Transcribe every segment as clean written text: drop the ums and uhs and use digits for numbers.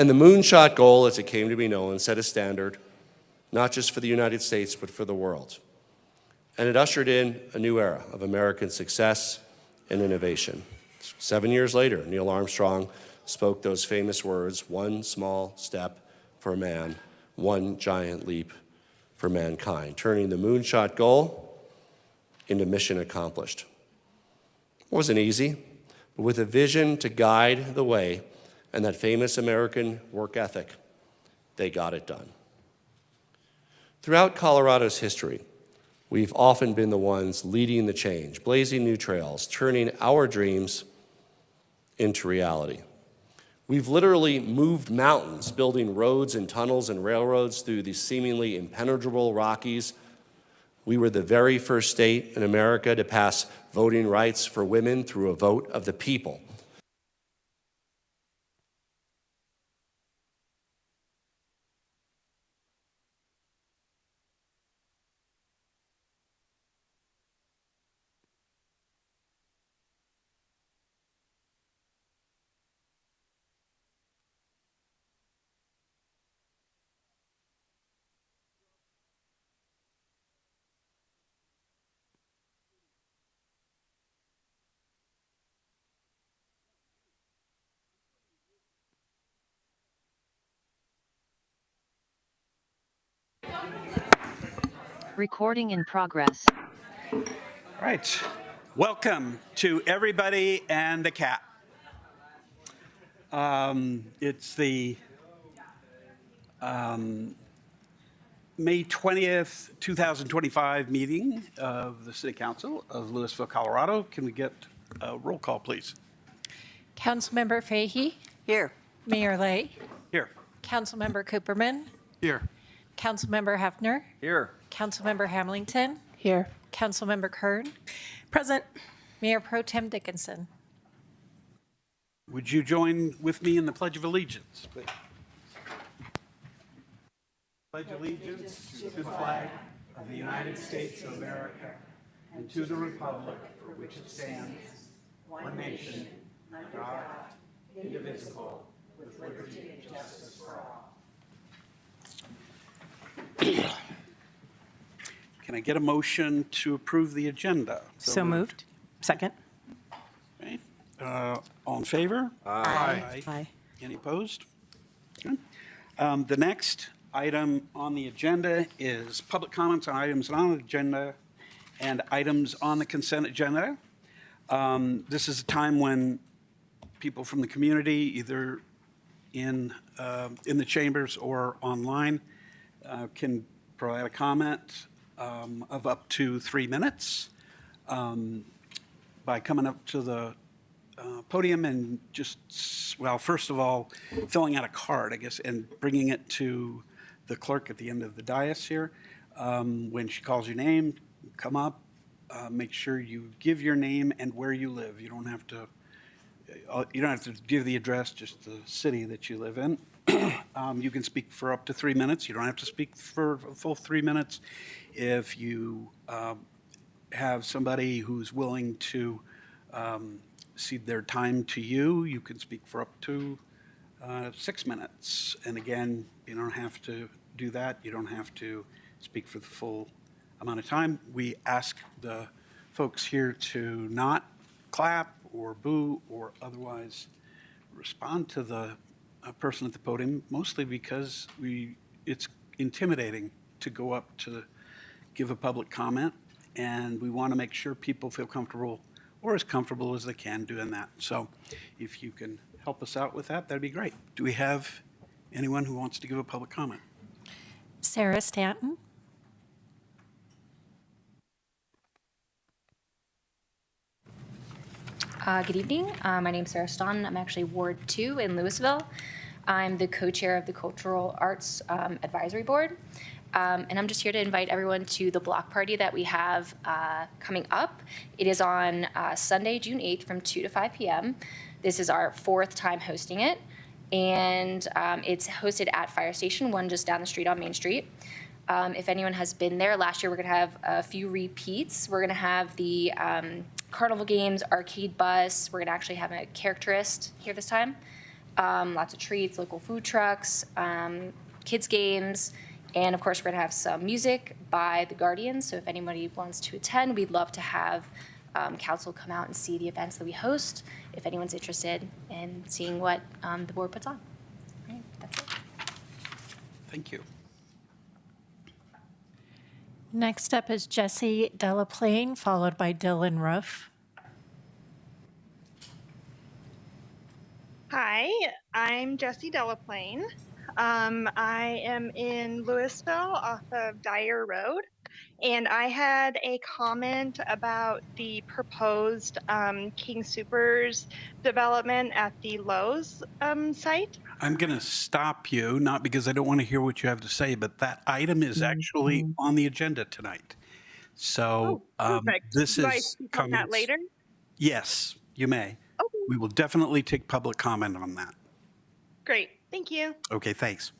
And the moonshot goal, as it came to be known, set a standard, not just for the United States, but for the world. And it ushered in a new era of American success and innovation. 7 years later, Neil Armstrong spoke those famous words, "One small step for man, one giant leap for mankind," turning the moonshot goal into mission accomplished. It wasn't easy, but with a vision to guide the way and that famous American work ethic, they got it done. Throughout Colorado's history, we've often been the ones leading the change, blazing new trails, turning our dreams into reality. We've literally moved mountains, building roads and tunnels and railroads through the seemingly impenetrable Rockies. We were the very first state in America to pass voting rights for women through a vote of the people. Recording in progress. All right. Welcome to everybody and the cat. It's the May 20th, 2025 meeting of the City Council of Louisville, Colorado. Can we get a roll call, please? Councilmember Fahey? Here. Mayor Lay? Here. Councilmember Cooperman? Here. Councilmember Hefner? Here. Councilmember Hamilton? Here. Councilmember Kern? Present. Mayor Pro Tem Dickinson? Would you join with me in the Pledge of Allegiance, please? Pledge allegiance to the flag of the United States of America and to the republic for which it stands, one nation, under God, indivisible, with liberty and justice for all. Can I get a motion to approve the agenda? So moved. Second. Okay. All in favor? Aye. Aye. Any opposed? Okay. The next item on the agenda is public comments on items on the agenda and items on the consent agenda. This is a time when people from the community, either in the chambers or online, can provide a comment of up to 3 minutes by coming up to the podium and just, well, first of all, filling out a card, I guess, and bringing it to the clerk at the end of the dais here. When she calls your name, come up, make sure you give your name and where you live. You don't have to give the address, just the city that you live in. You can speak for up to 3 minutes. You don't have to speak for a full 3 minutes. If you have somebody who's willing to cede their time to you, you can speak for up to 6 minutes. And again, you don't have to do that. You don't have to speak for the full amount of time. We ask the folks here to not clap or boo or otherwise respond to the person at the podium, mostly because it's intimidating to go up to give a public comment, and we want to make sure people feel comfortable or as comfortable as they can doing that. So if you can help us out with that, that'd be great. Do we have anyone who wants to give a public comment? Sarah Stanton? Good evening. My name is Sarah Staunton. I'm actually Ward 2 in Louisville. I'm the co-chair of the Cultural Arts Advisory Board. And I'm just here to invite everyone to the block party that we have coming up. It is on Sunday, June 8th from 2 to 5 p.m. This is our 4th time hosting it. And it's hosted at Fire Station 1 just down the street on Main Street. If anyone has been there, last year we're going to have a few repeats. We're going to have the Carnival Games, Arcade Bus. We're going to actually have a characterist here this time. lots of treats, local food trucks, kids games, and of course we're gonna have some music by the Guardians. So if anybody wants to attend, we'd love to have council come out and see the events that we host. If anyone's interested in seeing what the board puts on. All right, that's it. Thank you. Next up is Jesse Delaplane, followed by Dylan Roof. Hi, I'm Jessie Delaplane. I am in Louisville off of Dyer Road, and I had a comment about the proposed King Soopers development at the Lowe's site. I'm going to stop you, not because I don't want to hear what you have to say, but that item is actually on the agenda tonight. So Perfect. this Do I is speak on that comments. later? Yes, you may. Okay, We will definitely take public comment on that. great. Thank you. Okay, thanks.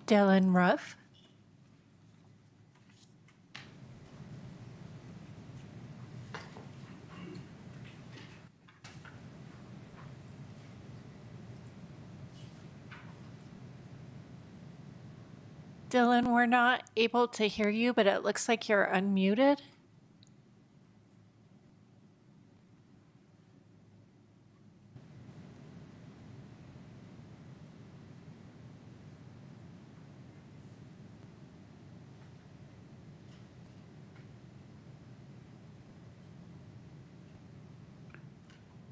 Dylan Roof. Dylan, we're not able to hear you, but it looks like you're unmuted.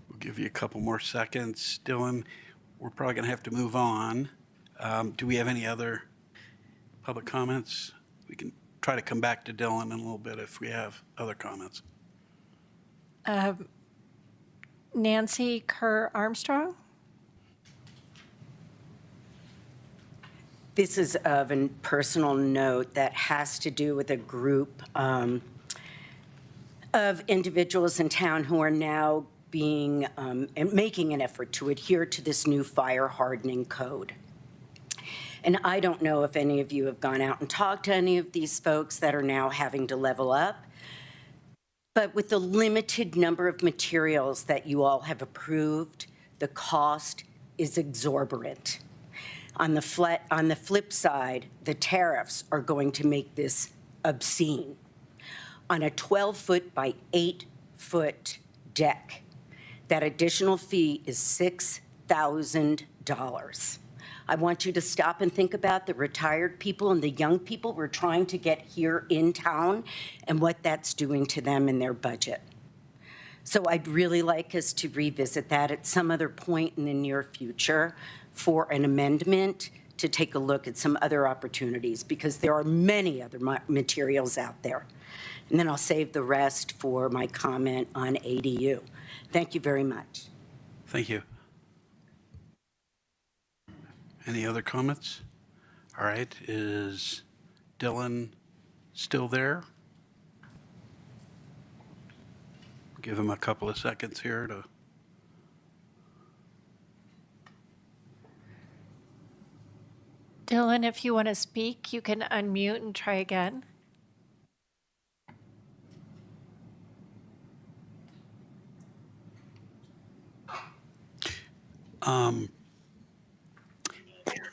We'll give you a couple more seconds. Dylan, we're probably going to have to move on. Do we have any other public comments? We can try to come back to Dylan in a little bit if we have other comments. Nancy Kerr Armstrong. This is of a personal note that has to do with a group of individuals in town who are now being and making an effort to adhere to this new fire hardening code. And I don't know if any of you have gone out and talked to any of these folks that are now having to level up. But with the limited number of materials that you all have approved, the cost is exorbitant. On the flip side, the tariffs are going to make this obscene. On a 12-foot by 8-foot deck, that additional fee is $6,000. I want you to stop and think about the retired people and the young people we're trying to get here in town and what that's doing to them in their budget. So I'd really like us to revisit that at some other point in the near future for an amendment to take a look at some other opportunities, because there are many other materials out there. And then I'll save the rest for my comment on ADU. Thank you very much. Thank you. Any other comments? All right, is Dylan still there? Give him a couple of seconds here to. Dylan, if you want to speak, you can unmute and try again.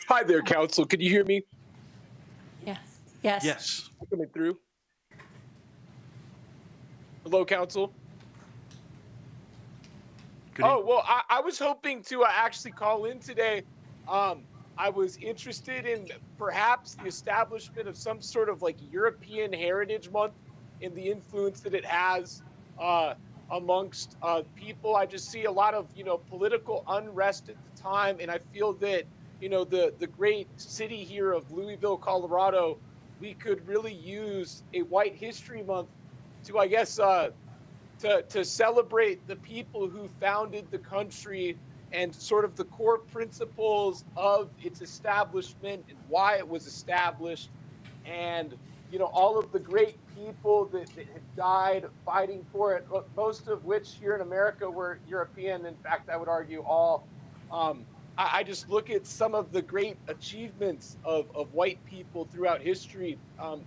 Hi there, Council. Can you hear me? Yes. Yes. Yes. Coming through. Hello, Council. Good Oh, well, I was hoping to actually call in today. I was interested in perhaps the establishment of some sort of like European Heritage Month and the influence that it has amongst people. I just see a lot of, political unrest at the time, and I feel that, the great city here of Louisville, Colorado, we could really use a White History Month to, I guess, to celebrate the people who founded the country and sort of the core principles of its establishment and why it was established, and all of the great people that had died fighting for it, most of which here in America were European. In fact, I would argue all. I just look at some of the great achievements of white people throughout history,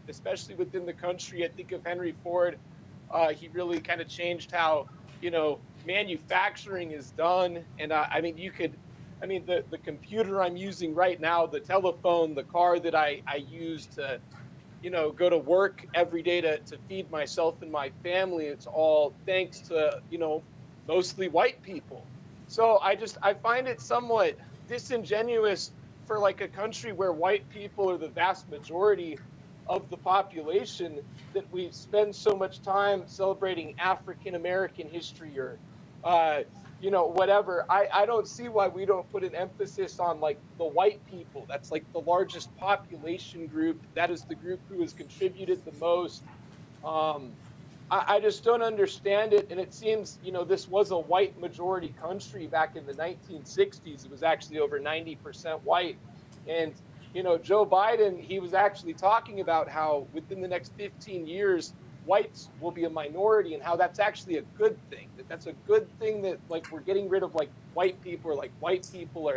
especially within the country. I think of Henry Ford. He really kind of changed how, manufacturing is done. And I mean, the computer I'm using right now, the telephone, the car that I use to, go to work every day to feed myself and my family, it's all thanks to, mostly white people. So I find it somewhat disingenuous for like a country where white people are the vast majority of the population that we spend so much time celebrating African American history or, whatever. I don't see why we don't put an emphasis on like the white people. That's like the largest population group. That is the group who has contributed the most. I just don't understand it. And it seems, this was a white majority country back in the 1960s. It was actually over 90% white. And, Joe Biden, he was actually talking about how within the next 15 years, whites will be a minority and how that's actually a good thing. That's a good thing that like we're getting rid of like white people, or like white people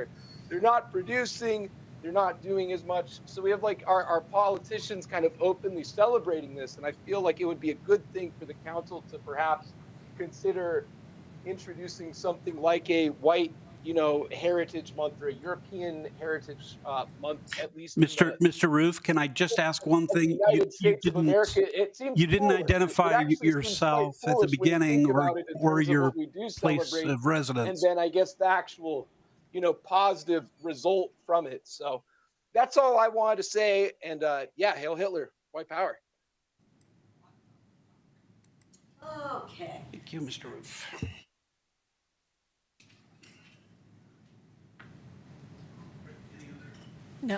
they're not producing, they're not doing as much. So we have like our politicians kind of openly celebrating this. And I feel like it would be a good thing for the council to perhaps consider introducing something like a white, Heritage Month or a European Heritage Month, at least. Mr. Roof, can I just ask one thing? United States of America, it seems you didn't foolish. identify It actually seems yourself quite at the foolish when you beginning think about it in or terms of your what we do place celebrate, of residence. and then I guess the actual, positive result from it. So that's all I wanted to say. And Hail Hitler, white power. Okay. Thank you, Mr. Roof. No.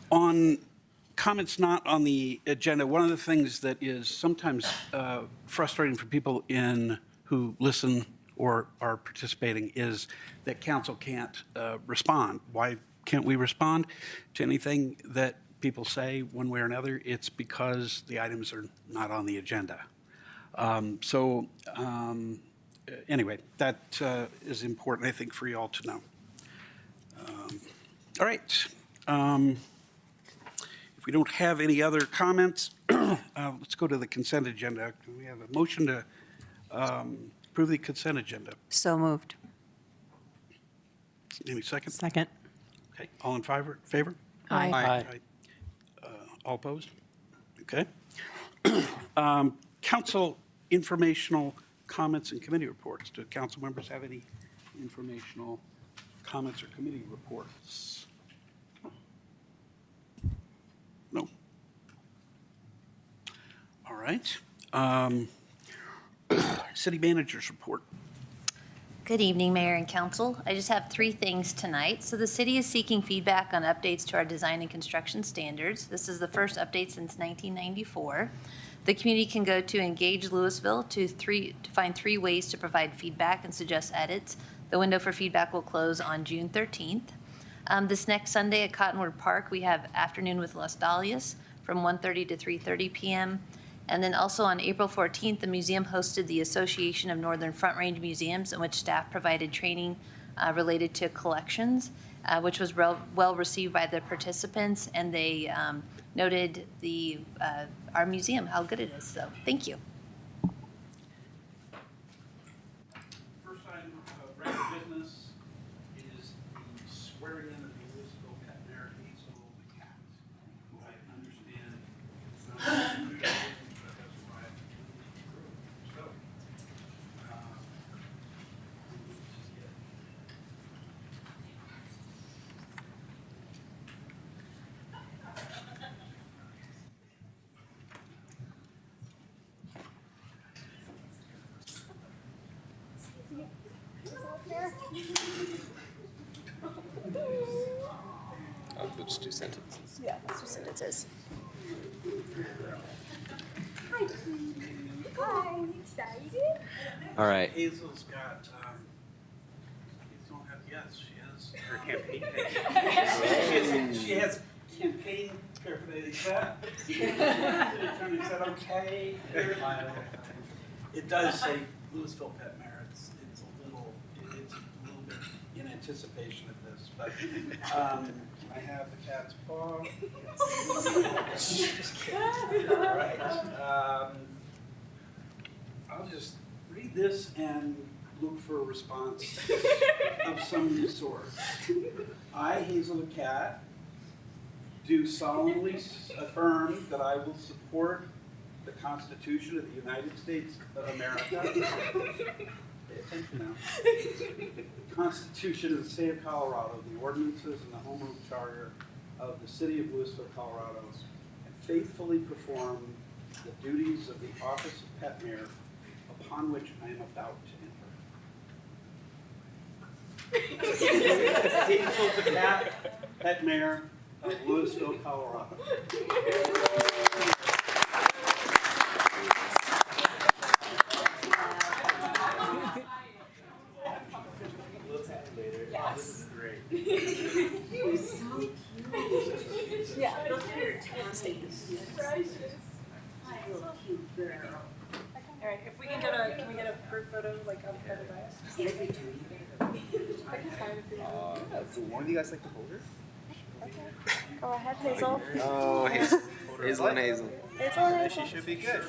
On comments not on the agenda, one of the things that is sometimes frustrating for people who listen or are participating is that council can't respond. Why can't we respond to anything that people say one way or another? It's because the items are not on the agenda. Anyway, that is important, I think, for you all to know. All right. If we don't have any other comments, let's go to the consent agenda. Can we have a motion to approve the consent agenda? So moved. Any second? Second. Okay, all in favor? Aye. Aye. All opposed? Okay. Council informational comments and committee reports. Do council members have any informational comments or committee reports? No. All right. City managers report. Good evening, Mayor and Council. I just have 3 things tonight. So the city is seeking feedback on updates to our design and construction standards. This is the first update since 1994. The community can go to Engage Louisville to find 3 ways to provide feedback and suggest edits. The window for feedback will close on June 13th. This next Sunday at Cottonwood Park, we have Afternoon with Las Dahlias from 1:30 to 3:30 p.m. And then also on April 14th, the museum hosted the Association of Northern Front Range Museums, in which staff provided training related to collections, which was well received by the participants, and they noted our museum, how good it is. So thank you. First item of regular business is the swearing in of the Louisville Pet Mayor Hazel the cat, who I understand is not but that's why I so, Let's do sentences. Yeah, let's do sentences. All right. Hazel's got, Hazel has, yes, she has her campaign. She has campaign paraphernalia. Attorney said, okay. It does say Louisville Pet Mayor. It's a little bit in it. anticipation of this, but I have the cat's paw. Just kidding. All right. I'll just read this and look for a response of some sort. I, Hazel the cat, do solemnly affirm that I will support the Constitution of the United States of America. Pay attention now. The Constitution of the State of Colorado, the ordinances and the Home Rule Charter of the City of Louisville, Colorado, and faithfully perform the duties of the office of pet mayor upon which I am about to enter. Hazel the cat, pet mayor of Louisville, Colorado. All right, if we can get a group photo, like of the device? One of you guys like to hold her? Go ahead, Hazel. Oh, Hazel and Hazel. Hazel and Hazel. She should be good.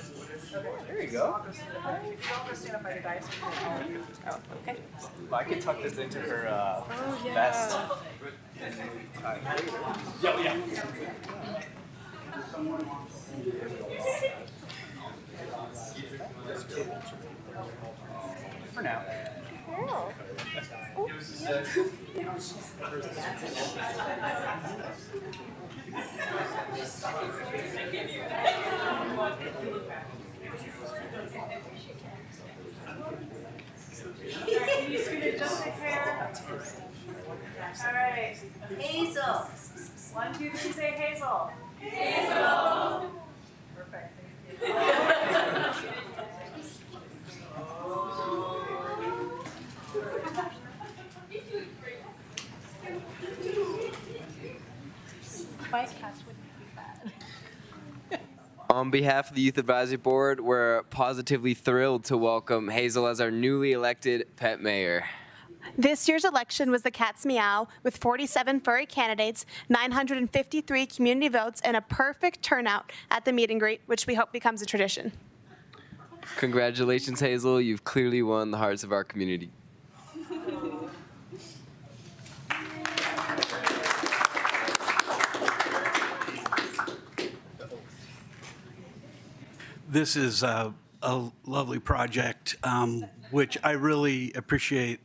There you go. If you don't just stand up by the dice. Oh, okay. I could tuck this into her vest. Yeah. For now. Can you scoot it just a hair? All right. Hazel. 1, 2, 3, say Hazel. Hazel. Perfect. My cats wouldn't be bad. On behalf of the Youth Advisory Board, we're positively thrilled to welcome Hazel as our newly elected pet mayor. This year's election was the Cat's Meow with 47 furry candidates, 953 community votes, and a perfect turnout at the meet and greet, which we hope becomes a tradition. Congratulations, Hazel. You've clearly won the hearts of our community. This is a lovely project, which I really appreciate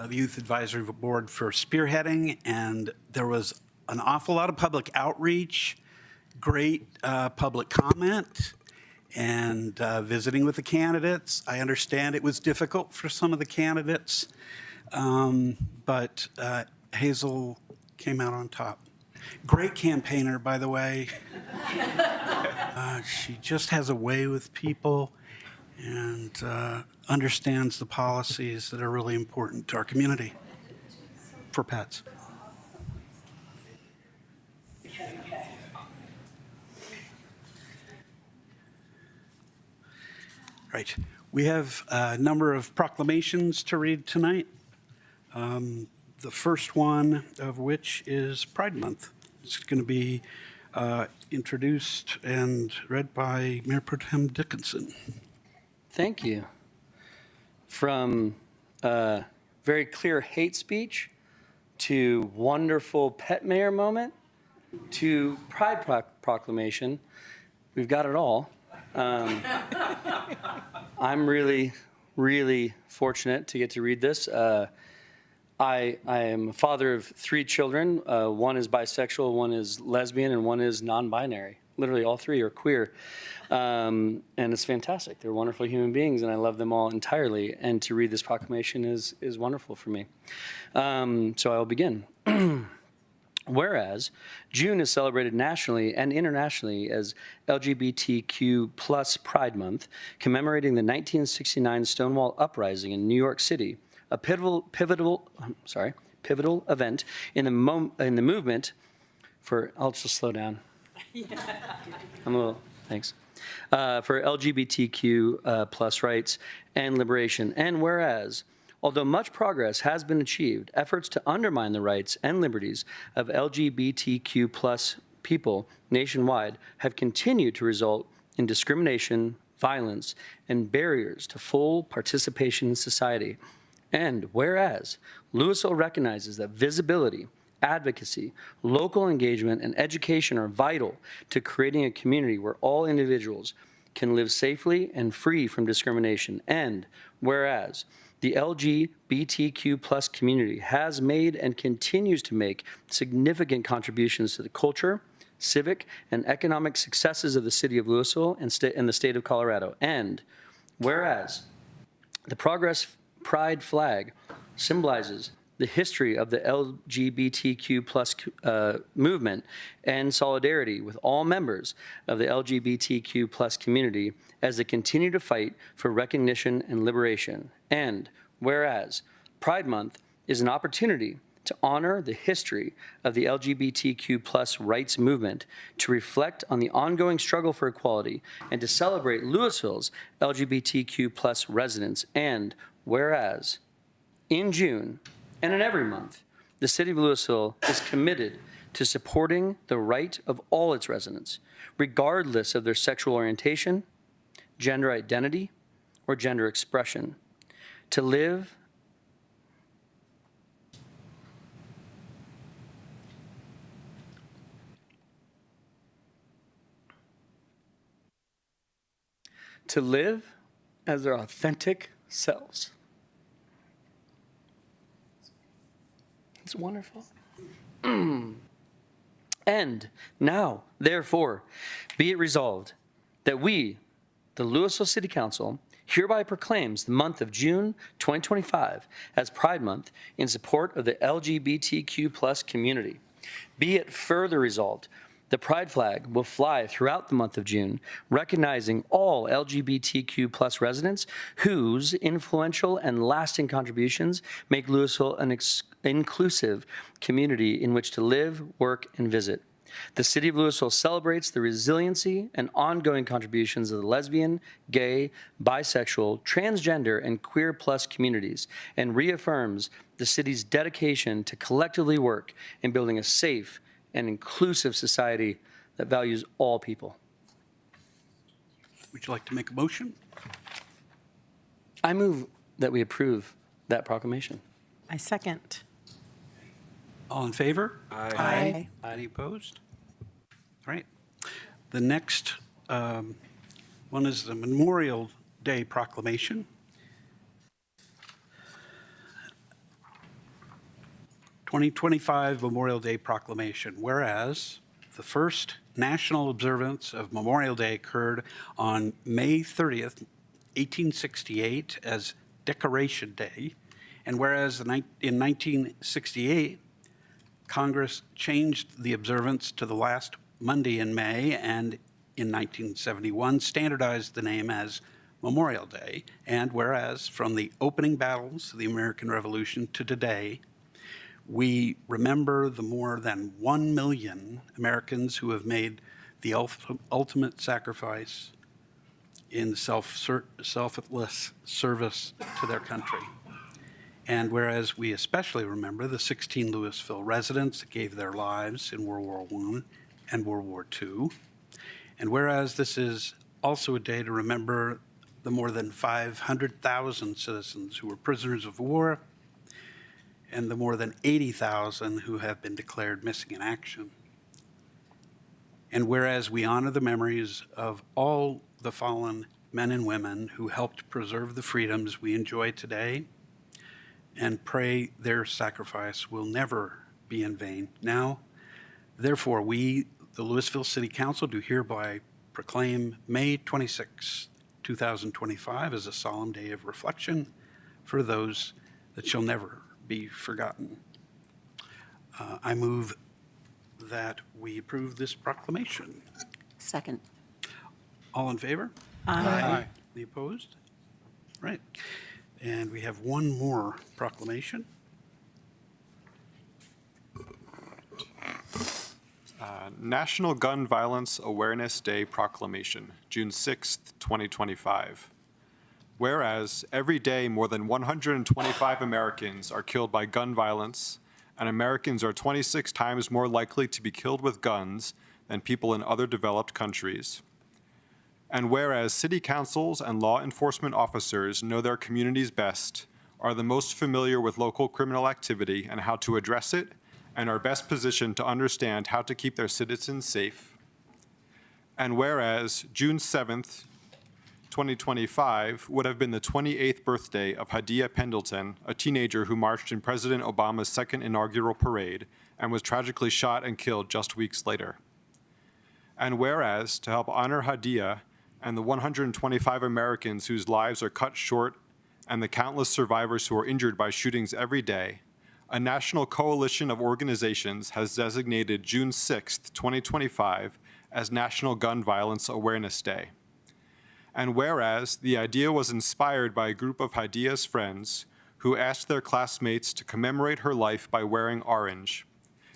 the Youth Advisory Board for spearheading, and there was an awful lot of public outreach, great public comment, and visiting with the candidates. I understand it was difficult for some of the candidates, but Hazel came out on top. Great campaigner, by the way. She just has a way with people and understands the policies that are really important to our community for pets. Right. We have a number of proclamations to read tonight. The first one of which is Pride Month. It's going to be introduced and read by Mayor Pro Tem Dickinson. Thank you. From very clear hate speech to wonderful pet mayor moment to Pride Proclamation, we've got it all. I'm really, really fortunate to get to read this. I am a father of 3 children. One is bisexual, one is lesbian, and one is non-binary. Literally all 3 are queer. And it's fantastic. They're wonderful human beings, and I love them all entirely. And to read this proclamation is wonderful for me. So I will begin. Whereas June is celebrated nationally and internationally as LGBTQ plus Pride Month, commemorating the 1969 Stonewall Uprising in New York City, a pivotal event in the movement for, I'll just slow down. I'm a little, thanks. For LGBTQ plus rights and liberation. And whereas Although much progress has been achieved, efforts to undermine the rights and liberties of LGBTQ+ people nationwide have continued to result in discrimination, violence, and barriers to full participation in society. And whereas Louisville recognizes that visibility, advocacy, local engagement, and education are vital to creating a community where all individuals can live safely and free from discrimination. And whereas the LGBTQ+ community has made and continues to make significant contributions to the culture, civic, and economic successes of the city of Louisville and the state of Colorado. And whereas the Progress Pride flag symbolizes the history of the LGBTQ+ movement and solidarity with all members of the LGBTQ+ community as they continue to fight for recognition and liberation. And whereas Pride Month is an opportunity to honor the history of the LGBTQ+ rights movement, to reflect on the ongoing struggle for equality, and to celebrate Louisville's LGBTQ+ residents. And whereas in June, and in every month, the city of Louisville is committed to supporting the right of all its residents, regardless of their sexual orientation, gender identity, or gender expression, to live as their authentic selves. It's wonderful. And now, therefore, be it resolved that we, the Louisville City Council, hereby proclaims the month of June 2025 as Pride Month in support of the LGBTQ+ community. Be it further resolved, the Pride flag will fly throughout the month of June, recognizing all LGBTQ+ residents whose influential and lasting contributions make Louisville an inclusive community in which to live, work, and visit. The City of Louisville celebrates the resiliency and ongoing contributions of the lesbian, gay, bisexual, transgender, and queer plus communities, and reaffirms the city's dedication to collectively work in building a safe and inclusive society that values all people. Would you like to make a motion? I move that we approve that proclamation. I second. All in favor? Aye. Any opposed? All right. The next one is the Memorial Day proclamation. 2025 Memorial Day proclamation. Whereas the first national observance of Memorial Day occurred on May 30th, 1868 as Decoration Day, and whereas in 1968, Congress changed the observance to the last Monday in May, and in 1971 standardized the name as Memorial Day, and whereas from the opening battles of the American Revolution to today, we remember the more than 1 million Americans who have made the ultimate sacrifice in selfless service to their country. And whereas we especially remember the 16 Louisville residents that gave their lives in World War I and World War II, and whereas this is also a day to remember the more than 500,000 citizens who were prisoners of war and the more than 80,000 who have been declared missing in action. And whereas we honor the memories of all the fallen men and women who helped preserve the freedoms we enjoy today, and pray their sacrifice will never be in vain. Now, therefore, we, the Louisville City Council, do hereby proclaim May 26, 2025 as a solemn day of reflection for those that shall never be forgotten. I move that we approve this proclamation. Second. All in favor? Aye. Any opposed? Right. And we have one more proclamation. National Gun Violence Awareness Day Proclamation, June 6th, 2025. Whereas every day more than 125 Americans are killed by gun violence, and Americans are 26 times more likely to be killed with guns than people in other developed countries. And whereas city councils and law enforcement officers know their communities best, are the most familiar with local criminal activity and how to address it, and are best positioned to understand how to keep their citizens safe. And whereas June 7th, 2025 would have been the 28th birthday of Hadia Pendleton, a teenager who marched in President Obama's second inaugural parade and was tragically shot and killed just weeks later. And whereas, to help honor Hadia and the 125 Americans whose lives are cut short and the countless survivors who are injured by shootings every day, a national coalition of organizations has designated June 6th, 2025 as National Gun Violence Awareness Day. And whereas the idea was inspired by a group of Hadia's friends who asked their classmates to commemorate her life by wearing orange.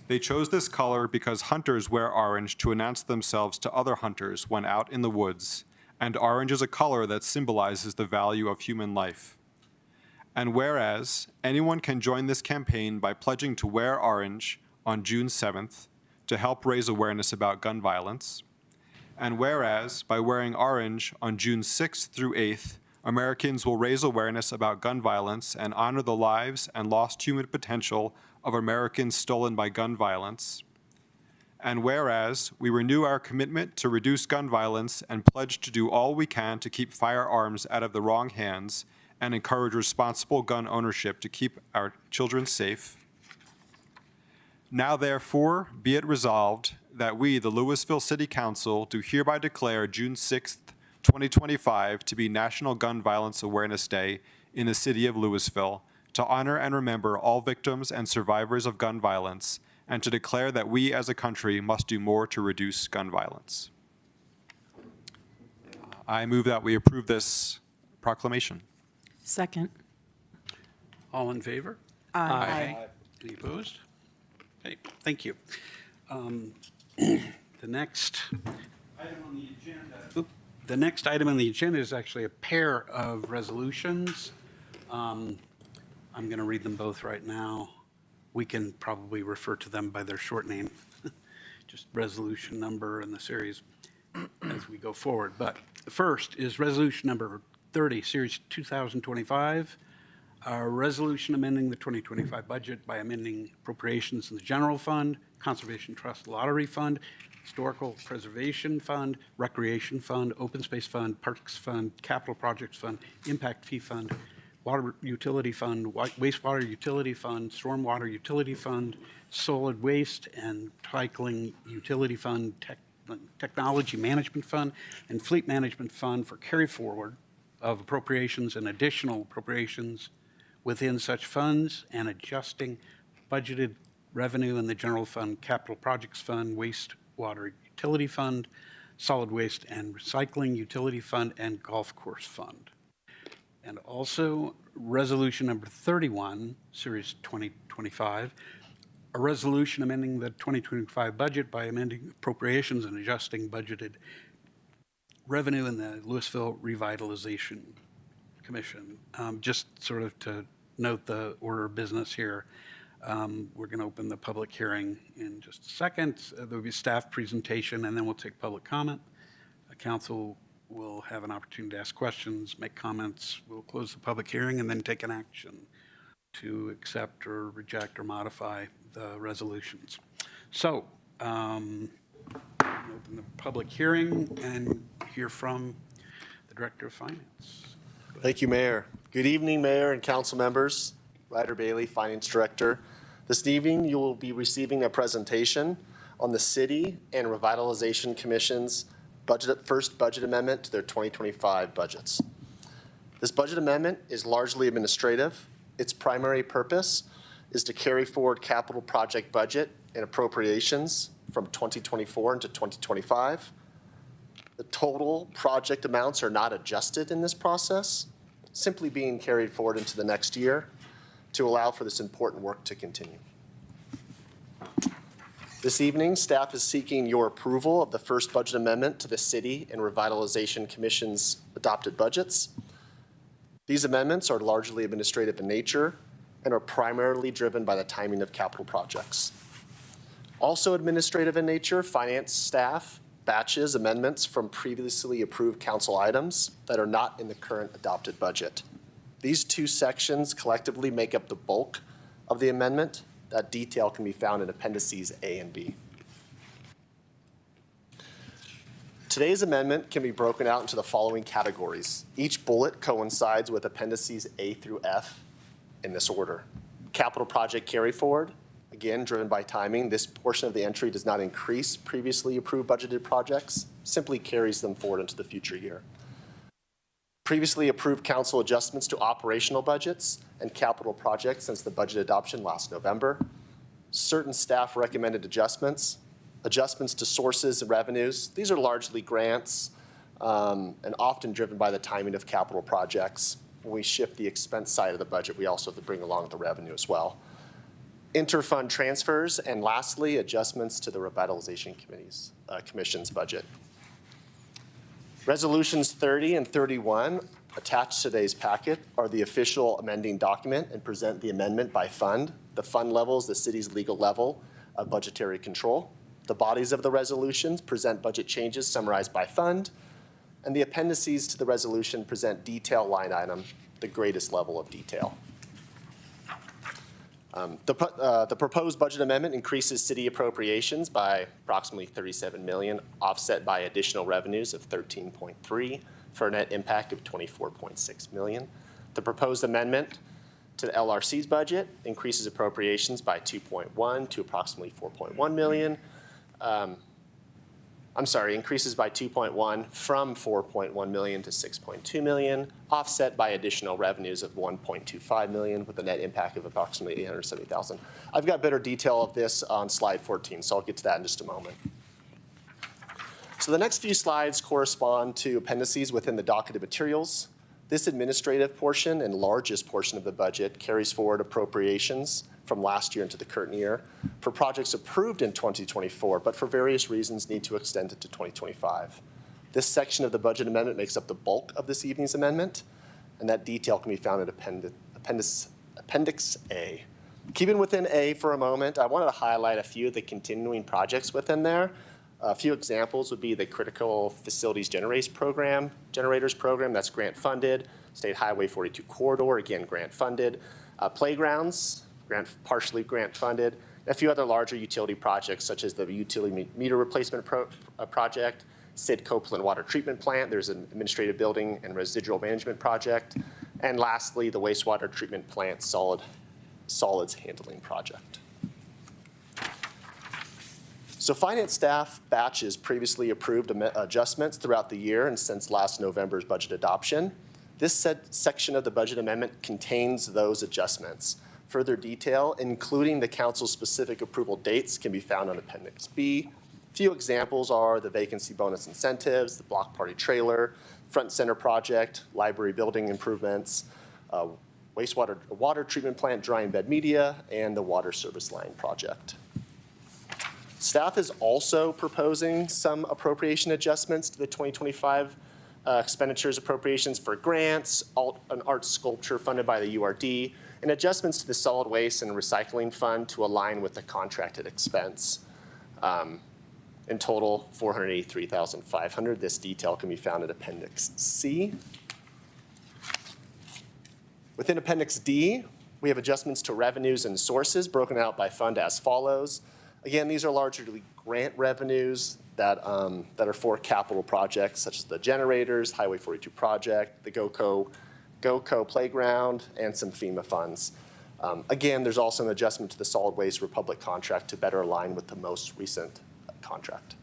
They chose this color because hunters wear orange to announce themselves to other hunters when out in the woods, and orange is a color that symbolizes the value of human life. And whereas anyone can join this campaign by pledging to wear orange on June 7th to help raise awareness about gun violence. And whereas, by wearing orange on June 6th through 8th, Americans will raise awareness about gun violence and honor the lives and lost human potential of Americans stolen by gun violence. And whereas, we renew our commitment to reduce gun violence and pledge to do all we can to keep firearms out of the wrong hands and encourage responsible gun ownership to keep our children safe. Now therefore, be it resolved that we, the Louisville City Council, do hereby declare June 6th, 2025 to be National Gun Violence Awareness Day in the city of Louisville, to honor and remember all victims and survivors of gun violence, and to declare that we as a country must do more to reduce gun violence. I move that we approve this proclamation. Second. All in favor? Aye. Any opposed? Okay, thank you. The next item on the agenda. The next item on the agenda is actually a pair of resolutions. I'm going to read them both right now. We can probably refer to them by their short name, just resolution number and the series as we go forward. But the first is resolution number 30, series 2025, a resolution amending the 2025 budget by amending appropriations in the general fund, conservation trust lottery fund, historical preservation fund, recreation fund, open space fund, parks fund, capital projects fund, impact fee fund, water utility fund, wastewater utility fund, stormwater utility fund, solid waste and recycling utility fund, technology management fund, and fleet management fund for carry forward of appropriations and additional appropriations within such funds, and adjusting budgeted revenue in the general fund, capital projects fund, wastewater utility fund, solid waste and recycling utility fund, and golf course fund. And also resolution number 31, series 2025, a resolution amending the 2025 budget by amending appropriations and adjusting budgeted revenue in the Louisville Revitalization Commission. Just sort of to note the order of business here, we're going to open the public hearing in just a second. There'll be a staff presentation, and then we'll take public comment. The council will have an opportunity to ask questions, make comments. We'll close the public hearing and then take an action to accept or reject or modify the resolutions. So, open the public hearing and hear from the Director of Finance. Thank you, Mayor. Good evening, Mayor and council members. Ryder Bailey, Finance Director. This evening, you will be receiving a presentation on the City and Revitalization Commission's first budget amendment to their 2025 budgets. This budget amendment is largely administrative. Its primary purpose is to carry forward capital project budget and appropriations from 2024 into 2025. The total project amounts are not adjusted in this process, simply being carried forward into the next year to allow for this important work to continue. This evening, staff is seeking your approval of the first budget amendment to the City and Revitalization Commission's adopted budgets. These amendments are largely administrative in nature and are primarily driven by the timing of capital projects. Also administrative in nature, finance staff batches amendments from previously approved council items that are not in the current adopted budget. These two sections collectively make up the bulk of the amendment. That detail can be found in appendices A and B. Today's amendment can be broken out into the following categories. Each bullet coincides with appendices A through F in this order. Capital project carry forward, again, driven by timing. This portion of the entry does not increase previously approved budgeted projects, simply carries them forward into the future year. Previously approved council adjustments to operational budgets and capital projects since the budget adoption last November. Certain staff recommended adjustments to sources and revenues. These are largely grants and often driven by the timing of capital projects. When we shift the expense side of the budget, we also have to bring along the revenue as well. Interfund transfers, and lastly, adjustments to the Revitalization Commission's budget. Resolutions 30 and 31 attached to today's packet are the official amending document and present the amendment by fund. The fund level is the city's legal level of budgetary control. The bodies of the resolutions present budget changes summarized by fund, and the appendices to the resolution present detail line item, the greatest level of detail. The proposed budget amendment increases city appropriations by approximately $37 million, offset by additional revenues of $13.3 for a net impact of $24.6 million. The proposed amendment to the LRC's budget increases appropriations by 2.1 to approximately 4.1 million. Increases by 2.1 from 4.1 million to 6.2 million, offset by additional revenues of 1.25 million with a net impact of approximately 870,000. I've got better detail of this on slide 14, so I'll get to that in just a moment. So the next few slides correspond to appendices within the docketed materials. This administrative portion and largest portion of the budget carries forward appropriations from last year into the current year for projects approved in 2024, but for various reasons need to extend it to 2025. This section of the budget amendment makes up the bulk of this evening's amendment, and that detail can be found in Appendix A. Keeping within A for a moment, I wanted to highlight a few of the continuing projects within there. A few examples would be the Critical Facilities Generators Program, that's grant funded. State Highway 42 Corridor, again, grant funded. Playgrounds, partially grant funded. A few other larger utility projects, such as the utility meter replacement project, Sid Copeland Water Treatment Plant. There's an administrative building and residual management project. And lastly, the wastewater treatment plant solids handling project. So finance staff batches previously approved adjustments throughout the year and since last November's budget adoption. This section of the budget amendment contains those adjustments. Further detail, including the council's specific approval dates, can be found on Appendix B. A few examples are the vacancy bonus incentives, the block party trailer, front center project, library building improvements, water treatment plant drying bed media, and the water service line project. Staff is also proposing some appropriation adjustments to the 2025 expenditures appropriations for grants, an art sculpture funded by the URD, and adjustments to the solid waste and recycling fund to align with the contracted expense. In total, $483,500. This detail can be found in Appendix C. Within Appendix D, we have adjustments to revenues and sources broken out by fund as follows. Again, these are largely grant revenues that are for capital projects such as the generators, Highway 42 project, the GoCo playground, and some FEMA funds. Again, there's also an adjustment to the Solid Waste Republic contract to better align with the most recent contract.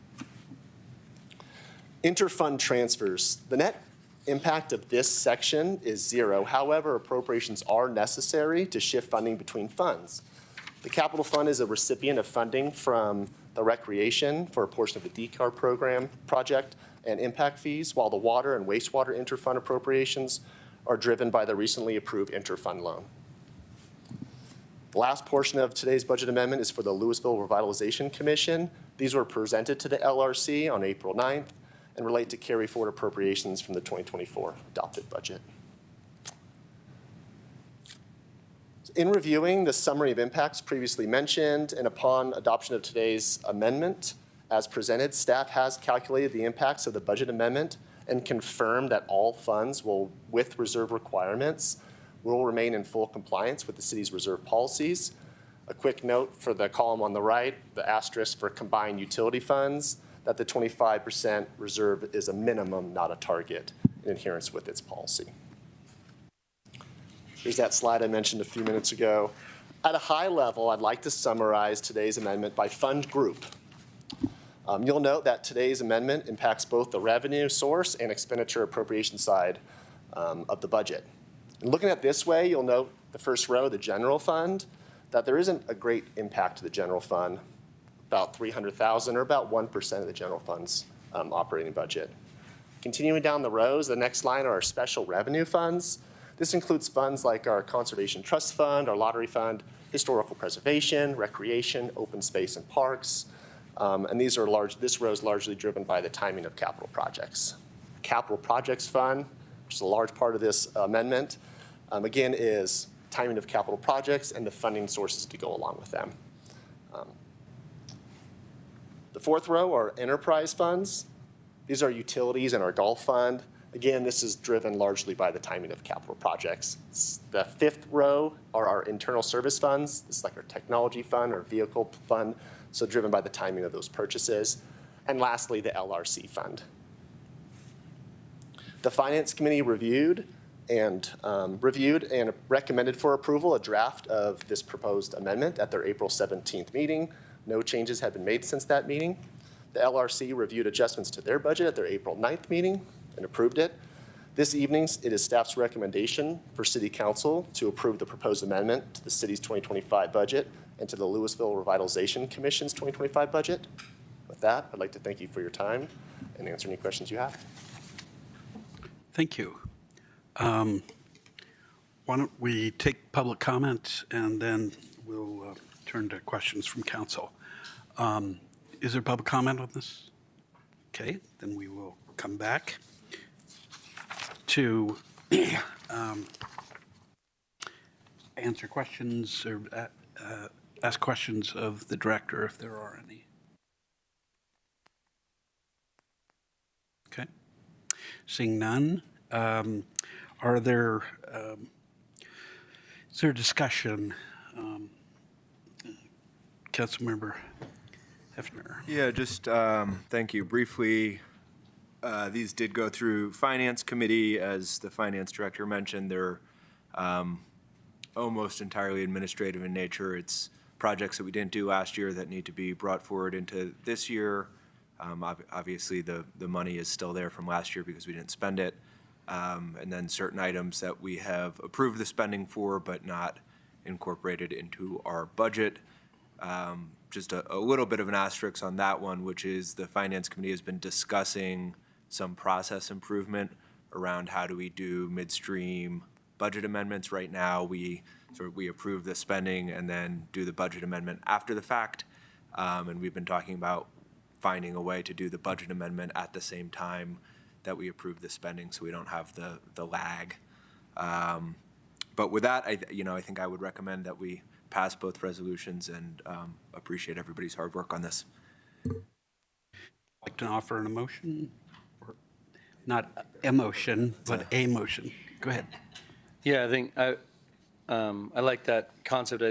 Interfund transfers. The net impact of this section is zero. However, appropriations are necessary to shift funding between funds. The capital fund is a recipient of funding from the recreation for a portion of the DCAR program project and impact fees, while the water and wastewater interfund appropriations are driven by the recently approved interfund loan. The last portion of today's budget amendment is for the Louisville Revitalization Commission. These were presented to the LRC on April 9th and relate to carry forward appropriations from the 2024 adopted budget. In reviewing the summary of impacts previously mentioned and upon adoption of today's amendment as presented, staff has calculated the impacts of the budget amendment and confirmed that all funds will, with reserve requirements, will remain in full compliance with the city's reserve policies. A quick note for the column on the right, the asterisk for combined utility funds, that the 25% reserve is a minimum, not a target, in adherence with its policy. Here's that slide I mentioned a few minutes ago. At a high level, I'd like to summarize today's amendment by fund group. You'll note that today's amendment impacts both the revenue source and expenditure appropriation side of the budget. And looking at it this way, you'll note the first row, the general fund, that there isn't a great impact to the general fund, about $300,000 or about 1% of the general fund's operating budget. Continuing down the rows, the next line are our special revenue funds. This includes funds like our Conservation Trust Fund, our Lottery Fund, Historical Preservation, Recreation, Open Space and Parks. And these are this row is largely driven by the timing of capital projects. Capital Projects Fund, which is a large part of this amendment, again, is timing of capital projects and the funding sources to go along with them. The fourth row are enterprise funds. These are utilities and our golf fund. Again, this is driven largely by the timing of capital projects. The fifth row are our internal service funds. This is like our technology fund or vehicle fund, so driven by the timing of those purchases. And lastly, the LRC fund. The Finance Committee reviewed and recommended for approval a draft of this proposed amendment at their April 17th meeting. No changes have been made since that meeting. The LRC reviewed adjustments to their budget at their April 9th meeting and approved it. This evening, it is staff's recommendation for City Council to approve the proposed amendment to the city's 2025 budget and to the Louisville Revitalization Commission's 2025 budget. With that, I'd like to thank you for your time and answer any questions you have. Thank you. Why don't we take public comments and then we'll turn to questions from council. Is there public comment on this? Okay, then we will come back to answer questions or ask questions of the director if there are any. Okay. Seeing none, is there discussion? Councilmember Hefner. Yeah, just thank you. Briefly, these did go through Finance Committee. As the Finance Director mentioned, they're almost entirely administrative in nature. It's projects that we didn't do last year that need to be brought forward into this year. Obviously, the money is still there from last year because we didn't spend it. And then certain items that we have approved the spending for but not incorporated into our budget. Just a little bit of an asterisk on that one, which is the Finance Committee has been discussing some process improvement around how do we do midstream budget amendments. Right now, we approve the spending and then do the budget amendment after the fact. And we've been talking about finding a way to do the budget amendment at the same time that we approve the spending so we don't have the lag. But with that, I think I would recommend that we pass both resolutions and appreciate everybody's hard work on this. Like to offer an emotion? Or not emotion, but a motion. Go ahead. Yeah, I think I like that concept.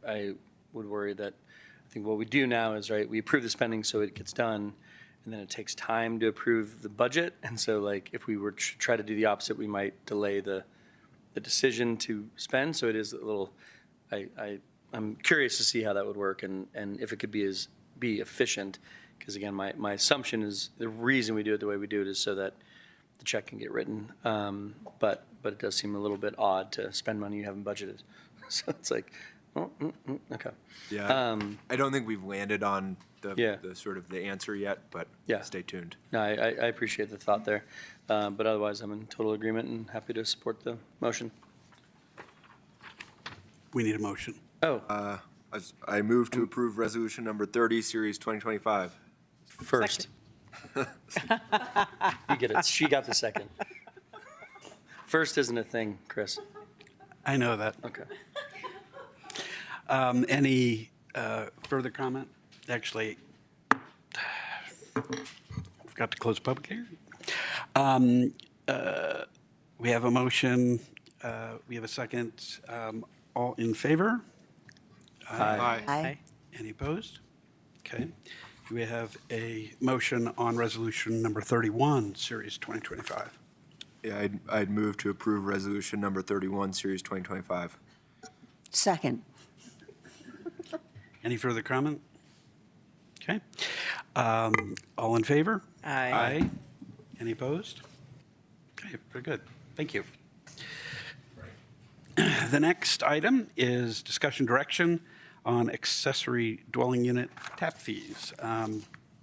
I would worry that I think what we do now is, right, we approve the spending so it gets done, and then it takes time to approve the budget. And so, like, if we were to try to do the opposite, we might delay the decision to spend. So it is a little, I'm curious to see how that would work and if it could be efficient. Because again, my assumption is the reason we do it the way we do it is so that the check can get written. But it does seem a little bit odd to spend money you haven't budgeted. So it's like, okay. Yeah, I don't think we've landed on the sort of the answer yet, but stay tuned. No, I appreciate the thought there. But otherwise, I'm in total agreement and happy to support the motion. We need a motion. Oh. I move to approve resolution number 30, series 2025. First. You get it. She got the second. First isn't a thing, Chris. I know that. Okay. Any further comment? Actually, forgot to close the public hearing. We have a motion. We have a second. All in favor? Aye. Aye. Any opposed? Okay. We have a motion on resolution number 31, series 2025. Yeah, I'd move to approve resolution number 31, series 2025. Second. Any further comment? Okay. All in favor? Aye. Any opposed? Okay, very good. Thank you. The next item is discussion direction on accessory dwelling unit tap fees.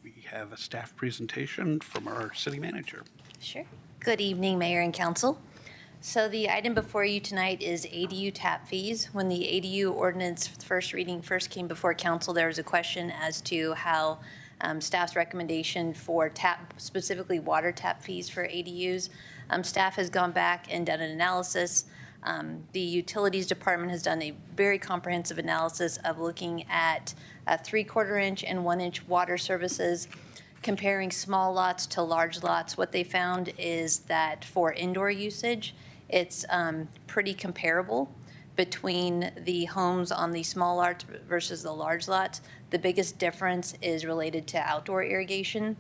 We have a staff presentation from our city manager. Sure. Good evening, Mayor and Council. So the item before you tonight is ADU tap fees. When the ADU ordinance first reading first came before council, there was a question as to how staff's recommendation for tap, specifically water tap fees for ADUs. Staff has gone back and done an analysis. The Utilities Department has done a very comprehensive analysis of looking at 3/4 inch and 1 inch water services, comparing small lots to large lots. What they found is that for indoor usage, it's pretty comparable between the homes on the small lots versus the large lots. The biggest difference is related to outdoor irrigation.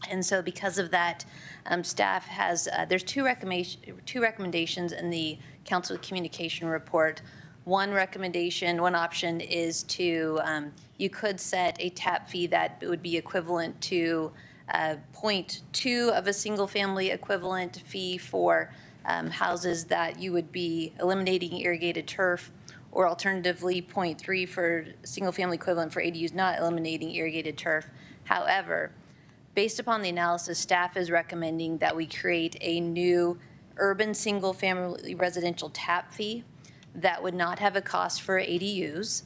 And so because of that, staff has, there's two recommendations in the council communication report. One recommendation, one option is to, you could set a tap fee that would be equivalent to 0.2 of a single family equivalent fee for houses that you would be eliminating irrigated turf, or alternatively 0.3 for single family equivalent for ADUs not eliminating irrigated turf. However, based upon the analysis, staff is recommending that we create a new urban single-family residential tap fee that would not have a cost for ADUs.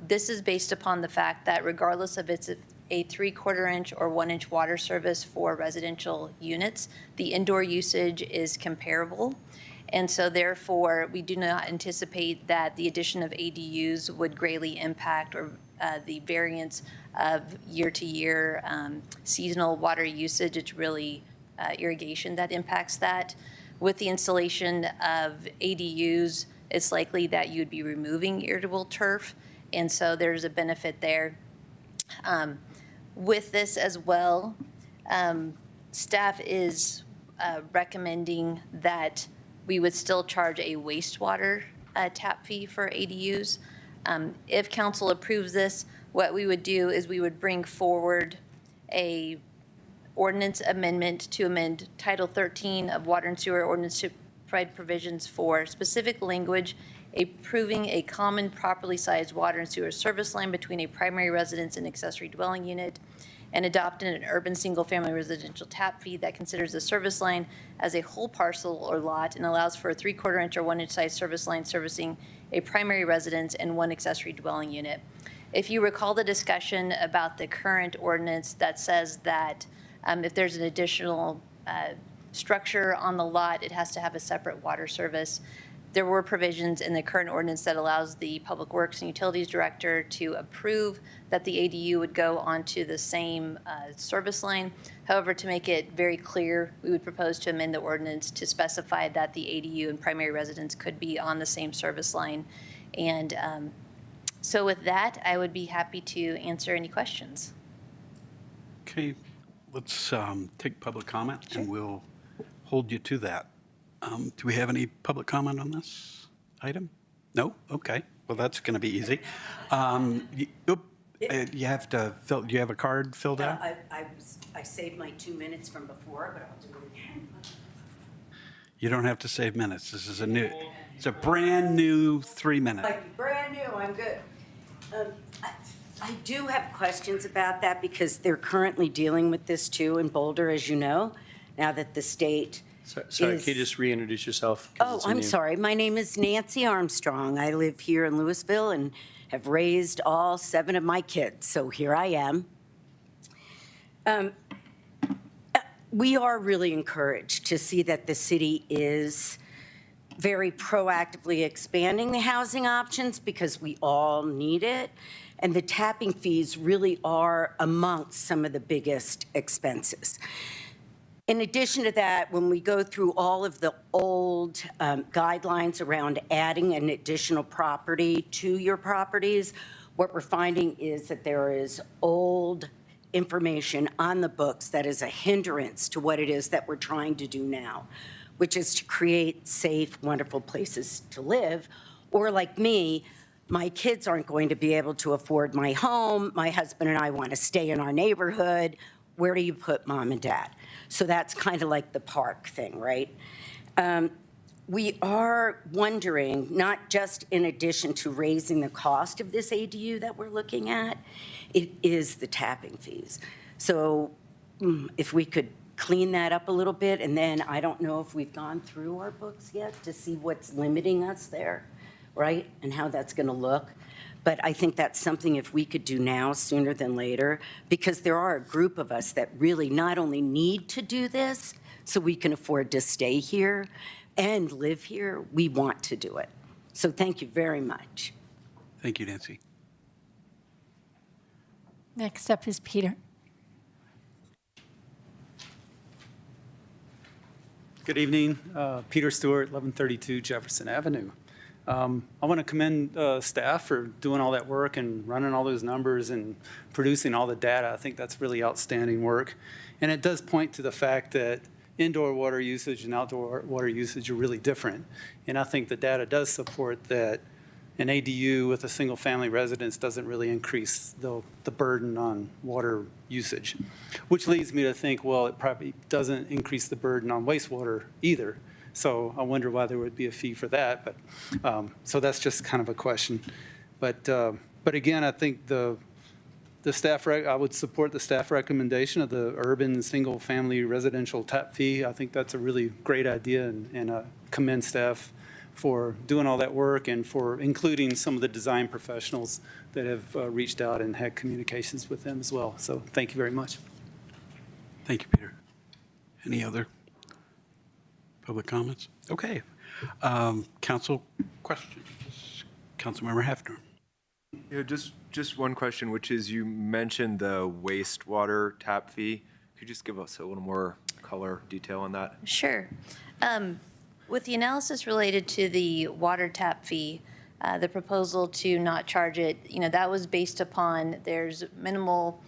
This is based upon the fact that regardless of it's a 3/4 inch or 1 inch water service for residential units, the indoor usage is comparable. And so therefore, we do not anticipate that the addition of ADUs would greatly impact or the variance of year-to-year seasonal water usage. It's really irrigation that impacts that. With the installation of ADUs, it's likely that you'd be removing irrigable turf, and so there's a benefit there. With this as well, staff is recommending that we would still charge a wastewater tap fee for ADUs. If council approves this, what we would do is we would bring forward a ordinance amendment to amend Title 13 of Water and Sewer Ordinance to provide provisions for specific language approving a common properly sized water and sewer service line between a primary residence and accessory dwelling unit, and adopting an urban single-family residential tap fee that considers the service line as a whole parcel or lot and allows for a 3/4 inch or 1 inch size service line servicing a primary residence and 1 accessory dwelling unit. If you recall the discussion about the current ordinance that says that if there's an additional structure on the lot, it has to have a separate water service. There were provisions in the current ordinance that allows the Public Works and Utilities Director to approve that the ADU would go onto the same service line. However, to make it very clear, we would propose to amend the ordinance to specify that the ADU and primary residence could be on the same service line. And so with that, I would be happy to answer any questions. Okay, let's take public comment, and we'll hold you to that. Do we have any public comment on this item? No? Okay. Well, that's going to be easy. You have to fill. Do you have a card filled out? I saved my 2 minutes from before, but I'll do it again. You don't have to save minutes. This is a new. It's a brand new 3 minute. Like brand new. I'm good. I do have questions about that because they're currently dealing with this too in Boulder, as you know, now that the state. Sorry, can you just reintroduce yourself? 'Cause Oh, it's a I'm new- sorry. My name is Nancy Armstrong. I live here in Louisville and have raised all 7 of my kids, so here I am. We are really encouraged to see that the city is very proactively expanding the housing options because we all need it. And the tapping fees really are amongst some of the biggest expenses. In addition to that, when we go through all of the old guidelines around adding an additional property to your properties, what we're finding is that there is old information on the books that is a hindrance to what it is that we're trying to do now, which is to create safe, wonderful places to live. Or like me, my kids aren't going to be able to afford my home. My husband and I want to stay in our neighborhood. Where do you put mom and dad? So that's kind of like the park thing, right? We are wondering, not just in addition to raising the cost of this ADU that we're looking at, it is the tapping fees. So if we could clean that up a little bit, and then I don't know if we've gone through our books yet to see what's limiting us there, right? And how that's going to look. But I think that's something if we could do now sooner than later, because there are a group of us that really not only need to do this so we can afford to stay here and live here, we want to do it. So thank you very much. Thank you, Nancy. Next up is Peter. Good evening. Peter Stewart, 1132 Jefferson Avenue. I want to commend staff for doing all that work and running all those numbers and producing all the data. I think that's really outstanding work. And it does point to the fact that indoor water usage and outdoor water usage are really different. And I think the data does support that an ADU with a single-family residence doesn't really increase the burden on water usage, which leads me to think, well, it probably doesn't increase the burden on wastewater either. So I wonder why there would be a fee for that. But so that's just kind of a question. But again, I think the staff, I would support the staff recommendation of the urban single-family residential tap fee. I think that's a really great idea, and commend staff for doing all that work and for including some of the design professionals that have reached out and had communications with them as well. So thank you very much. Thank you, Peter. Any other public comments? Okay. Council questions. Councilmember Hefner. Yeah, just one question, which is you mentioned the wastewater tap fee. Could you just give us a little more color detail on that? Sure. With the analysis related to the water tap fee, the proposal to not charge it, that was based upon there's minimal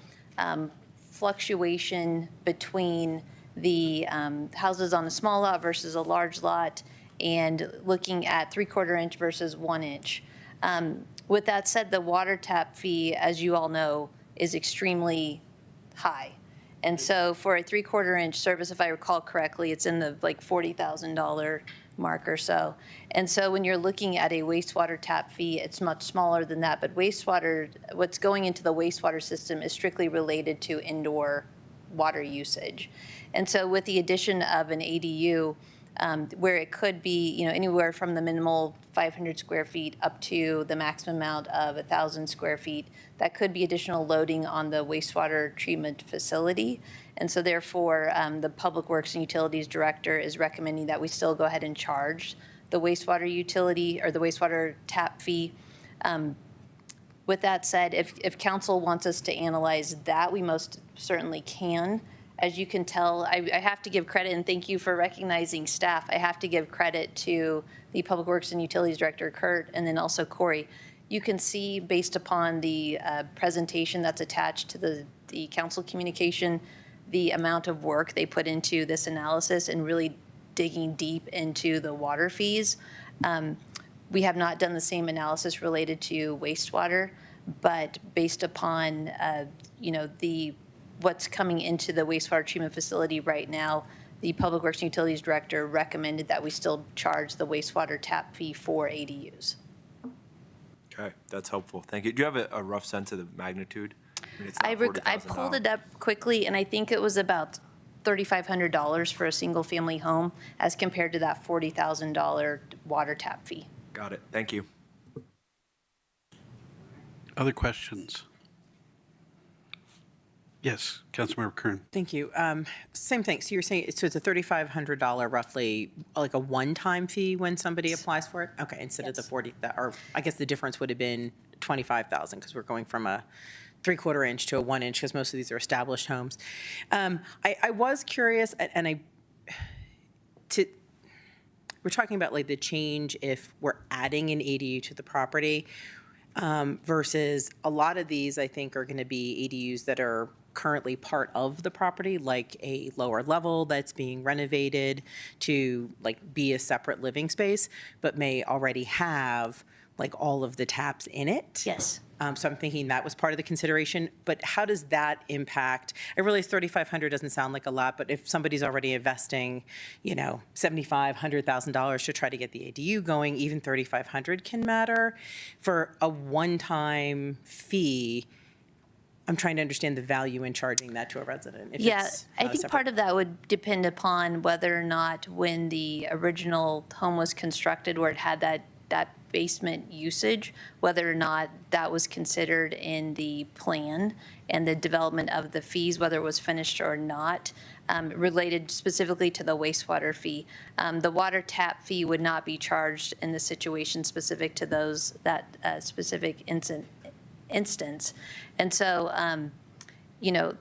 fluctuation between the houses on a small lot versus a large lot, and looking at 3/4 inch versus 1 inch. With that said, the water tap fee, as you all know, is extremely high. And so for a 3/4 inch service, if I recall correctly, it's in the like $40,000 mark or so. And so when you're looking at a wastewater tap fee, it's much smaller than that. But wastewater, what's going into the wastewater system is strictly related to indoor water usage. And so with the addition of an ADU, where it could be, anywhere from the minimal 500 square feet up to the maximum amount of 1,000 square feet, that could be additional loading on the wastewater treatment facility. And so therefore, the Public Works and Utilities Director is recommending that we still go ahead and charge the wastewater utility or the wastewater tap fee. With that said, if council wants us to analyze that, we most certainly can. As you can tell, I have to give credit, and thank you for recognizing staff. I have to give credit to the Public Works and Utilities Director, Kurt, and then also Corey. You can see, based upon the presentation that's attached to the council communication, the amount of work they put into this analysis and really digging deep into the water fees. We have not done the same analysis related to wastewater, but based upon, what's coming into the wastewater treatment facility right now, the Public Works and Utilities Director recommended that we still charge the wastewater tap fee for ADUs. Okay, that's helpful. Thank you. Do you have a rough sense of the magnitude? I pulled it up quickly, and I think it was about $3,500 for a single-family home as compared to that $40,000 water tap fee. Got it. Thank you. Other questions? Yes, Councilmember Kern. Thank you. Same thing. So you're saying, so it's a $3,500 roughly, like a one-time fee when somebody applies for it? Okay, instead of the 40, or I guess the difference would have been 25,000 because we're going from a 3/4 inch to a 1 inch because most of these are established homes. I was curious, and we're talking about like the change if we're adding an ADU to the property versus a lot of these I think are going to be ADUs that are currently part of the property, like a lower level that's being renovated to like be a separate living space, but may already have like all of the taps in it. Yes. So I'm thinking that was part of the consideration, but how does that impact? I realize $3,500 doesn't sound like a lot, but if somebody's already investing, you know, $75,000, $100,000 to try to get the ADU going, even $3,500 can matter. For a one-time fee, I'm trying to understand the value in charging that to a resident. If Yeah, it's I not a think separate- part of that would depend upon whether or not when the original home was constructed where it had that basement usage, whether or not that was considered in the plan and the development of the fees, whether it was finished or not, related specifically to the wastewater fee. The water tap fee would not be charged in the situation specific to those, that specific instance. And so, you know,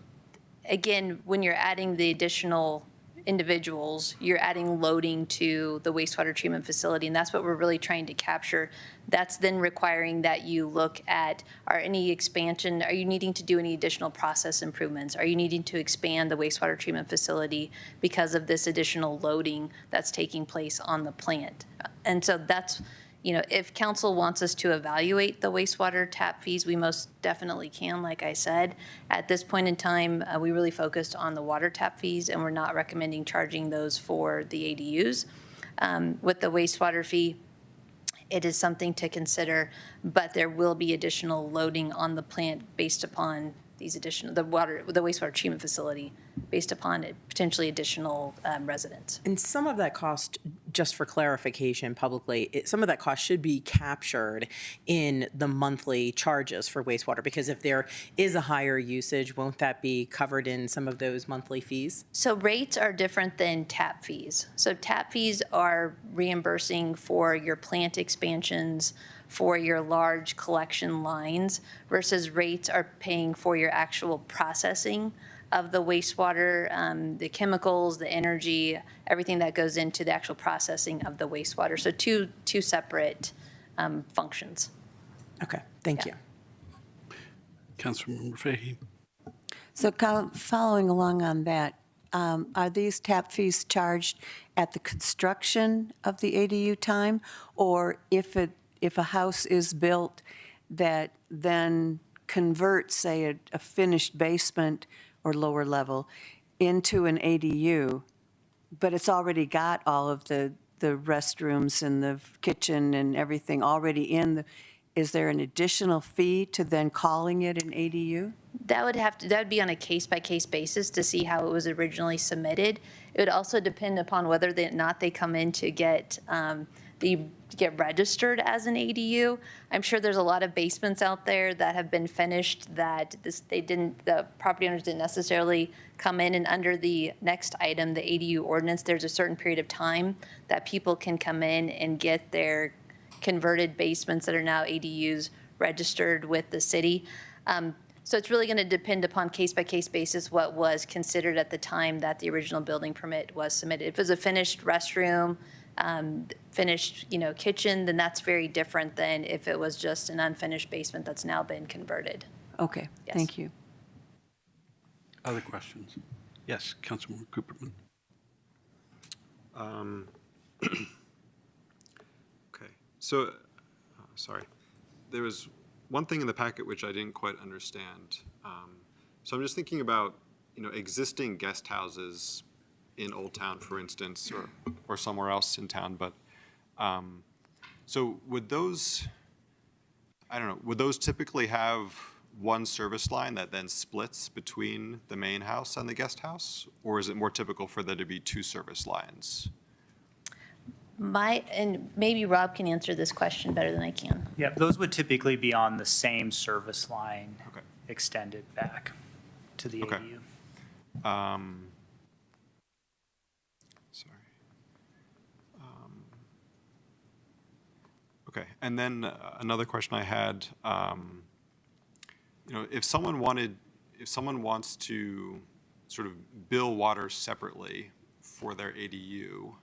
again, when you're adding the additional individuals, you're adding loading to the wastewater treatment facility, and that's what we're really trying to capture. That's then requiring that you look at, are any expansion, are you needing to do any additional process improvements? Are you needing to expand the wastewater treatment facility because of this additional loading that's taking place on the plant? And so that's, you know, if council wants us to evaluate the wastewater tap fees, we most definitely can, like I said. At this point in time, we really focused on the water tap fees, and we're not recommending charging those for the ADUs. With the wastewater fee, it is something to consider, but there will be additional loading on the plant based upon these additional, the wastewater treatment facility, based upon potentially additional residents. And some of that cost, just for clarification publicly, some of that cost should be captured in the monthly charges for wastewater, because if there is a higher usage, won't that be covered in some of those monthly fees? So rates are different than tap fees. So tap fees are reimbursing for your plant expansions, for your large collection lines, versus rates are paying for your actual processing of the wastewater, the chemicals, the energy, everything that goes into the actual processing of the wastewater. So two separate functions. Okay, thank you. Councilmember Fahey. So following along on that, are these tap fees charged at the construction of the ADU time? Or if a house is built that then converts, say, a finished basement or lower level into an ADU, but it's already got all of the restrooms and the kitchen and everything already in, is there an additional fee to then calling it an ADU? That would be on a case-by-case basis to see how it was originally submitted. It would also depend upon whether or not they come in to get registered as an ADU. I'm sure there's a lot of basements out there that have been finished that the property owners didn't necessarily come in, and under the next item, the ADU ordinance, there's a certain period of time that people can come in and get their converted basements that are now ADUs registered with the city. So it's really going to depend upon case-by-case basis what was considered at the time that the original building permit was submitted. If it was a finished restroom, finished, kitchen, then that's very different than if it was just an unfinished basement that's now been converted. Okay, Yes. thank you. Other questions? Yes, Councilmember Cooperman. Okay, so, sorry. There was one thing in the packet which I didn't quite understand. So I'm just thinking about, existing guest houses in Old Town, for instance, or somewhere else in town, but, so would those typically have one service line that then splits between the main house and the guest house? Or is it more typical for there to be two service lines? And maybe Rob can answer this question better than I can. Yeah, those would typically be on the same service line extended back to the Okay. ADU. Sorry. Okay, and then another question I had, if someone wants to sort of bill water separately for their ADU,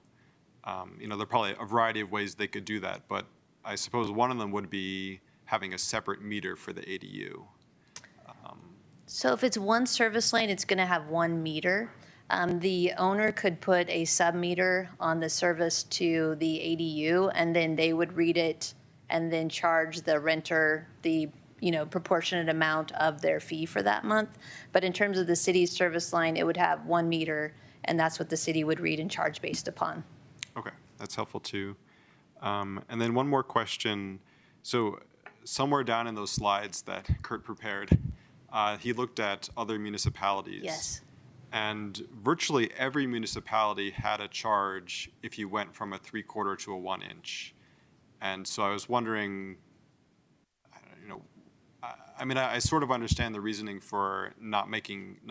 there are probably a variety of ways they could do that, but I suppose one of them would be having a separate meter for the ADU. So if it's one service line, it's going to have one meter. The owner could put a sub-meter on the service to the ADU, and then they would read it and then charge the renter the proportionate amount of their fee for that month. But in terms of the city's service line, it would have one meter, and that's what the city would read and charge based upon. Okay, that's helpful too. And then one more question. So somewhere down in those slides that Kurt prepared, he looked at other municipalities. Yes. And virtually every municipality had a charge if you went from a 3/4 to a 1 inch. And so I was wondering, I sort of understand the reasoning for not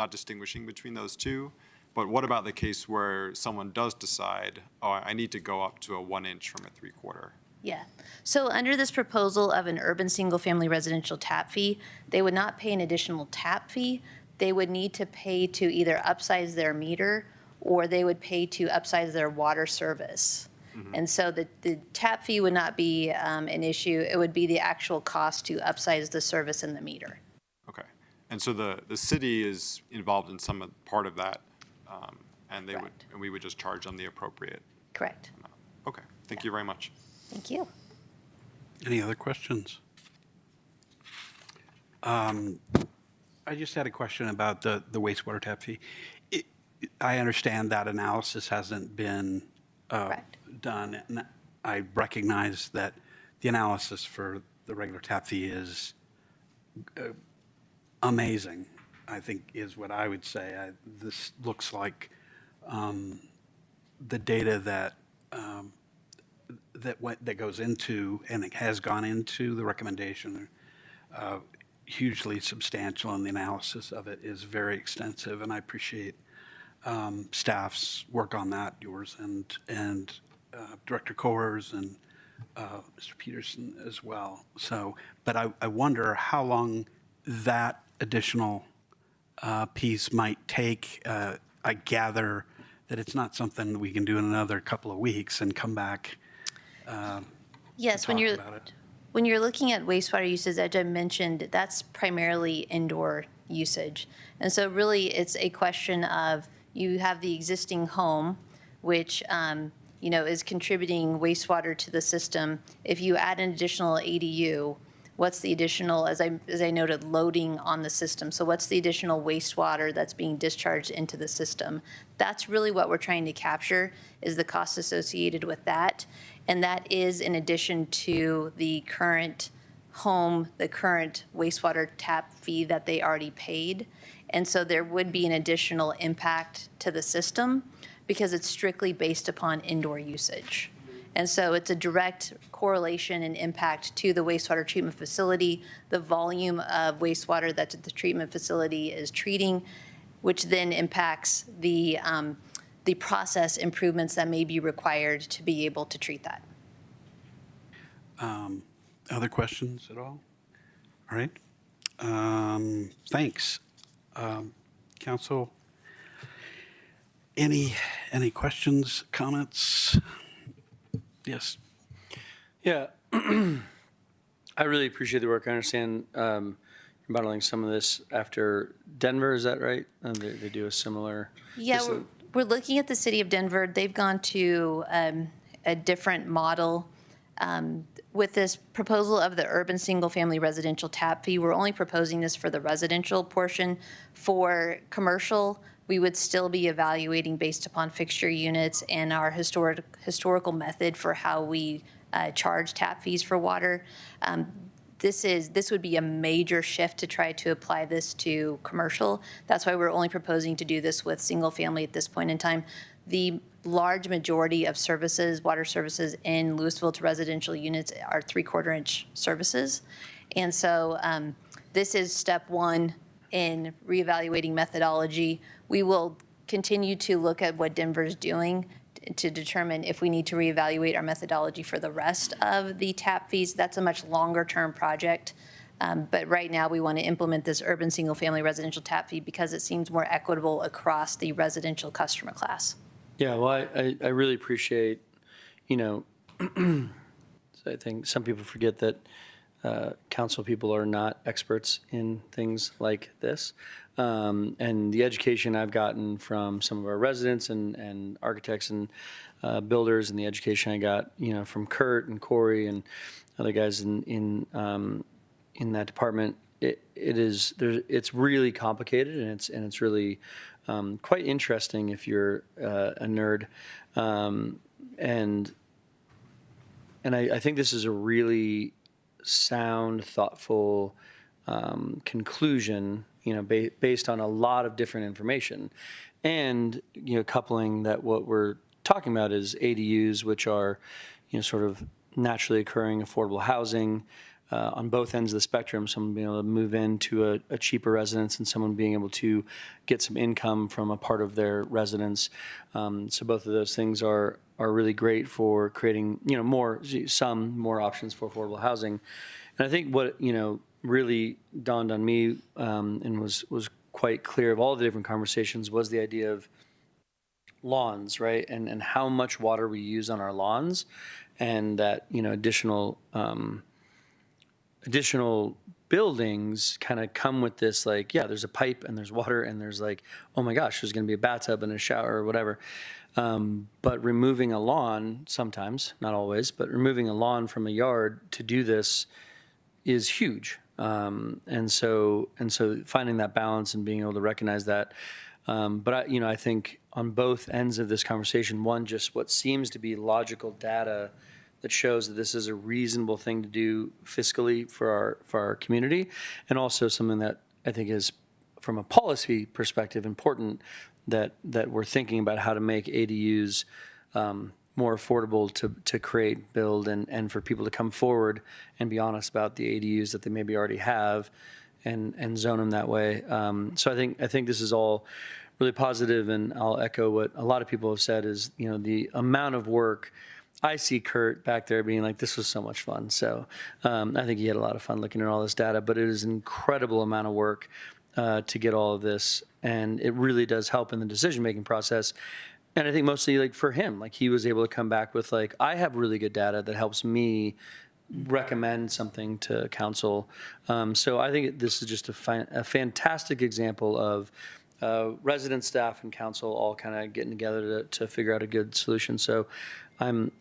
distinguishing between those two, but what about the case where someone does decide, oh, I need to go up to a 1 inch from a 3/4? Yeah. So under this proposal of an urban single-family residential tap fee, they would not pay an additional tap fee. They would need to pay to either upsize their meter or they would pay to upsize their water service. And so the tap fee would not be an issue. It would be the actual cost to upsize the service and the meter. Okay. And so the city is involved in some part of that, and we would just charge them the appropriate Correct. amount. Okay. Thank you very much. Thank you. Any other questions? I just had a question about the wastewater tap fee. I understand that analysis hasn't been done, and I recognize that the analysis for the regular tap fee is amazing, I think is what I would say. This looks like the data that goes into, and it has gone into the recommendation, hugely substantial, and the analysis of it is very extensive, and I appreciate staff's work on that, yours and Director Coors and Mr. Peterson as well. So, but I wonder how long that additional piece might take. I gather that it's not something we can do in another couple of weeks and come back. Yes, when you're looking at wastewater uses, as I mentioned, that's primarily indoor usage. And so really it's a question of you have the existing home, which is contributing wastewater to the system. If you add an additional ADU, what's the additional, as I noted, loading on the system? So what's the additional wastewater that's being discharged into the system? That's really what we're trying to capture, is the cost associated with that. And that is in addition to the current home, the current wastewater tap fee that they already paid. And so there would be an additional impact to the system because it's strictly based upon indoor usage. And so it's a direct correlation and impact to the wastewater treatment facility, the volume of wastewater that the treatment facility is treating, which then impacts the process improvements that may be required to be able to treat that. Other questions at all? All right. Thanks. Council, any questions, comments? Yes. Yeah, I really appreciate the work. I understand you're modeling some of this after Denver, is that right? They do a similar. Yeah, we're looking at the city of Denver. They've gone to a different model. With this proposal of the urban single-family residential tap fee, we're only proposing this for the residential portion. For commercial, we would still be evaluating based upon fixture units and our historical method for how we charge tap fees for water. This would be a major shift to try to apply this to commercial. That's why we're only proposing to do this with single-family at this point in time. The large majority of services, water services in Louisville to residential units are 3/4 inch services. And so this is step one in reevaluating methodology. We will continue to look at what Denver's doing to determine if we need to reevaluate our methodology for the rest of the tap fees. That's a much longer-term project. But right now, we want to implement this urban single-family residential tap fee because it seems more equitable across the residential customer class. Yeah, well, I really appreciate, I think some people forget that council people are not experts in things like this. And the education I've gotten from some of our residents and architects and builders, and the education I got, from Kurt and Corey and other guys in that department, it's really complicated, and it's really quite interesting if you're a nerd. And I think this is a really sound, thoughtful conclusion, based on a lot of different information. And, coupling that what we're talking about is ADUs, which are, sort of naturally occurring affordable housing on both ends of the spectrum, someone being able to move into a cheaper residence and someone being able to get some income from a part of their residence. So both of those things are really great for creating, some more options for affordable housing. And I think what, really dawned on me and was quite clear of all the different conversations was the idea of lawns, right? And how much water we use on our lawns, and that, additional buildings kind of come with this, like, yeah, there's a pipe and there's water and there's like, oh my gosh, there's going to be a bathtub and a shower or whatever. But removing a lawn sometimes, not always, but removing a lawn from a yard to do this is huge. And so finding that balance and being able to recognize that. But I think on both ends of this conversation, one, just what seems to be logical data that shows that this is a reasonable thing to do fiscally for our community, and also something that I think is, from a policy perspective, important that we're thinking about how to make ADUs more affordable to create, build, and for people to come forward and be honest about the ADUs that they maybe already have, and zone them that way. So I think this is all really positive, and I'll echo what a lot of people have said is, the amount of work. I see Kurt back there being like, this was so much fun. So I think he had a lot of fun looking at all this data, but it is an incredible amount of work to get all of this. And it really does help in the decision-making process. And I think mostly like for him, like he was able to come back with like, I have really good data that helps me recommend something to council. So I think this is just a fantastic example of resident, staff, and council all kind of getting together to figure out a good solution. So I'm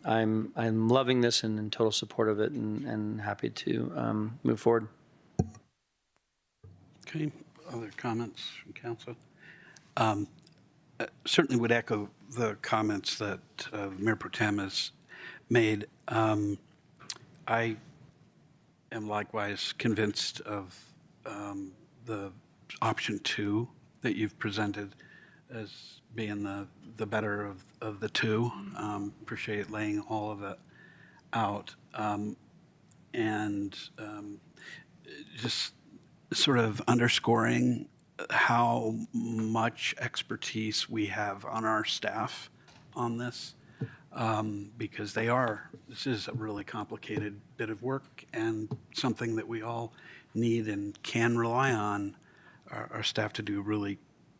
loving this and in total support of it, and happy to move forward. Okay, other comments from council? Certainly would echo the comments that Mayor Pro Tem has made. I am likewise convinced of the option 2 that you've presented as being the better of the two. Appreciate laying all of it out. And just sort of underscoring how much expertise we have on our staff on this, because this is a really complicated bit of work and something that we all need and can rely on our staff to do a really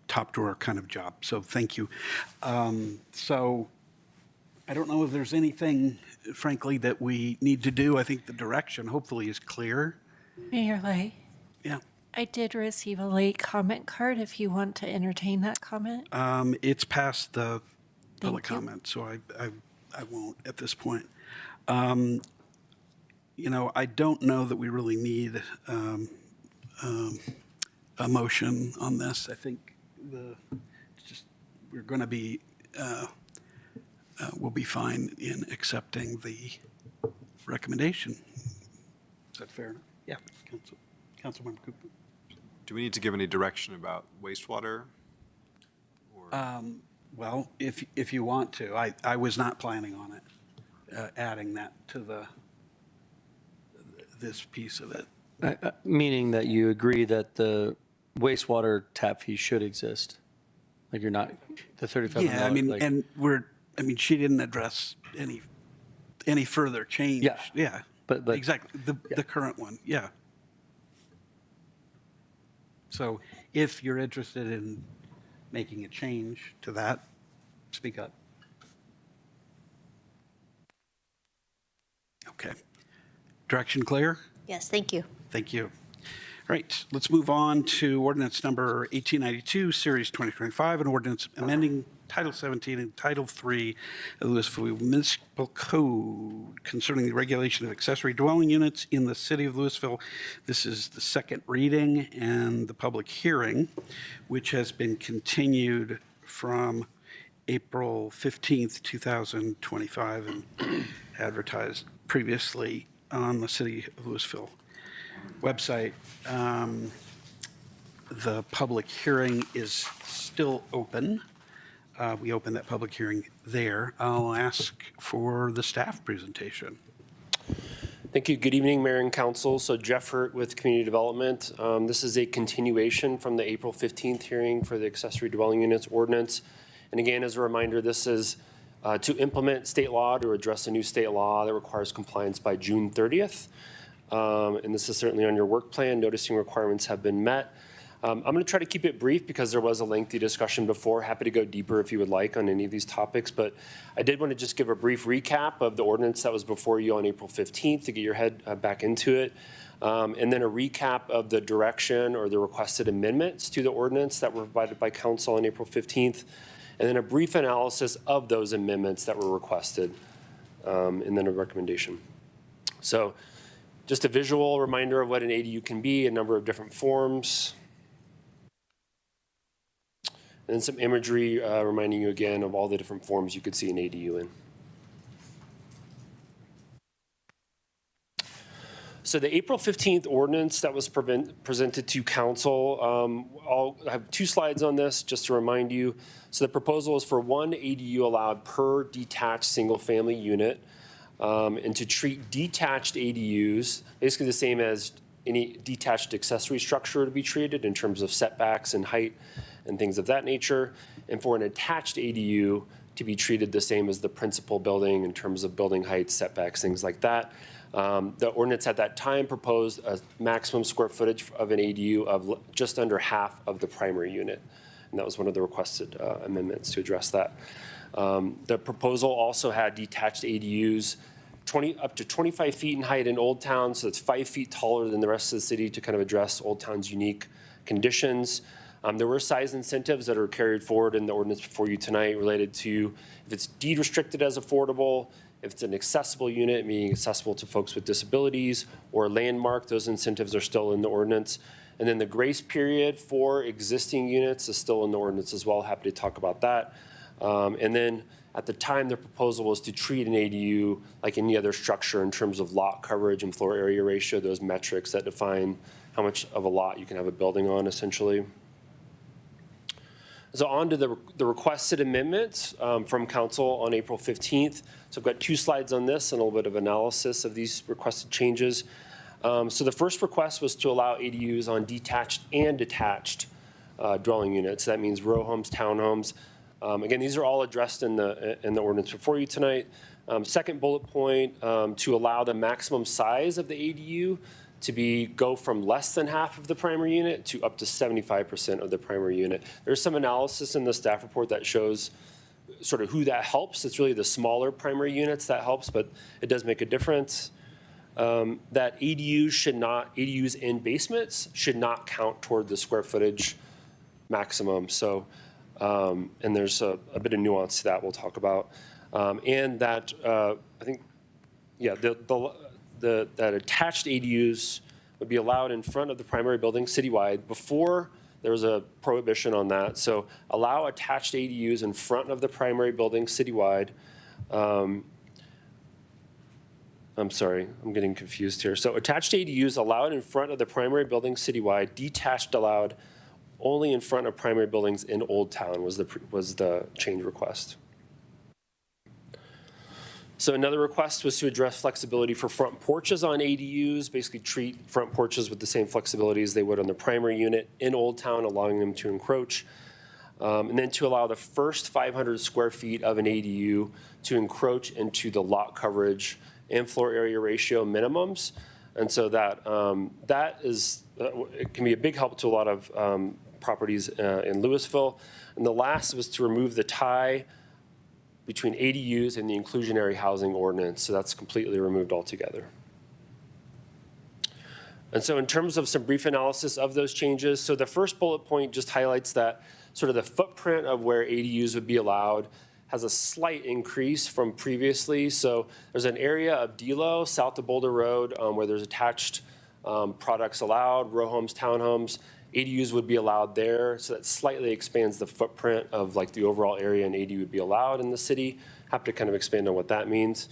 top drawer kind of job. So thank you. So I don't know if there's anything, frankly, that we need to do. I think the direction hopefully is clear. Mayor Lay? Yeah. I did receive a late comment card if you want to entertain that comment. It's past the public comment, so I won't at this point. I don't know that we really need a motion on this. I think we're going to be we'll be fine in accepting the recommendation. Is that fair enough? Yeah, Councilmember Cooper. Do we need to give any direction about wastewater? Well, if you want to, I was not planning on it, adding that to this piece of it. Meaning that you agree that the wastewater tap fee should exist. Like you're not, the $3,500. Yeah, I mean, like- and she didn't address any further change. Yeah. Yeah. But Exactly, the current one, yeah. So if you're interested in making a change to that, speak up. Okay. Direction clear? Yes, thank you. Thank you. All right, let's move on to ordinance number 1892, Series 2025, an ordinance amending Title 17 and Title 3 of the Louisville Municipal Code concerning the regulation of accessory dwelling units in the city of Louisville. This is the second reading and the public hearing, which has been continued from April 15th, 2025, and advertised previously on the City of Louisville website. The public hearing is still open. We opened that public hearing there. I'll ask for the staff presentation. Thank you. Good evening, Mayor and Council. So Jeff Hurt with Community Development. This is a continuation from the April 15th hearing for the accessory dwelling units ordinance. And again, as a reminder, this is to implement state law, to address a new state law that requires compliance by June 30th. And this is certainly on your work plan. Noticing requirements have been met. I'm going to try to keep it brief because there was a lengthy discussion before. Happy to go deeper if you would like on any of these topics, but I did want to just give a brief recap of the ordinance that was before you on April 15th to get your head back into it, and then a recap of the direction or the requested amendments to the ordinance that were provided by council on April 15th, and then a brief analysis of those amendments that were requested, and then a recommendation. So just a visual reminder of what an ADU can be, a number of different forms. And then some imagery reminding you again of all the different forms you could see an ADU in. So the April 15th ordinance that was presented to council, I have 2 slides on this just to remind you. So the proposal is for 1 ADU allowed per detached single-family unit, and to treat detached ADUs basically the same as any detached accessory structure to be treated in terms of setbacks and height and things of that nature, and for an attached ADU to be treated the same as the principal building in terms of building heights, setbacks, things like that. The ordinance at that time proposed a maximum square footage of an ADU of just under half of the primary unit, and that was one of the requested amendments to address that. The proposal also had detached ADUs up to 25 feet in height in Old Town, so it's 5 feet taller than the rest of the city to kind of address Old Town's unique conditions. There were size incentives that are carried forward in the ordinance before you tonight related to if it's deed restricted as affordable, if it's an accessible unit, meaning accessible to folks with disabilities, or landmark, those incentives are still in the ordinance. And then the grace period for existing units is still in the ordinance as well. Happy to talk about that. And then at the time, the proposal was to treat an ADU like any other structure in terms of lot coverage and floor area ratio, those metrics that define how much of a lot you can have a building on, essentially. So on to the requested amendments from council on April 15th. So I've got 2 slides on this and a little bit of analysis of these requested changes. So the first request was to allow ADUs on detached and detached dwelling units. That means row homes, townhomes. Again, these are all addressed in the ordinance before you tonight. Second bullet point, to allow the maximum size of the ADU to go from less than half of the primary unit to up to 75% of the primary unit. There's some analysis in the staff report that shows sort of who that helps. It's really the smaller primary units that helps, but it does make a difference. That ADUs in basements should not count toward the square footage maximum. So, and there's a bit of nuance to that we'll talk about. And that, I think, yeah, that attached ADUs would be allowed in front of the primary building citywide. Before, there was a prohibition on that. So allow attached ADUs in front of the primary building citywide. I'm sorry, I'm getting confused here. So attached ADUs allowed in front of the primary building citywide, detached allowed only in front of primary buildings in Old Town was the change request. So another request was to address flexibility for front porches on ADUs, basically treat front porches with the same flexibility as they would on the primary unit in Old Town, allowing them to encroach. And then to allow the first 500 square feet of an ADU to encroach into the lot coverage and floor area ratio minimums. And so that it can be a big help to a lot of properties in Louisville. And the last was to remove the tie between ADUs and the inclusionary housing ordinance. So that's completely removed altogether. And so in terms of some brief analysis of those changes, so the first bullet point just highlights that sort of the footprint of where ADUs would be allowed has a slight increase from previously. So there's an area of Delo south of Boulder Road where there's attached products allowed, row homes, townhomes. ADUs would be allowed there, so that slightly expands the footprint of like the overall area an ADU would be allowed in the city. Happy to kind of expand on what that means.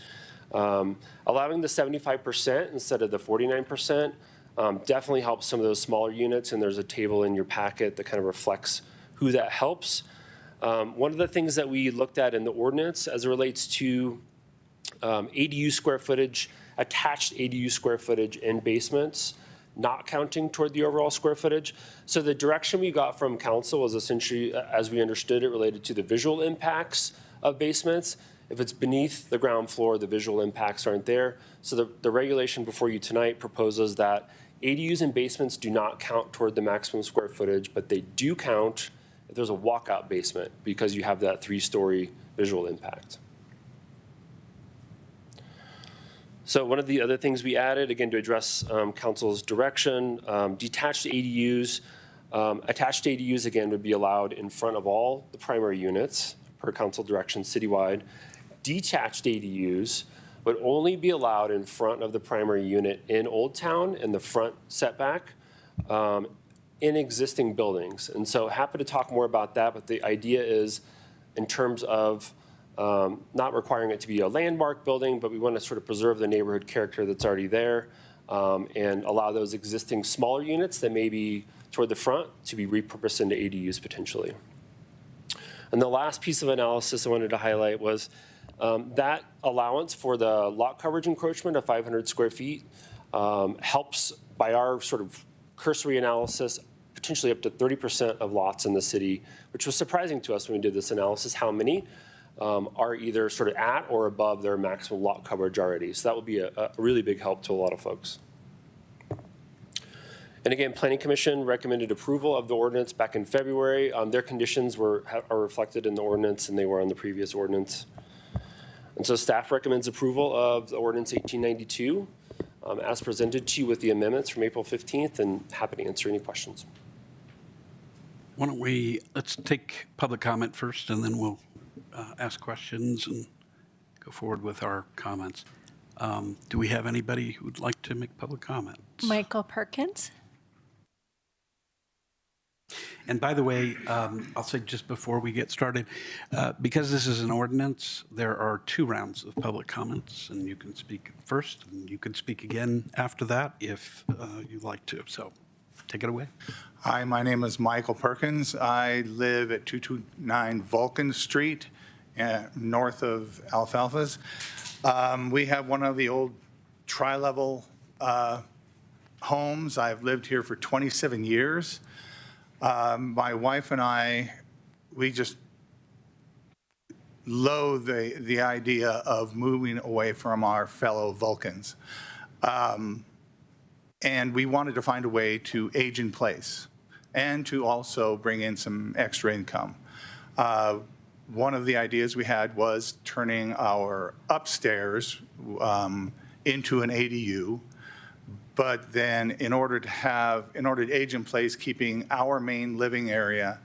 Allowing the 75% instead of the 49% definitely helps some of those smaller units, and there's a table in your packet that kind of reflects who that helps. One of the things that we looked at in the ordinance as it relates to ADU square footage, attached ADU square footage in basements, not counting toward the overall square footage. So the direction we got from council was essentially, as we understood it, related to the visual impacts of basements. If it's beneath the ground floor, the visual impacts aren't there. So the regulation before you tonight proposes that ADUs and basements do not count toward the maximum square footage, but they do count if there's a walkout basement because you have that 3-story visual impact. So one of the other things we added, again, to address council's direction, detached ADUs. Attached ADUs, again, would be allowed in front of all the primary units per council direction citywide. Detached ADUs would only be allowed in front of the primary unit in Old Town in the front setback in existing buildings. And so happy to talk more about that, but the idea is in terms of not requiring it to be a landmark building, but we want to sort of preserve the neighborhood character that's already there and allow those existing smaller units that may be toward the front to be repurposed into ADUs potentially. And the last piece of analysis I wanted to highlight was that allowance for the lot coverage encroachment of 500 square feet helps, by our sort of cursory analysis, potentially up to 30% of lots in the city, which was surprising to us when we did this analysis, how many are either sort of at or above their maximum lot coverage already. So that would be a really big help to a lot of folks. And again, Planning Commission recommended approval of the ordinance back in February. Their conditions are reflected in the ordinance and they were on the previous ordinance. And so staff recommends approval of the ordinance 1892 as presented to you with the amendments from April 15th, and happy to answer any questions. Why don't let's take public comment first, and then we'll ask questions and go forward with our comments. Do we have anybody who would like to make public comments? Michael Perkins. And by the way, I'll say just before we get started, because this is an ordinance, there are 2 rounds of public comments, and you can speak first, and you can speak again after that if you'd like to. So take it away. Hi, my name is Michael Perkins. I live at 229 Vulcan Street, north of Alfalfa's. We have one of the old tri-level homes. I've lived here for 27 years. My wife and I, we just loathe the idea of moving away from our fellow Vulcans. And we wanted to find a way to age in place and to also bring in some extra income. One of the ideas we had was turning our upstairs into an ADU. But then in order to age in place, keeping our main living area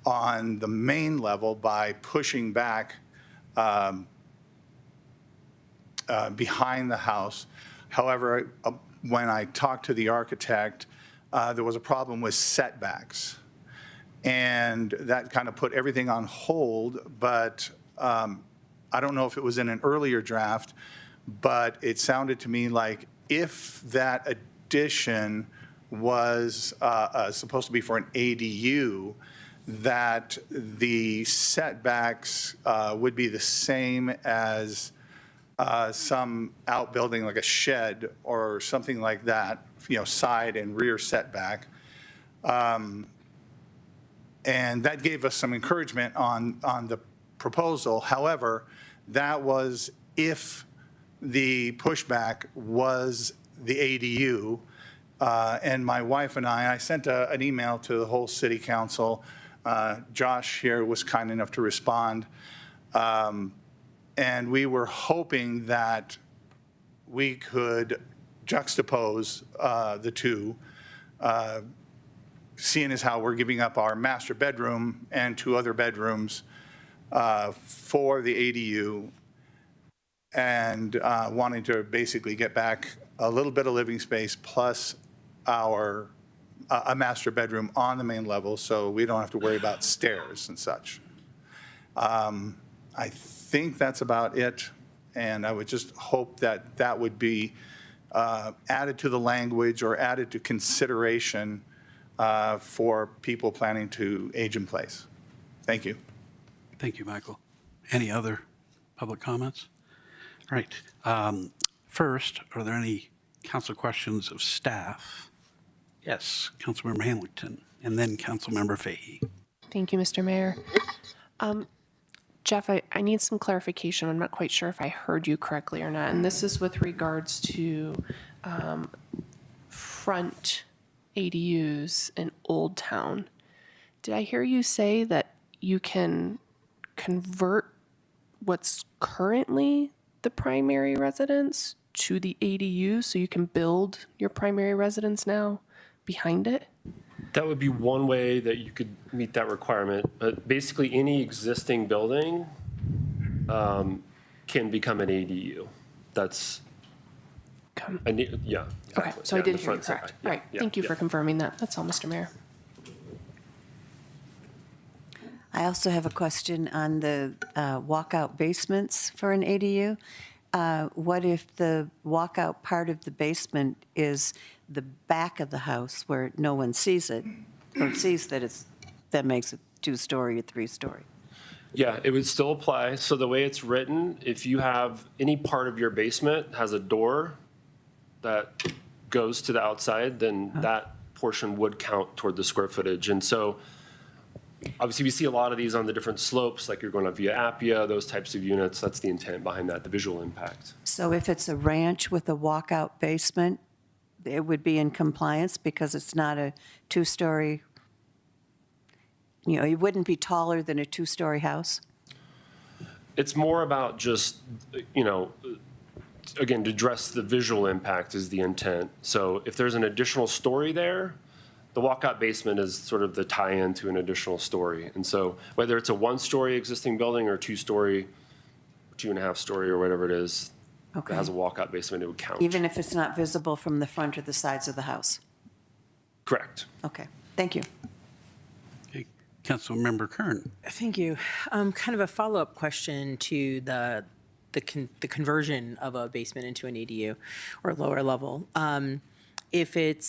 on the main level by pushing back behind the house. However, when I talked to the architect, there was a problem with setbacks. And that kind of put everything on hold, but I don't know if it was in an earlier draft, but it sounded to me like if that addition was supposed to be for an ADU, that the setbacks would be the same as some outbuilding like a shed or something like that, side and rear setback. And that gave us some encouragement on the proposal. However, that was if the pushback was the ADU. And my wife and I sent an email to the whole city council. Josh here was kind enough to respond. And we were hoping that we could juxtapose the two, seeing as how we're giving up our master bedroom and 2 other bedrooms for the ADU, and wanting to basically get back a little bit of living space plus a master bedroom on the main level, so we don't have to worry about stairs and such. I think that's about it, and I would just hope that that would be added to the language or added to consideration for people planning to age in place. Thank you. Thank you, Michael. Any other public comments? All right. First, are there any council questions of staff? Yes, Councilmember Hamilton, and then Councilmember Fahey. Thank you, Mr. Mayor. Jeff, I need some clarification. I'm not quite sure if I heard you correctly or not. And this is with regards to front ADUs in Old Town. Did I hear you say that you can convert what's currently the primary residence to the ADU, so you can build your primary residence now behind it? That would be one way that you could meet that requirement, but basically any existing building can become an ADU. That's, yeah. Okay, exactly. so I Yeah, did the hear you front correct. side. All right, Yeah, thank you yeah. for confirming that. That's all, Mr. Mayor. I also have a question on the walkout basements for an ADU. What if the walkout part of the basement is the back of the house where no one sees it, or sees that makes it 2-story or 3-story? Yeah, it would still apply. So the way it's written, if you have any part of your basement has a door that goes to the outside, then that portion would count toward the square footage. And so obviously we see a lot of these on the different slopes, like you're going up via Appia, those types of units. That's the intent behind that, the visual impact. So if it's a ranch with a walkout basement, it would be in compliance because it's not a 2-story, it wouldn't be taller than a 2-story house? It's more about just, again, to address the visual impact is the intent. So if there's an additional story there, the walkout basement is sort of the tie-in to an additional story. And so whether it's a 1-story existing building or 2-story, 2.5-story or whatever it is, that has a walkout basement, it would count. Even if it's not visible from the front or the sides of the house? Correct. Okay, thank you. Okay, Councilmember Kern. Thank you. Kind of a follow-up question to the conversion of a basement into an ADU or lower level. If it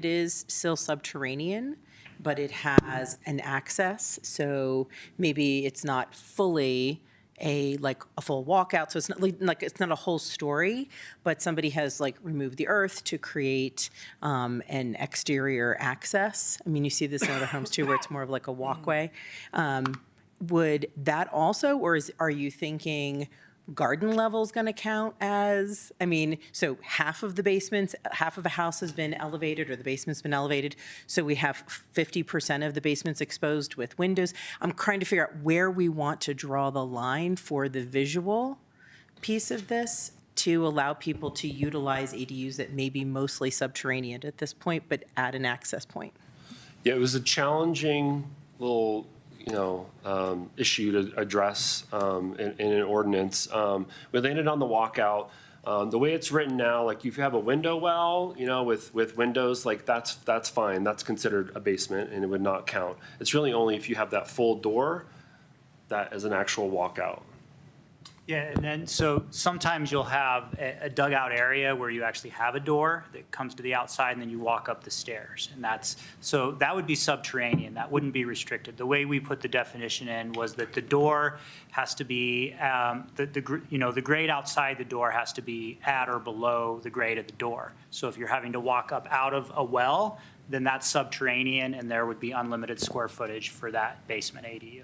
is still subterranean, but it has an access, so maybe it's not fully a full walkout, so it's not it's not a whole story, but somebody has removed the earth to create an exterior access. I mean, you see this in other homes too, where it's more of like a walkway. Would that also, or are you thinking garden level is going to count as, so half of a house has been elevated, or the basement's been elevated, so we have 50% of the basement's exposed with windows. I'm trying to figure out where we want to draw the line for the visual piece of this to allow people to utilize ADUs that may be mostly subterranean at this point, but add an access point. Yeah, it was a challenging little issue to address in an ordinance. We landed on the walkout. The way it's written now, if you have a window well, with windows, that's fine. That's considered a basement and it would not count. It's really only if you have that full door that is an actual walkout. Yeah, and then, so sometimes you'll have a dugout area where you actually have a door that comes to the outside, and then you walk up the stairs. And so that would be subterranean, that wouldn't be restricted. The way we put the definition in was that the door has to be, the grade outside the door has to be at or below the grade of the door. So if you're having to walk up out of a well, then that's subterranean, and there would be unlimited square footage for that basement ADU.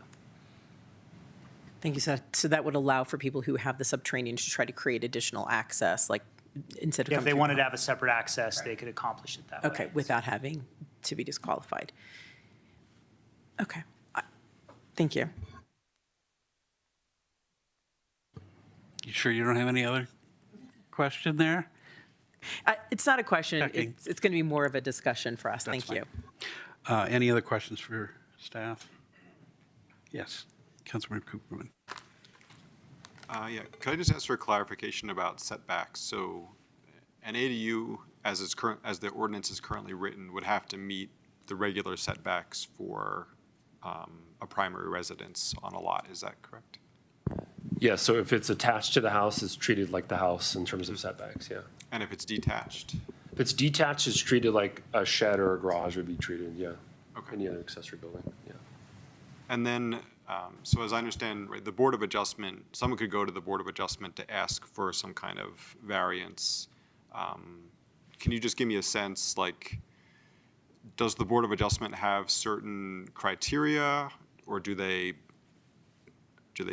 Thank you. So that would allow for people who have the subterranean to try to create additional access, like instead of. If coming they through wanted the- to have a separate access, they could accomplish it that way. Okay, without having to be disqualified. Okay, thank you. You sure you don't have any other question there? It's not a question. Checking. It's going to be more of a discussion for us. That's Thank you. Any other questions for staff? Yes, Councilmember Cooperman. Yeah, could I just ask for clarification about setbacks? So an ADU, as the ordinance is currently written, would have to meet the regular setbacks for a primary residence on a lot. Is that correct? Yeah, so if it's attached to the house, it's treated like the house in terms of setbacks, yeah. And if it's detached? If it's detached, it's treated like a shed or a garage would be treated, yeah. Okay. Any other accessory building, yeah. And then, so as I understand, right, the Board of Adjustment, someone could go to the Board of Adjustment to ask for some kind of variance. Can you just give me a sense, like, does the Board of Adjustment have certain criteria, or do they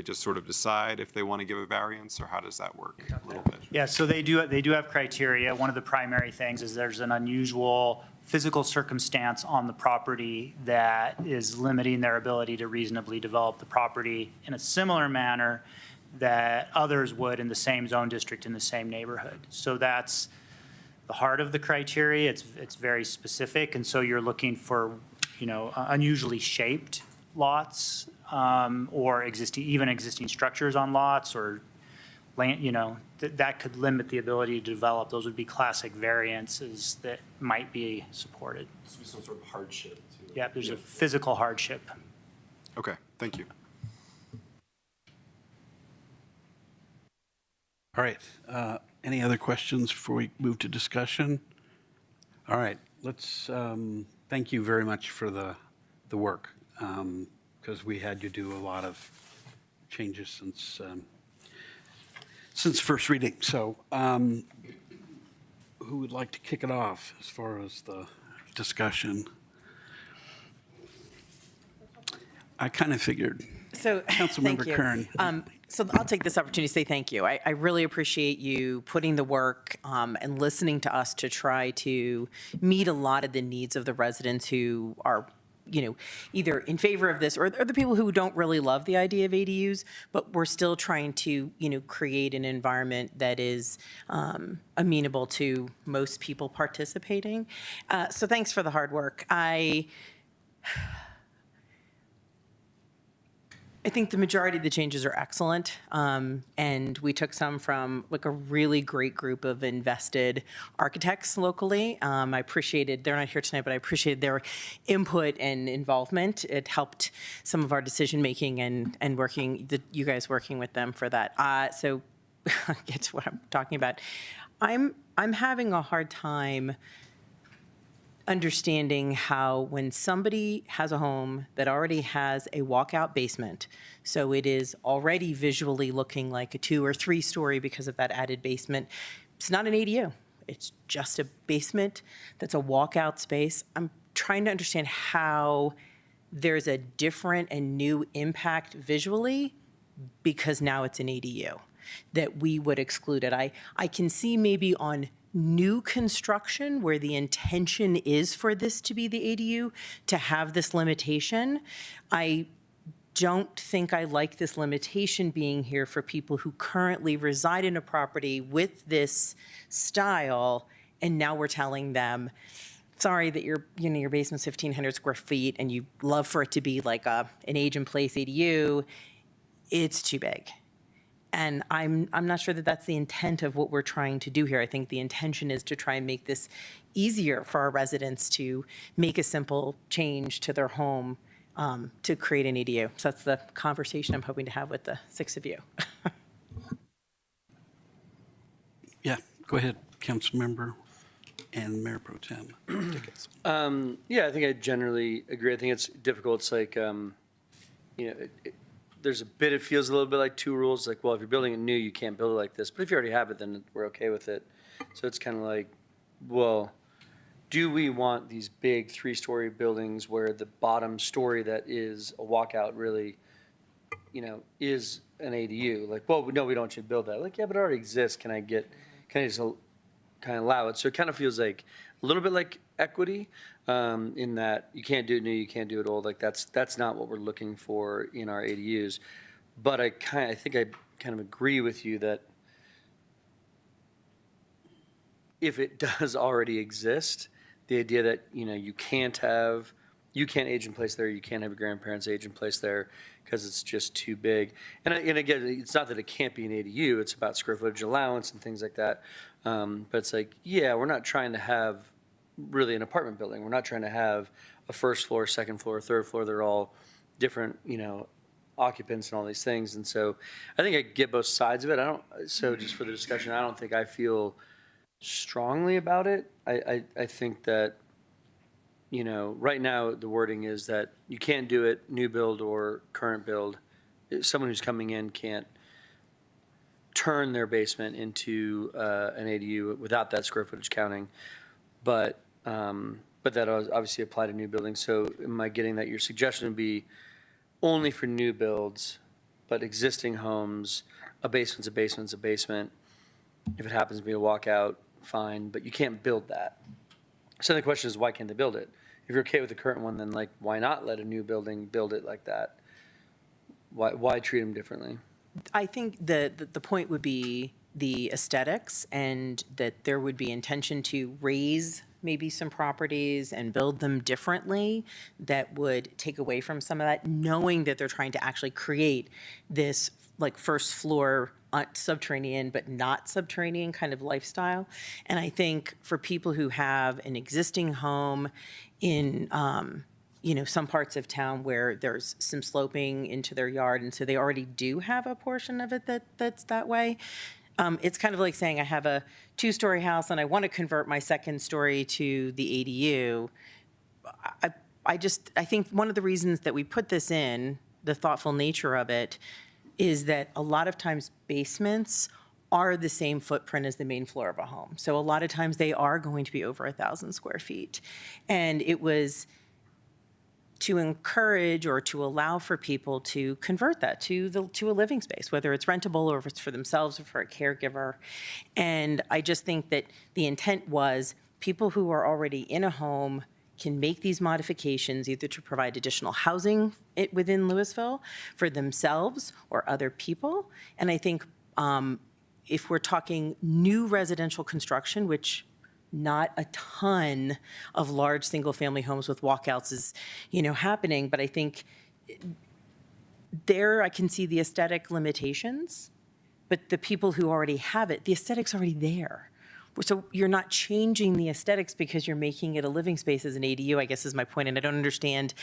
just sort of decide if they want to give a variance, or how does that work a little bit? Yeah, so they do have criteria. One of the primary things is there's an unusual physical circumstance on the property that is limiting their ability to reasonably develop the property in a similar manner that others would in the same zone district in the same neighborhood. So that's the heart of the criteria. It's very specific, and so you're looking for, unusually shaped lots, or even existing structures on lots, or land, that could limit the ability to develop. Those would be classic variances that might be supported. This would be some sort of hardship too. Yeah, there's a physical hardship. Okay, thank you. All right, any other questions before we move to discussion? All right, let's, thank you very much for the work, because we had you do a lot of changes since first reading. So who would like to kick it off as far as the discussion? I kind of figured. So, Councilmember thank you. Kern. So I'll take this opportunity to say thank you. I really appreciate you putting the work and listening to us to try to meet a lot of the needs of the residents who are, either in favor of this or the people who don't really love the idea of ADUs, but we're still trying to, create an environment that is amenable to most people participating. So thanks for the hard work. I think the majority of the changes are excellent, and we took some from a really great group of invested architects locally. I appreciated, they're not here tonight, but I appreciated their input and involvement. It helped some of our decision-making and you guys working with them for that. So I'll get to what I'm talking about. I'm having a hard time understanding how when somebody has a home that already has a walkout basement, so it is already visually looking like a 2 or 3 story because of that added basement, it's not an ADU. It's just a basement that's a walkout space. I'm trying to understand how there's a different and new impact visually because now it's an ADU, that we would exclude it. I can see maybe on new construction where the intention is for this to be the ADU, to have this limitation. I don't think I like this limitation being here for people who currently reside in a property with this style, and now we're telling them, sorry that your basement's 1,500 square feet and you love for it to be like an age-in-place ADU, it's too big. And I'm not sure that that's the intent of what we're trying to do here. I think the intention is to try and make this easier for our residents to make a simple change to their home to create an ADU. So that's the conversation I'm hoping to have with the 6 of you. Yeah, go ahead, Councilmember and Mayor Pro Tem Dickens. Yeah, I think I generally agree. I think it's difficult. It's like, there's a bit, it feels a little bit like two rules. Like, well, if you're building it new, you can't build it like this. But if you already have it, then we're okay with it. So it's kind of like, well, do we want these big 3-story buildings where the bottom story that is a walkout really, is an ADU? Like, well, no, we don't want you to build that. Like, yeah, but it already exists. Can I just kind of allow it? So it kind of feels like a little bit like equity, in that you can't do it new, you can't do it old. Like that's not what we're looking for in our ADUs. But I think I kind of agree with you that if it does already exist, the idea that you can't age in place there, you can't have your grandparents age in place there because it's just too big. And again, it's not that it can't be an ADU, it's about square footage allowance and things like that. But it's like, yeah, we're not trying to have really an apartment building. We're not trying to have a first floor, second floor, third floor. They're all different, occupants and all these things. And so I think I get both sides of it. So just for the discussion, I don't think I feel strongly about it. I think that, right now the wording is that you can't do it new build or current build. Someone who's coming in can't turn their basement into an ADU without that square footage counting. But that obviously apply to new buildings. So am I getting that your suggestion would be only for new builds, but existing homes, a basement's a basement's a basement. If it happens to be a walkout, fine, but you can't build that. So the question is, why can't they build it? If you're okay with the current one, then why not let a new building build it like that? Why treat them differently? I think the point would be the aesthetics, and that there would be intention to raise maybe some properties and build them differently that would take away from some of that, knowing that they're trying to actually create this first floor subterranean but not subterranean kind of lifestyle. And I think for people who have an existing home in some parts of town where there's some sloping into their yard, and so they already do have a portion of it that's that way. It's kind of like saying I have a 2-story house and I want to convert my second story to the ADU. I think one of the reasons that we put this in, the thoughtful nature of it, is that a lot of times basements are the same footprint as the main floor of a home. So a lot of times they are going to be over 1,000 square feet. And it was to encourage or to allow for people to convert that to a living space, whether it's rentable or if it's for themselves or for a caregiver. And I just think that the intent was people who are already in a home can make these modifications either to provide additional housing within Louisville for themselves or other people. And I think if we're talking new residential construction, which not a ton of large single-family homes with walkouts is, happening, but I think there I can see the aesthetic limitations, but the people who already have it, the aesthetic's already there. So you're not changing the aesthetics because you're making it a living space as an ADU, I guess is my point, and I don't understand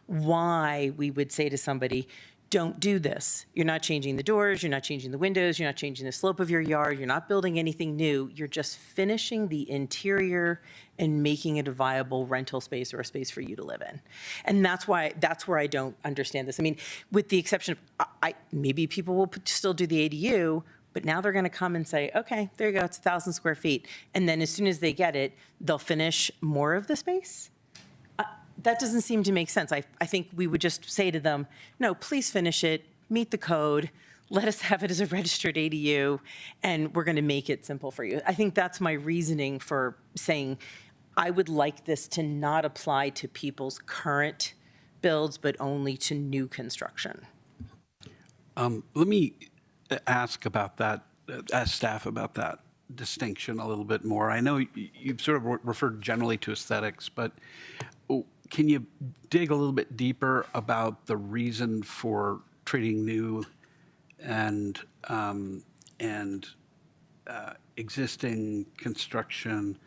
why we would say to somebody, don't do this. You're not changing the doors, you're not changing the windows, you're not changing the slope of your yard, you're not building anything new, you're just finishing the interior and making it a viable rental space or a space for you to live in. And that's where I don't understand this. I mean, with the exception of, maybe people will still do the ADU, but now they're gonna come and say, okay, there you go, it's 1,000 square feet. And then as soon as they get it, they'll finish more of the space? That doesn't seem to make sense. I think we would just say to them, no, please finish it, meet the code, let us have it as a registered ADU, and we're going to make it simple for you. I think that's my reasoning for saying I would like this to not apply to people's current builds, but only to new construction. Let me ask about that, ask staff about that distinction a little bit more. I know you've sort of referred generally to aesthetics, but can you dig a little bit deeper about the reason for treating new and existing construction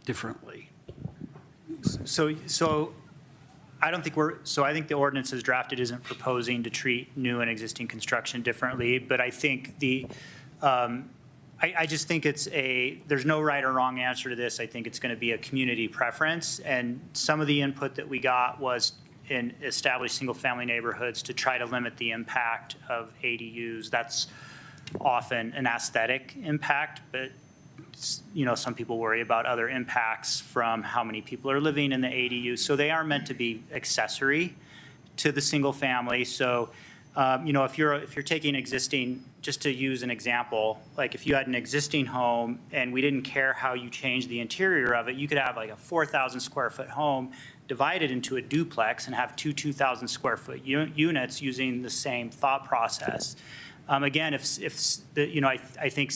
differently? So I don't think I think the ordinance as drafted isn't proposing to treat new and existing construction differently, but I think I just think there's no right or wrong answer to this. I think it's going to be a community preference. And some of the input that we got was in established single-family neighborhoods to try to limit the impact of ADUs. That's often an aesthetic impact, but some people worry about other impacts from how many people are living in the ADU. So they are meant to be accessory to the single family. So, if you're taking existing, just to use an example, like if you had an existing home and we didn't care how you changed the interior of it, you could have like a 4,000 square foot home divided into a duplex and have two 2,000 square foot units using the same thought process. Again, I think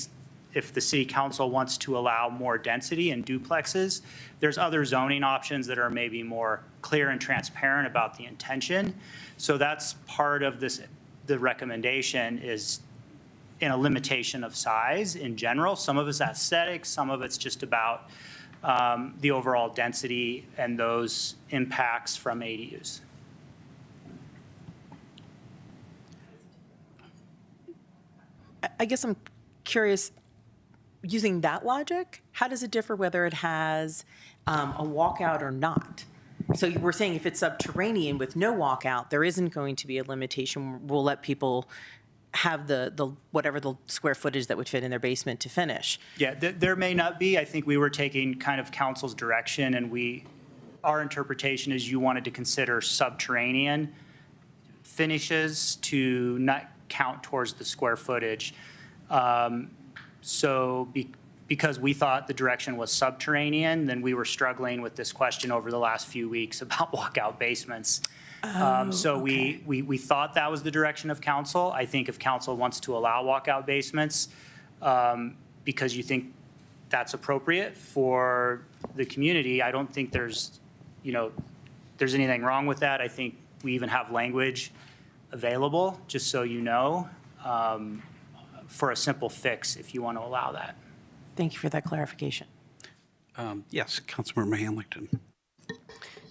if the city council wants to allow more density in duplexes, there's other zoning options that are maybe more clear and transparent about the intention. So that's part of this. The recommendation is in a limitation of size in general. Some of it's aesthetic, some of it's just about the overall density and those impacts from ADUs. I guess I'm curious, using that logic, how does it differ whether it has a walkout or not? So we're saying if it's subterranean with no walkout, there isn't going to be a limitation. We'll let people have the whatever the square footage that would fit in their basement to finish. Yeah, there may not be. I think we were taking kind of council's direction, and our interpretation is you wanted to consider subterranean finishes to not count towards the square footage. Because we thought the direction was subterranean, then we were struggling with this question over the last few weeks about walkout basements. We thought that was the direction of council. I think if council wants to allow walkout basements because you think that's appropriate for the community, I don't think there's anything wrong with that. I think we even have language available, just so you know, for a simple fix if you want to allow that. Thank you for that clarification. Yes, Councilmember Hamilton.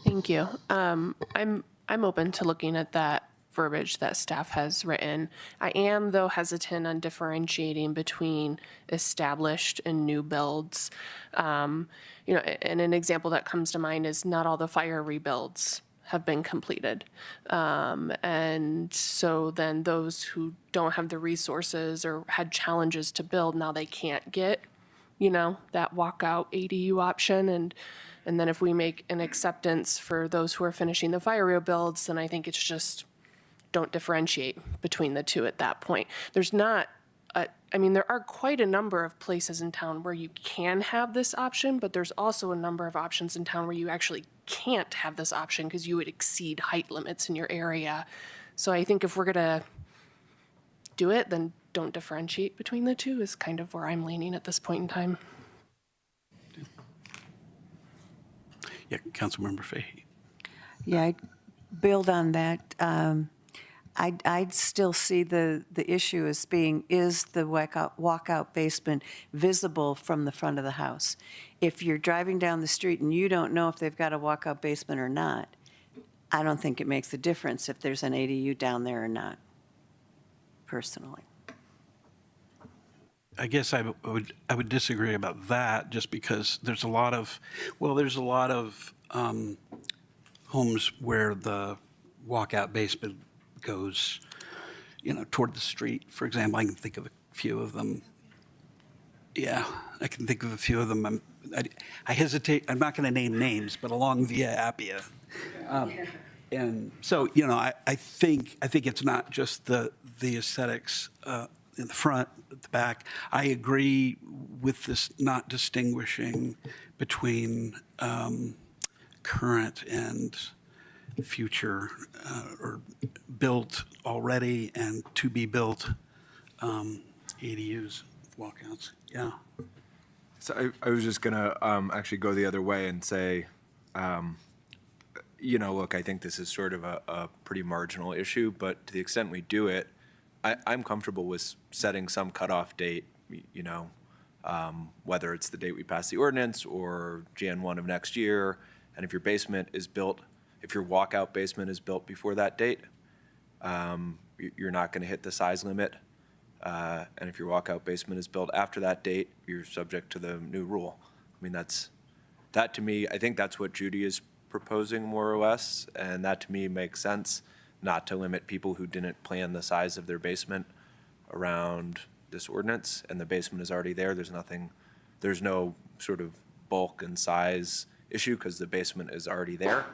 Thank you. I'm open to looking at that verbiage that staff has written. I am, though, hesitant on differentiating between established and new builds. And an example that comes to mind is not all the fire rebuilds have been completed. And so then those who don't have the resources or had challenges to build, now they can't get, that walkout ADU option. And then if we make an acceptance for those who are finishing the fire rebuilds, then I think it's just don't differentiate between the two at that point. There's not, there are quite a number of places in town where you can have this option, but there's also a number of options in town where you actually can't have this option because you would exceed height limits in your area. So I think if we're gonna do it, then don't differentiate between the two is kind of where I'm leaning at this point in time. Yeah, Councilmember Fahey. Yeah, I'd build on that. I'd still see the issue as being, is the walkout basement visible from the front of the house? If you're driving down the street and you don't know if they've got a walkout basement or not, I don't think it makes a difference if there's an ADU down there or not, personally. I guess I would disagree about that, just because there's a lot of homes where the walkout basement goes, toward the street. For example, I can think of a few of them. Yeah, I can think of a few of them. I hesitate. I'm not going to name names, but along Via Appia. And so, I think it's not just the aesthetics in the front, at the back. I agree with this not distinguishing between current and future or built already and to be built ADUs, walkouts. Yeah. So I was just going to actually go the other way and say, look, I think this is sort of a pretty marginal issue, but to the extent we do it, I'm comfortable with setting some cutoff date, whether it's the date we pass the ordinance or Jan 1 of next year. And if your basement is built, if your walkout basement is built before that date, you're not going to hit the size limit And if your walkout basement is built after that date, you're subject to the new rule. I mean, that to me, I think that's what Judy is proposing more or less, and that to me makes sense, not to limit people who didn't plan the size of their basement around this ordinance, and the basement is already there. There's no sort of bulk and size issue because the basement is already there.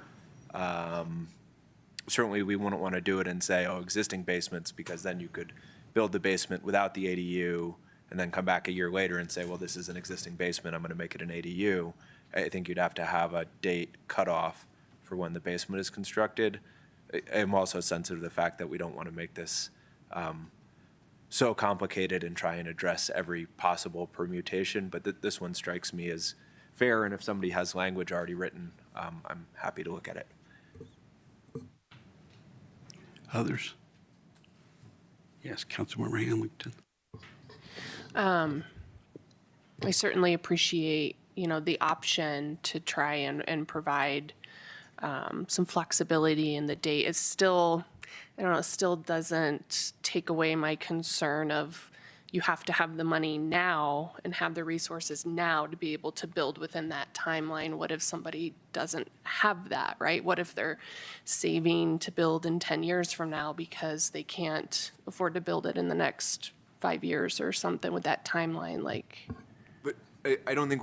Certainly, we wouldn't want to do it and say, oh, existing basements, because then you could build the basement without the ADU and then come back a year later and say, well, this is an existing basement, I'm going to make it an ADU. I think you'd have to have a date cutoff for when the basement is constructed. I'm also sensitive to the fact that we don't want to make this so complicated and try and address every possible permutation, but this one strikes me as fair, and if somebody has language already written, I'm happy to look at it. Others? Yes, Councilmember Hamilton. I certainly appreciate, the option to try and provide some flexibility in the date. It's still, I don't know, it still doesn't take away my concern of you have to have the money now and have the resources now to be able to build within that timeline. What if somebody doesn't have that, right? What if they're saving to build in 10 years from now because they can't afford to build it in the next 5 years or something with that timeline? But I don't think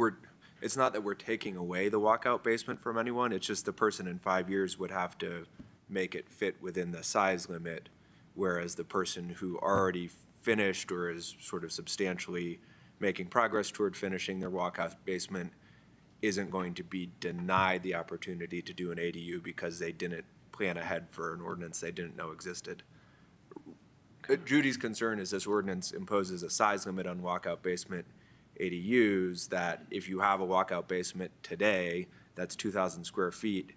it's not that we're taking away the walkout basement from anyone, it's just the person in 5 years would have to make it fit within the size limit, whereas the person who already finished or is sort of substantially making progress toward finishing their walkout basement isn't going to be denied the opportunity to do an ADU because they didn't plan ahead for an ordinance they didn't know existed. Judy's concern is this ordinance imposes a size limit on walkout basement ADUs that if you have a walkout basement today that's 2,000 square feet,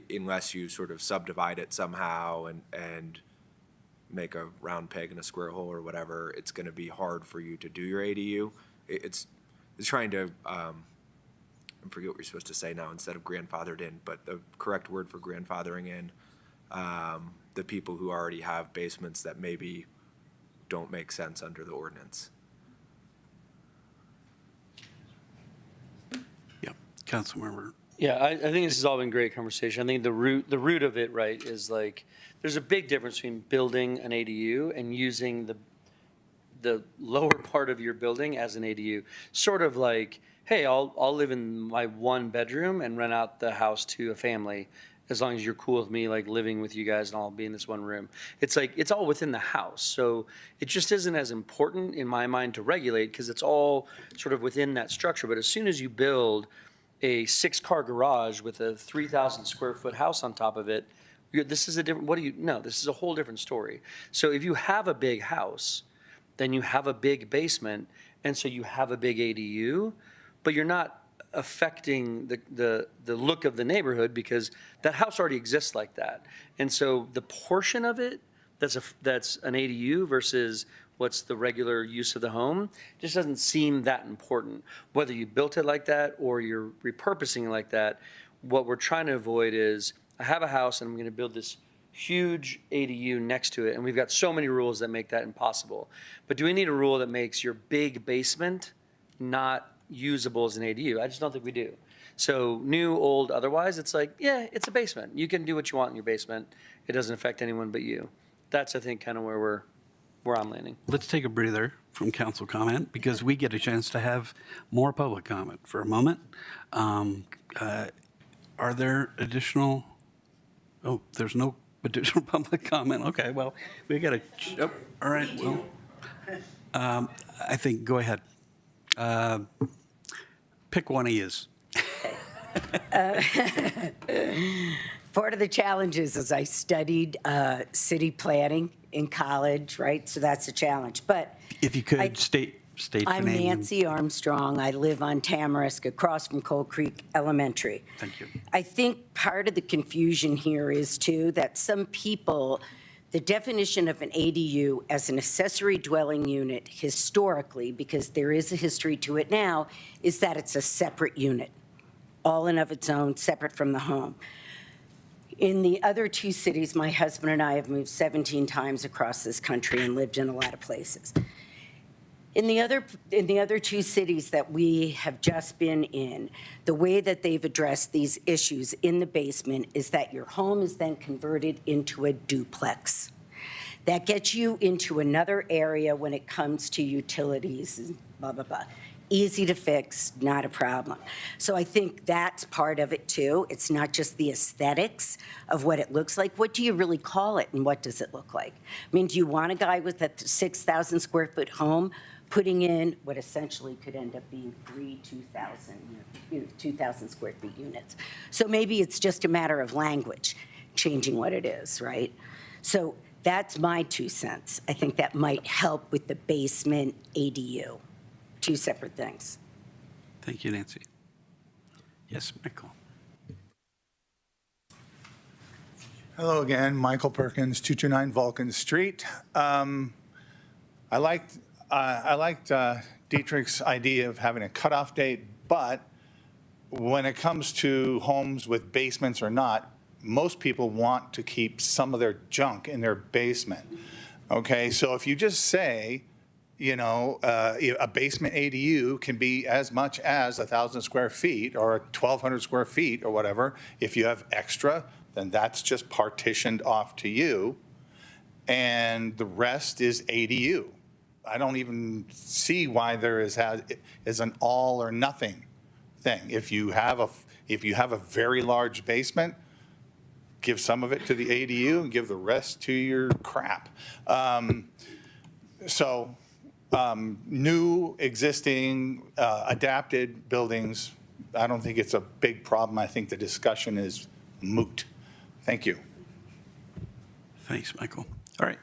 unless you sort of subdivide it somehow and make a round peg in a square hole or whatever, it's going to be hard for you to do your ADU. It's trying to, I forget what you're supposed to say now instead of grandfathered in, but the correct word for grandfathering in the people who already have basements that maybe don't make sense under the ordinance. Yep, Councilmember. Yeah, I think this has all been great conversation. I think the root of it, right, is like, there's a big difference between building an ADU and using the lower part of your building as an ADU. Sort of like, hey, I'll live in my one bedroom and rent out the house to a family as long as you're cool with me like living with you guys and I'll be in this one room. It's like, it's all within the house. So it just isn't as important in my mind to regulate because it's all sort of within that structure. But as soon as you build a 6-car garage with a 3,000 square foot house on top of it, this is a different, this is a whole different story. So if you have a big house, then you have a big basement, and so you have a big ADU, but you're not affecting the look of the neighborhood because that house already exists like that. And so the portion of it that's an ADU versus what's the regular use of the home just doesn't seem that important. Whether you built it like that or you're repurposing it like that, what we're trying to avoid is I have a house and I'm going to build this huge ADU next to it, and we've got so many rules that make that impossible. But do we need a rule that makes your big basement not usable as an ADU? I just don't think we do. So new, old, otherwise, it's like, yeah, it's a basement. You can do what you want in your basement. It doesn't affect anyone but you. That's, I think, kind of where I'm landing. Let's take a breather from council comment because we get a chance to have more public comment for a moment. Are there additional? Oh, there's no additional public comment. Okay, well, we got to. Oh, all right. Well, I think go ahead. Pick one of yous. Part of the challenges is I studied city planning in college, right? So that's a challenge. But if you could state your I'm name. Nancy Armstrong. I live on Tamarisk across from Coal Creek Elementary. Thank you. I think part of the confusion here is too that some people, the definition of an ADU as an accessory dwelling unit historically, because there is a history to it now, is that it's a separate unit, all in of its own, separate from the home. In the other two cities, my husband and I have moved 17 times across this country and lived in a lot of places. In the other two cities that we have just been in, the way that they've addressed these issues in the basement is that your home is then converted into a duplex. That gets you into another area when it comes to utilities and blah, blah, blah. Easy to fix, not a problem. So I think that's part of it too. It's not just the aesthetics of what it looks like. What do you really call it and what does it look like? I mean, do you want a guy with a 6,000 square foot home putting in what essentially could end up being 2,000 square feet units? So maybe it's just a matter of language, changing what it is, right? So that's my 2 cents. I think that might help with the basement ADU. Two separate things. Thank you, Nancy. Yes, Michael. Hello again, Michael Perkins, 229 Vulcan Street. I liked Dietrich's idea of having a cutoff date, but when it comes to homes with basements or not, most people want to keep some of their junk in their basement. Okay, so if you just say, you know, a basement ADU can be as much as 1,000 square feet or 1,200 square feet or whatever. If you have extra, then that's just partitioned off to you, and the rest is ADU. I don't even see why there is an all or nothing thing. If you have a very large basement, give some of it to the ADU and give the rest to your crap. New, existing, adapted buildings, I don't think it's a big problem. I think the discussion is moot. Thank you. Thanks, Michael. All right.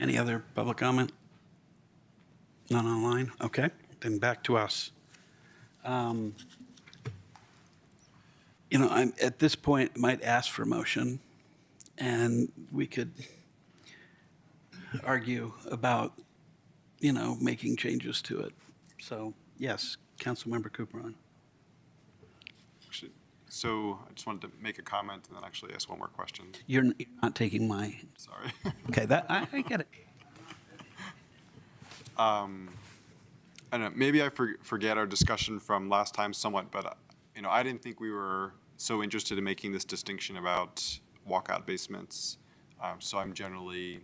Any other public comment? None online? Okay, then back to us. You know, I'm at this point might ask for a motion, and we could argue about, you know, making changes to it. So, yes, Councilmember Cooperon. So I just wanted to make a comment and then actually ask one more question. You're not taking my. Sorry. Okay, that I get it. I don't know, maybe I forget our discussion from last time somewhat, but you know, I didn't think we were so interested in making this distinction about walkout basements. So I'm generally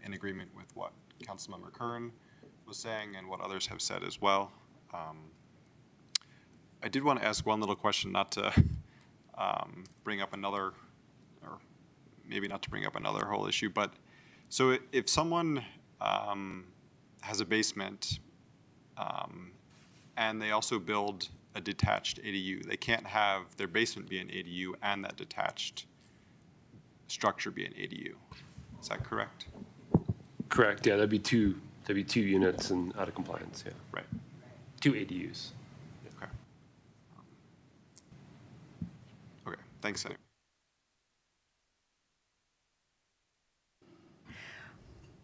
in agreement with what Councilmember Kern was saying and what others have said as well. I did want to ask one little question, not to bring up another, or maybe not to bring up another whole issue, but so if someone has a basement and they also build a detached ADU, they can't have their basement be an ADU and that detached structure be an ADU. Is that correct? Correct, yeah, that'd be two units and out of compliance, yeah. Right. 2 ADUs. Okay. Okay, thanks anyway.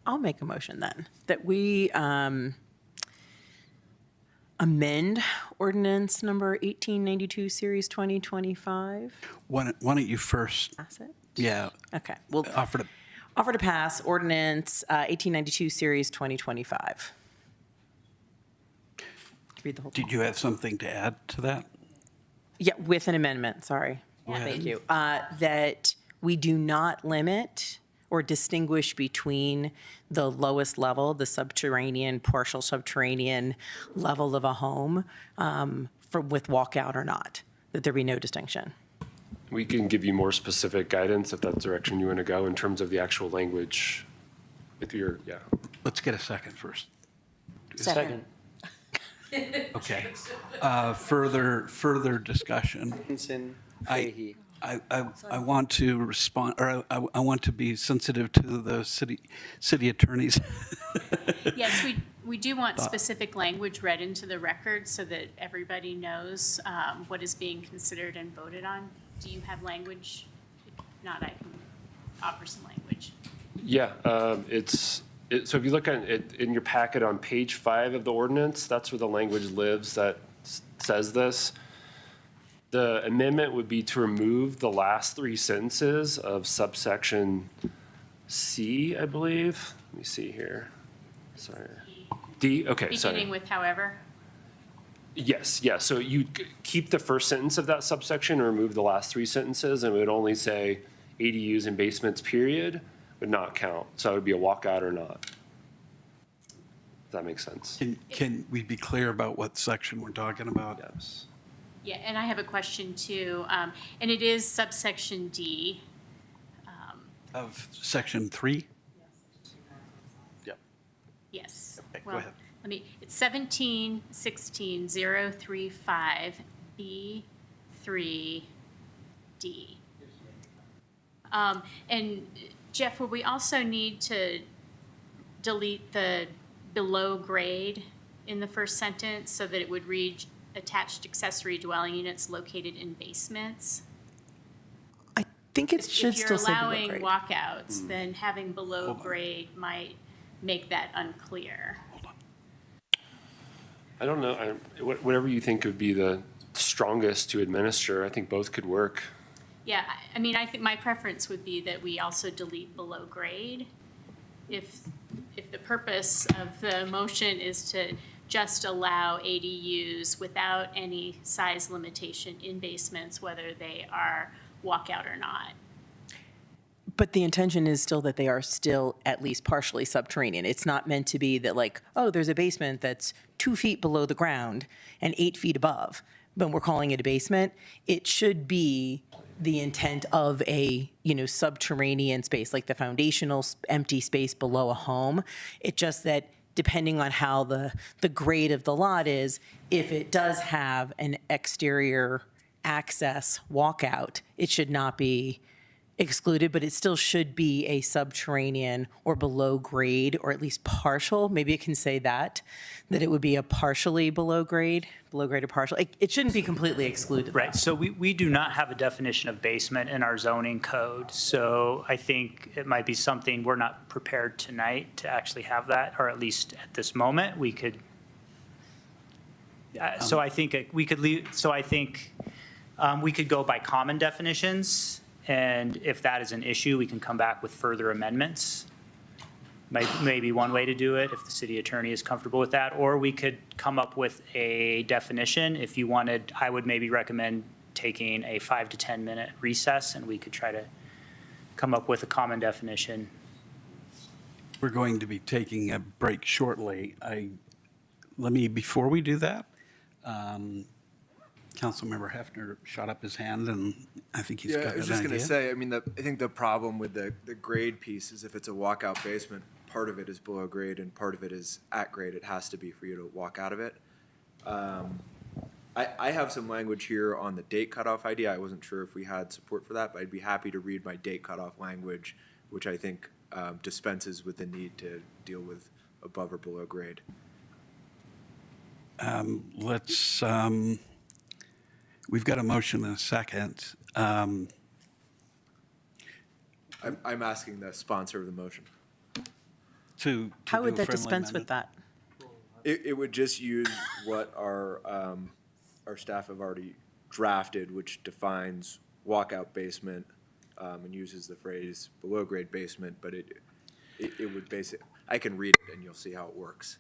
I'll make a motion then that we amend ordinance number 1892, series 2025. Why don't you first? Pass it? Yeah. Okay. We'll offer to pass ordinance 1892, series 2025. Read the whole. Did you have something to add to that? Yeah, with an amendment, sorry. Go ahead. Thank you. That we do not limit or distinguish between the lowest level, the subterranean, partial subterranean level of a home with walkout or not, that there be no distinction. We can give you more specific guidance if that's the direction you want to go in terms of the actual language with your, yeah. Let's get a second first. Second. Okay. Further discussion. I want to respond, or I want to be sensitive to the city attorneys. Yes, we do want specific language read into the record so that everybody knows what is being considered and voted on. Do you have language? If not, I can offer some language. Yeah, so if you look at it in your packet on page 5 of the ordinance, that's where the language lives that says this. The amendment would be to remove the last three sentences of subsection C, I believe. Let me see here. Sorry. D, okay, sorry. Beginning with however. Yes, yeah, so you keep the first sentence of that subsection and remove the last three sentences, and it would only say ADUs and basements, period, would not count. So that would be a walkout or not. If that makes sense. Can we be clear about what section we're talking about? Yes. Yeah, and I have a question too, and it is subsection D. Of section 3? Yep. Yes. Okay, go Well, ahead. it's 17-16-035 B3D. And Jeff, would we also need to delete the below grade in the first sentence so that it would read attached accessory dwelling units located in basements? I think it should still say below If you're grade. allowing walkouts, then having below grade might make that unclear. I don't know, whatever you think would be the strongest to administer, I think both could work. Yeah, I mean, I think my preference would be that we also delete below grade. If the purpose of the motion is to just allow ADUs without any size limitation in basements, whether they are walkout or not. But the intention is still that they are still at least partially subterranean. It's not meant to be that like, oh, there's a basement that's 2 feet below the ground and 8 feet above, but we're calling it a basement. It should be the intent of a, subterranean space, like the foundational empty space below a home. It's just that depending on how the grade of the lot is, if it does have an exterior access walkout, it should not be excluded, but it still should be a subterranean or below grade, or at least partial. Maybe it can say that it would be a partially below grade or partial. It shouldn't be completely excluded. Right, so we do not have a definition of basement in our zoning code. So I think it might be something, we're not prepared tonight to actually have that, or at least at this moment, we could. So I think we could go by common definitions. And if that is an issue, we can come back with further amendments. Maybe one way to do it, if the city attorney is comfortable with that. Or we could come up with a definition. If you wanted, I would maybe recommend taking a 5 to 10 minute recess, and we could try to come up with a common definition. We're going to be taking a break shortly. Before we do that, Councilmember Hefner shot up his hand, and I think he's got an idea. I was just going to say, I think the problem with the grade piece is if it's a walkout basement, part of it is below grade and part of it is at grade. It has to be for you to walk out of it. I have some language here on the date cutoff idea. I wasn't sure if we had support for that, but I'd be happy to read my date cutoff language, which I think dispenses with the need to deal with above or below grade. We've got a motion and a second. I'm asking the sponsor of the motion. How would that dispense with that? It would just use what our staff have already drafted, which defines walkout basement and uses the phrase below grade basement, but it would basically, I can read it and you'll see how it works.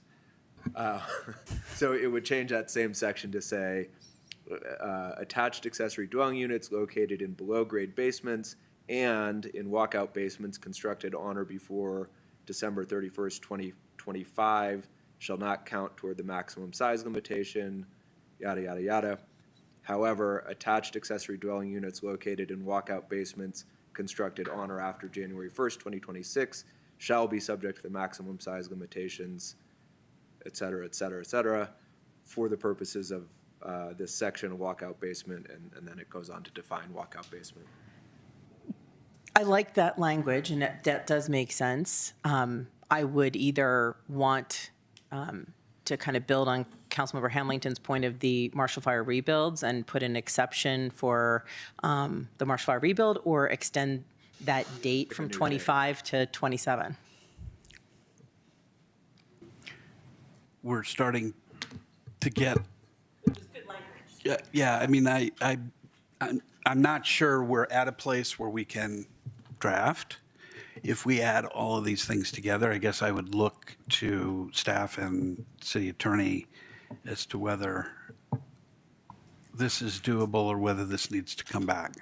So it would change that same section to say, attached accessory dwelling units located in below grade basements and in walkout basements constructed on or before December 31st, 2025 shall not count toward the maximum size limitation, yada, yada, yada. However, attached accessory dwelling units located in walkout basements constructed on or after January 1st, 2026 shall be subject to the maximum size limitations, et cetera, et cetera, et cetera, for the purposes of this section of walkout basement, and then it goes on to define walkout basement. I like that language, and that does make sense. I would either want to kind of build on Councilmember Hamilton's point of the Marshall Fire rebuilds and put an exception for the Marshall Fire rebuild, or extend that date from 25 to 27. We're starting to get. Yeah, I I'm not sure we're at a place where we can draft. If we add all of these things together, I guess I would look to staff and city attorney as to whether this is doable or whether this needs to come back.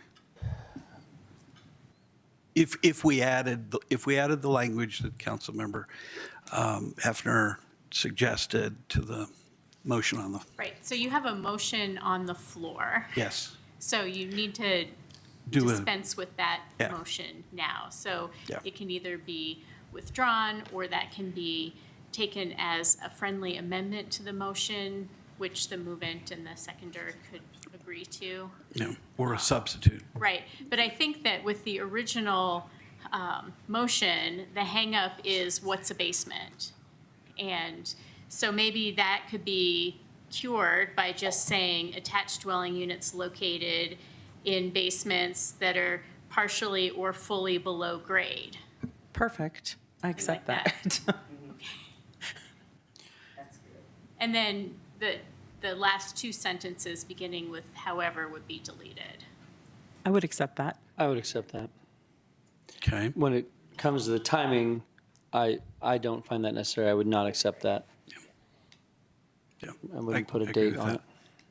If we added the language that Councilmember Hefner suggested to the motion on the, Right, so you have a motion on the floor. yes. So you need to Do a- dispense with that Yeah. motion now. So Yeah. it can either be withdrawn, or that can be taken as a friendly amendment to the motion, which the movant and the seconder could agree to. Or a substitute. Right, but I think that with the original motion, the hangup is what's a basement? And so maybe that could be cured by just saying attached dwelling units located in basements that are partially or fully below grade. Perfect. I accept that. And then the last two sentences beginning with however would be deleted. I would accept that. I would accept that. Okay. When it comes to the timing, I don't find that necessary. I would not accept that. Yeah. I wouldn't put a I agree date with on that.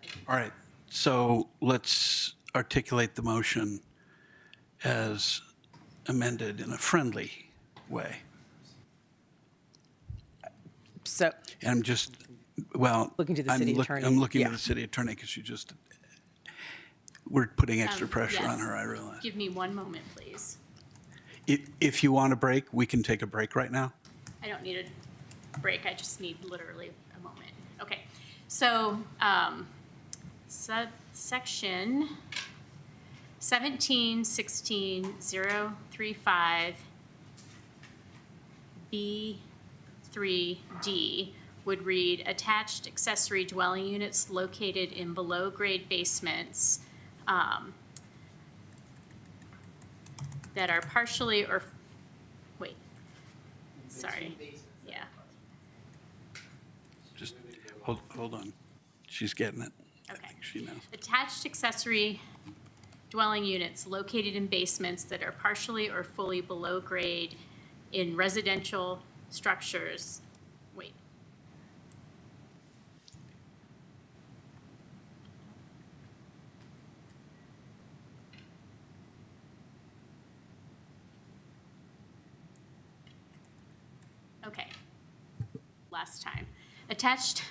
it. All right, so let's articulate the motion as amended in a friendly way. So And I'm just, well. Looking to the city attorney, I'm looking yeah. to the city attorney because we're putting extra pressure on Yes. her, I realize. Give me one moment, please. If you want a break, we can take a break right now. I don't need a break, I just need literally a moment. Okay, so, section 1716.035 B3D would read, attached accessory dwelling units located in below-grade basements that are partially or, wait, sorry, yeah. Just hold on. She's getting it. I Okay. think she knows. Attached accessory dwelling units located in basements that are partially or fully below grade in residential structures. Wait. Okay. Last time. Attached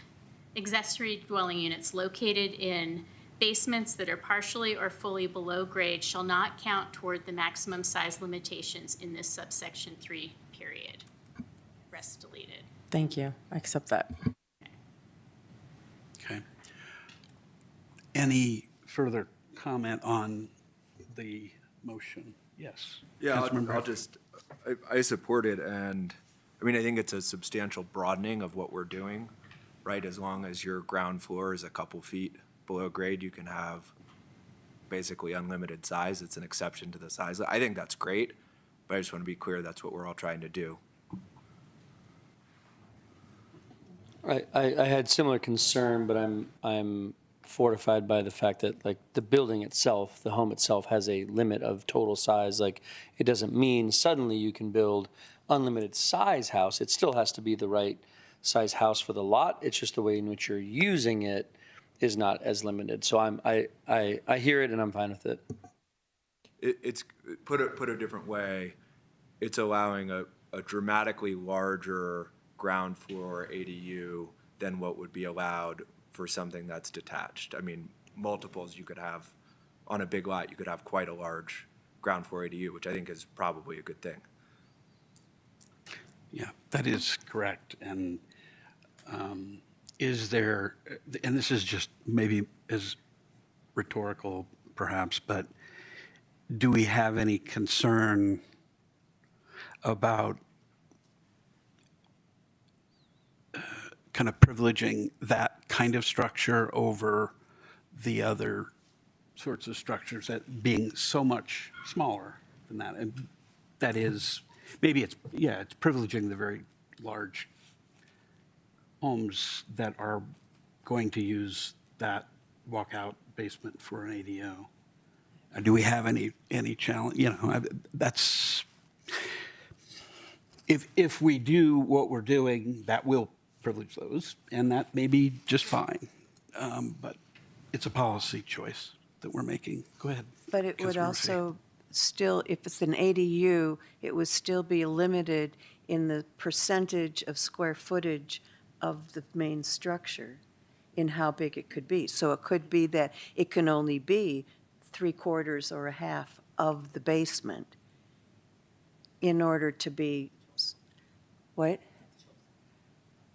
accessory dwelling units located in basements that are partially or fully below grade shall not count toward the maximum size limitations in this subsection 3 period. Rest deleted. Thank you. I accept that. Okay. Any further comment on the motion? Yes. Yeah, Councilmember I'll Hefner. just, I support it, and, I mean, I think it's a substantial broadening of what we're doing, right? As long as your ground floor is a couple feet below grade, you can have basically unlimited size. It's an exception to the size. I think that's great, but I just want to be clear, that's what we're all trying to do. I had similar concern, but I'm fortified by the fact that, like, the building itself, the home itself has a limit of total size. Like, it doesn't mean suddenly you can build unlimited size house. It still has to be the right size house for the lot. It's just the way in which you're using it is not as limited. So I hear it and I'm fine with it. It's, put a different way, it's allowing a dramatically larger ground floor ADU than what would be allowed for something that's detached. I mean, multiples you could have, on a big lot, you could have quite a large ground floor ADU, which I think is probably a good thing. Yeah, that is correct. And is there, and this is just maybe as rhetorical perhaps, but do we have any concern about kind of privileging that kind of structure over the other sorts of structures that being so much smaller than that? And that is, maybe it's, yeah, it's privileging the very large homes that are going to use that walkout basement for an ADU. Do we have any challenge? That's, if we do what we're doing, that will privilege those, and that may be just fine. But it's a policy choice that we're making. Go ahead. But it would Councilmember Fahey. also still, if it's an ADU, it would still be limited in the percentage of square footage of the main structure in how big it could be. So it could be that it can only be 3/4 or a half of the basement in order to be, what?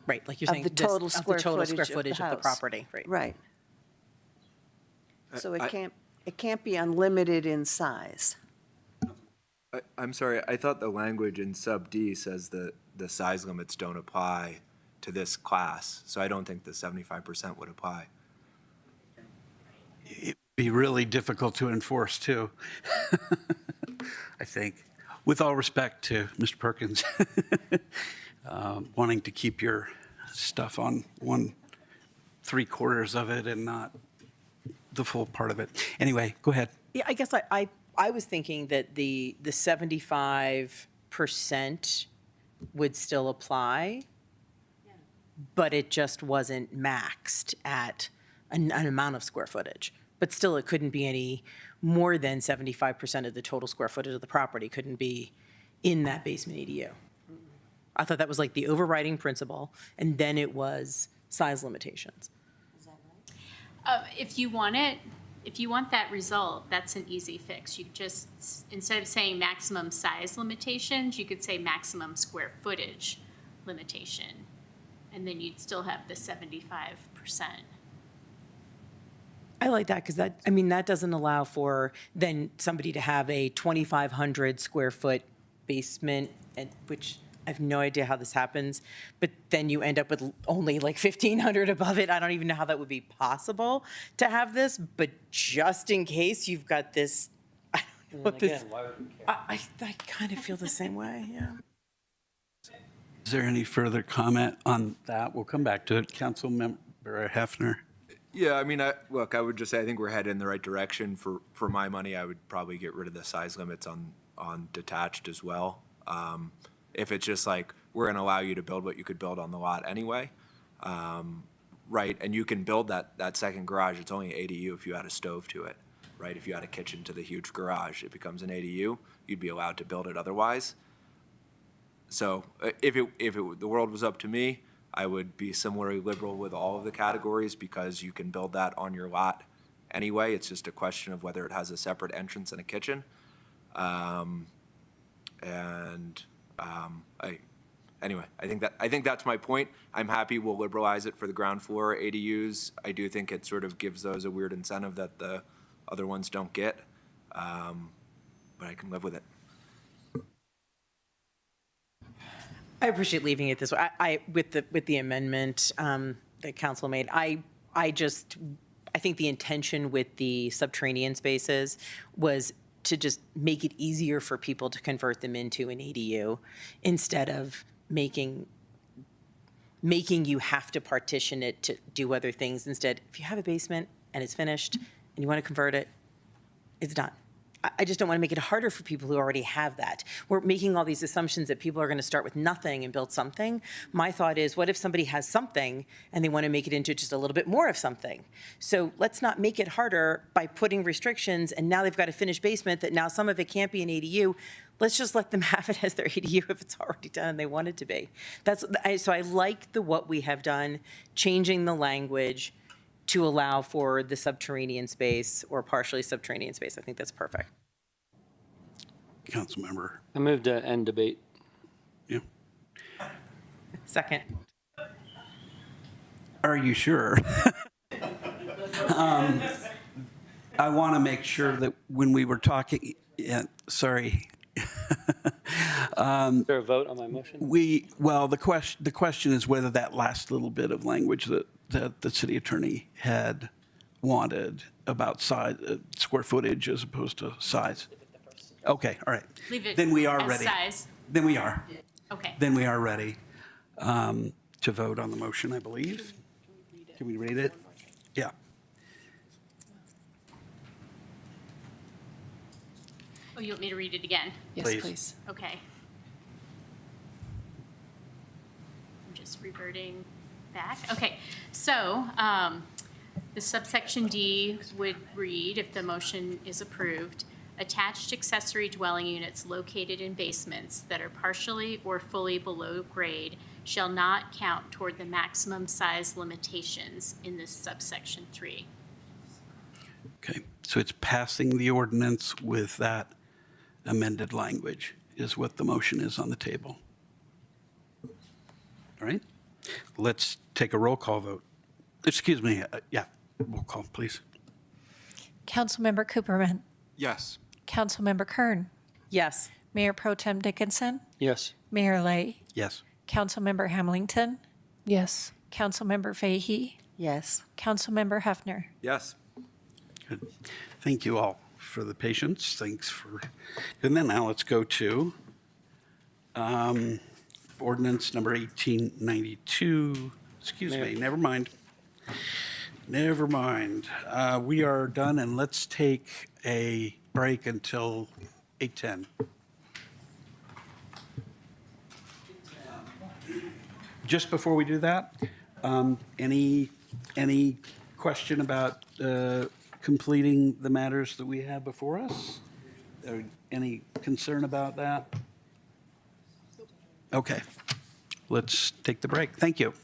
Right, like you're Of saying. the this- total of the square total square footage footage of of the the house. property, right. Right. So I- it can't be unlimited in size. I'm sorry, I thought the language in sub D says that the size limits don't apply to this class, so I don't think the 75% would apply. It'd be really difficult to enforce, too, I think. With all respect to Mr. Perkins, wanting to keep your stuff on 1/3 of it and not the full part of it. Anyway, go ahead. Yeah, I guess I was thinking that the 75% would still apply, but it just wasn't maxed at an amount of square footage. But still, it couldn't be any more than 75% of the total square footage of the property couldn't be in that basement ADU. I thought that was like the overriding principle, and then it was size limitations. If you want that result, that's an easy fix. You just, instead of saying maximum size limitations, you could say maximum square footage limitation. And then you'd still have the 75%. I like that because that doesn't allow for then somebody to have a 2,500 square foot basement, and which I have no idea how this happens, but then you end up with only like 1,500 above it. I don't even know how that would be possible to have this, but just in case you've got this, I don't know what this, I kind of feel the same way, yeah. Is there any further comment on that? We'll come back to it. Councilmember Hefner. Yeah, I mean, look, I would just say I think we're headed in the right direction. For my money, I would probably get rid of the size limits on detached as well. If it's just like, we're going to allow you to build what you could build on the lot anyway, right? And you can build that second garage. It's only an ADU if you add a stove to it, right? If you add a kitchen to the huge garage, it becomes an ADU. You'd be allowed to build it otherwise. So if the world was up to me, I would be similarly liberal with all of the categories because you can build that on your lot anyway. It's just a question of whether it has a separate entrance and a kitchen. Anyway, I think that's my point. I'm happy we'll liberalize it for the ground floor ADUs. I do think it sort of gives those a weird incentive that the other ones don't get, but I can live with it. I appreciate leaving it this way. I with the amendment that council made, I think the intention with the subterranean spaces was to just make it easier for people to convert them into an ADU instead of making you have to partition it to do other things. Instead, if you have a basement and it's finished and you want to convert it, it's done. I just don't want to make it harder for people who already have that. We're making all these assumptions that people are going to start with nothing and build something. My thought is, what if somebody has something and they want to make it into just a little bit more of something? So let's not make it harder by putting restrictions, and now they've got a finished basement that now some of it can't be an ADU. Let's just let them have it as their ADU if it's already done and they want it to be. So I like what we have done, changing the language to allow for the subterranean space or partially subterranean space. I think that's perfect. Councilmember. I move to end debate. Yeah. Second. Are you sure? I want to make sure that when we were talking, sorry. Is there a vote on my motion? The question is whether that last little bit of language that the city attorney had wanted about size, square footage as opposed to size. Okay, all right. Leave it Then we are as ready. size. Then we are. Okay. Then we are ready to vote on the motion, I believe. Can we read it? Yeah. Oh, you want me to read it again? Yes, Please. please. Okay. I'm just reverting back. Okay, so the subsection D would read, if the motion is approved, attached accessory dwelling units located in basements that are partially or fully below grade shall not count toward the maximum size limitations in this subsection 3. Okay, so it's passing the ordinance with that amended language is what the motion is on the table. All right, let's take a roll call vote. Excuse me, yeah, roll call, please. Councilmember Cooperman, Yes. Councilmember Kern, Yes. Mayor Pro Tem Dickinson, Yes. Mayor Lay, Yes. Councilmember Hamilton, Yes. Councilmember Fahey, Yes. Councilmember Hefner. Yes. Good. Thank you all for the patience. Thanks for, and then now let's go to ordinance number 1892. Excuse me, never mind. Never mind. We are done, and let's take a break until 8:10. Just before we do that, any question about completing the matters that we have before us? Or any concern about that? Okay, let's take the break. Thank you.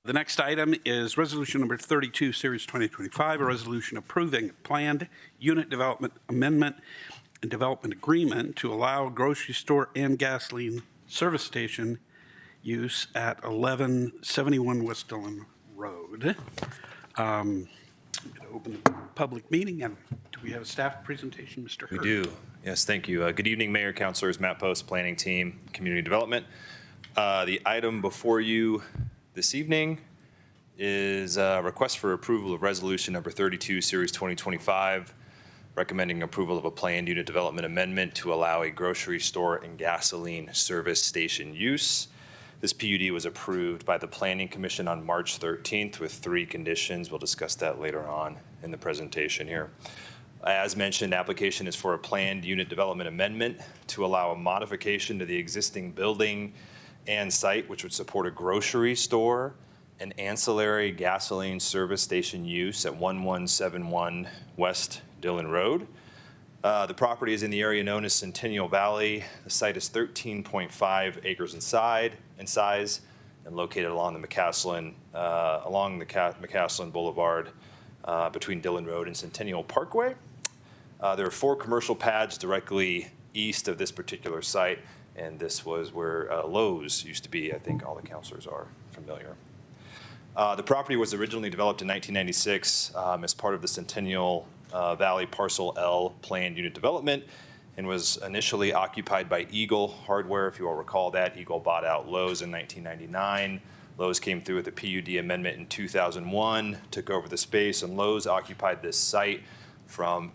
The next item is Resolution Number 32, Series 2025, a resolution approving a planned unit development amendment and development agreement to allow grocery store and gasoline service station use at 1171 West Dillon Road. I'm going to open the public meeting, and do we have a staff presentation, Mr. Hurd? We do. Yes, thank you. Good evening, Mayor, Councilors, Matt Post, Planning Team, Community Development. The item before you this evening is a request for approval of Resolution Number 32, Series 2025, recommending approval of a planned unit development amendment to allow a grocery store and gasoline service station use. This PUD was approved by the Planning Commission on March 13th with 3 conditions. We'll discuss that later on in the presentation here. As mentioned, application is for a planned unit development amendment to allow a modification to the existing building and site, which would support a grocery store and ancillary gasoline service station use at 1171 West Dillon Road. The property is in the area known as Centennial Valley. The site is 13.5 acres in size and located along the McCaslin Boulevard between Dillon Road and Centennial Parkway. There are 4 commercial pads directly east of this particular site, and this was where Lowe's used to be. I think all the councilors are familiar. The property was originally developed in 1996 as part of the Centennial Valley Parcel L planned unit development and was initially occupied by Eagle Hardware. If you all recall that, Eagle bought out Lowe's in 1999. Lowe's came through with a PUD amendment in 2001, took over the space, and Lowe's occupied this site from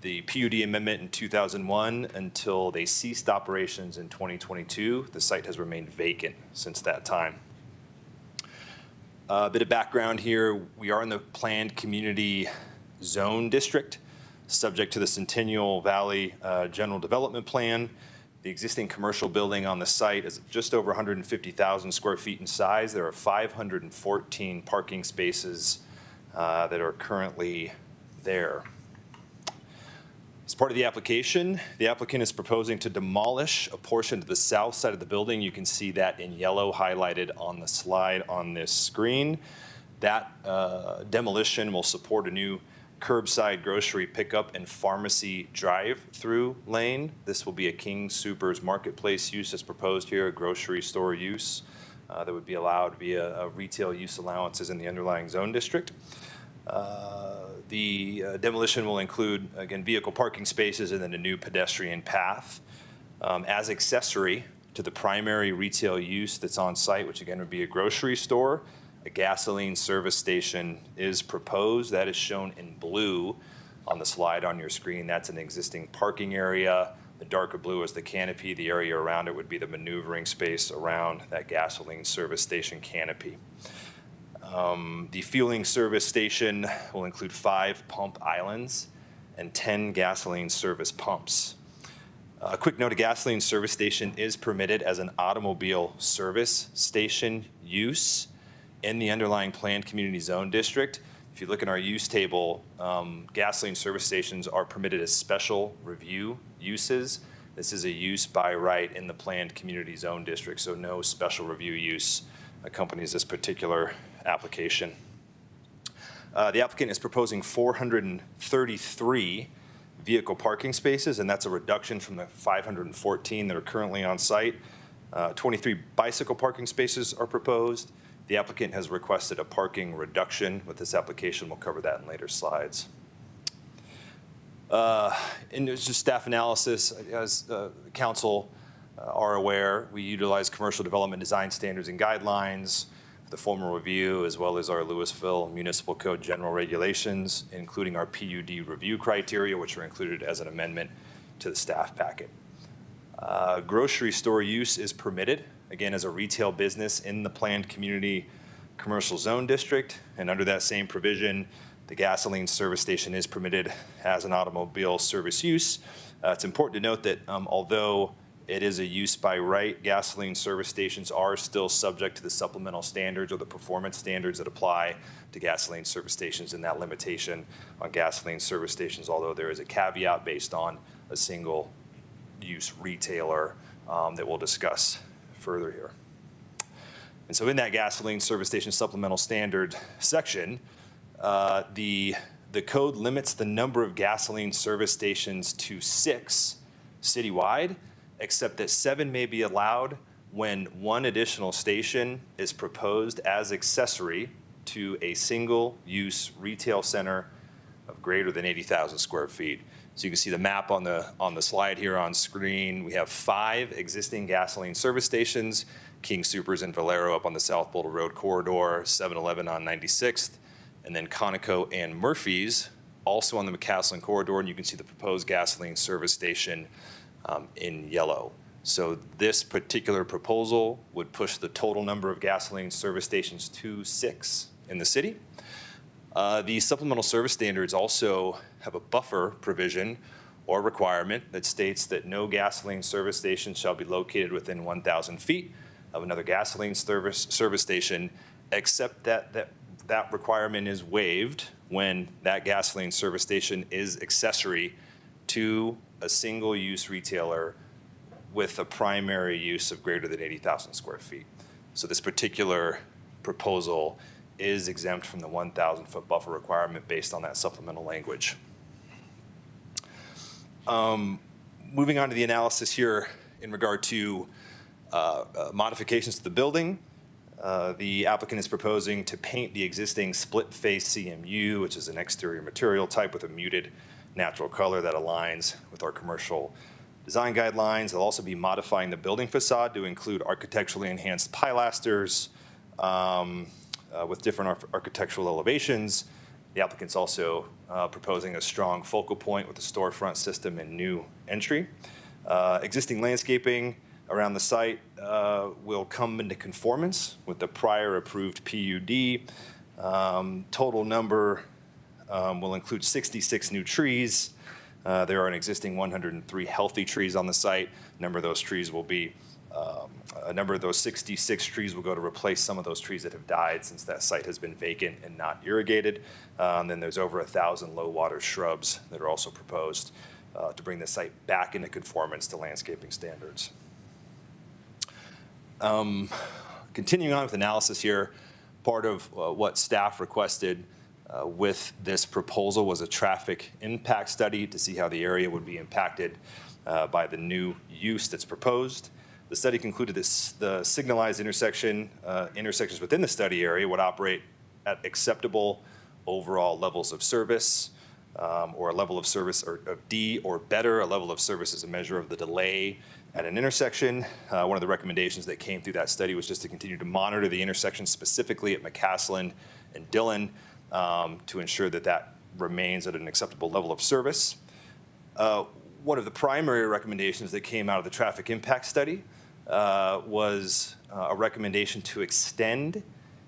the PUD amendment in 2001 until they ceased operations in 2022. The site has remained vacant since that time. A bit of background here. We are in the planned community zone district, subject to the Centennial Valley General Development Plan. The existing commercial building on the site is just over 150,000 square feet in size. There are 514 parking spaces that are currently there. As part of the application, the applicant is proposing to demolish a portion to the south side of the building. You can see that in yellow highlighted on the slide on this screen. That demolition will support a new curbside grocery pickup and pharmacy drive-through lane. This will be a King Soopers Marketplace use as proposed here, a grocery store use that would be allowed via retail use allowances in the underlying zone district. The demolition will include, again, vehicle parking spaces and then a new pedestrian path. As accessory to the primary retail use that's on site, which again would be a grocery store, a gasoline service station is proposed. That is shown in blue on the slide on your screen. That's an existing parking area. The darker blue is the canopy. The area around it would be the maneuvering space around that gasoline service station canopy. The fueling service station will include 5 pump islands and 10 gasoline service pumps. A quick note, a gasoline service station is permitted as an automobile service station use in the underlying planned community zone district. If you look in our use table, gasoline service stations are permitted as special review uses. This is a use by right in the planned community zone district, so no special review use accompanies this particular application. The applicant is proposing 433 vehicle parking spaces, and that's a reduction from the 514 that are currently on site. 23 bicycle parking spaces are proposed. The applicant has requested a parking reduction with this application. We'll cover that in later slides. And there's just staff analysis. As the council are aware, we utilize commercial development design standards and guidelines, the formal review, as well as our Louisville Municipal Code general regulations, including our PUD review criteria, which are included as an amendment to the staff packet. Grocery store use is permitted, again, as a retail business in the planned community commercial zone district. And under that same provision, the gasoline service station is permitted as an automobile service use. It's important to note that although it is a use by right, gasoline service stations are still subject to the supplemental standards or the performance standards that apply to gasoline service stations, and that limitation on gasoline service stations, although there is a caveat based on a single use retailer that we'll discuss further here. And so in that gasoline service station supplemental standard section, the code limits the number of gasoline service stations to 6 citywide, except that 7 may be allowed when 1 additional station is proposed as accessory to a single-use retail center of greater than 80,000 square feet. So you can see the map on the slide here on screen. We have 5 existing gasoline service stations, King Soopers and Valero up on the South Boulder Road corridor, 7-Eleven on 96th, and then Conoco and Murphy's also on the McCaslin corridor, and you can see the proposed gasoline service station in yellow. So this particular proposal would push the total number of gasoline service stations to 6 in the city. The supplemental service standards also have a buffer provision or requirement that states that no gasoline service station shall be located within 1,000 feet of another gasoline service station, except that requirement is waived when that gasoline service station is accessory to a single-use retailer with a primary use of greater than 80,000 square feet. So this particular proposal is exempt from the 1,000-foot buffer requirement based on that supplemental language. Moving on to the analysis here in regard to modifications to the building. The applicant is proposing to paint the existing split-face CMU, which is an exterior material type with a muted natural color that aligns with our commercial design guidelines. They'll also be modifying the building facade to include architecturally enhanced pilasters with different architectural elevations. The applicant's also proposing a strong focal point with the storefront system and new entry. Existing landscaping around the site will come into conformance with the prior approved PUD. Total number will include 66 new trees. There are an existing 103 healthy trees on the site. A number of those trees will be, a number of those 66 trees will go to replace some of those trees that have died since that site has been vacant and not irrigated. Then there's over 1,000 low water shrubs that are also proposed to bring the site back into conformance to landscaping standards. Continuing on with analysis here, part of what staff requested with this proposal was a traffic impact study to see how the area would be impacted by the new use that's proposed. The study concluded that the signalized intersections within the study area would operate at acceptable overall levels of service, or a level of service of D or better. A level of service is a measure of the delay at an intersection. One of the recommendations that came through that study was just to continue to monitor the intersection specifically at McCaslin and Dillon to ensure that that remains at an acceptable level of service. One of the primary recommendations that came out of the traffic impact study was a recommendation to extend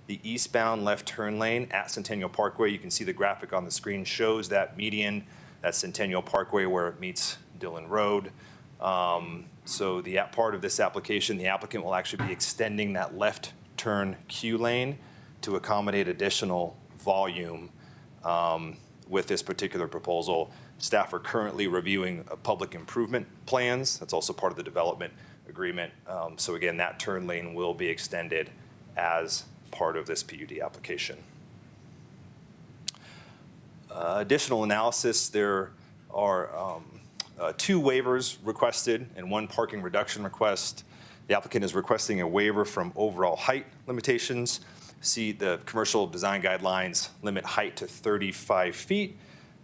the eastbound left turn lane at Centennial Parkway. You can see the graphic on the screen shows that median at Centennial Parkway where it meets Dillon Road. So the part of this application, the applicant will actually be extending that left turn queue lane to accommodate additional volume with this particular proposal. Staff are currently reviewing public improvement plans. That's also part of the development agreement. So again, that turn lane will be extended as part of this PUD application. Additional analysis, there are 2 waivers requested and 1 parking reduction request. The applicant is requesting a waiver from overall height limitations. See, the commercial design guidelines limit height to 35 feet.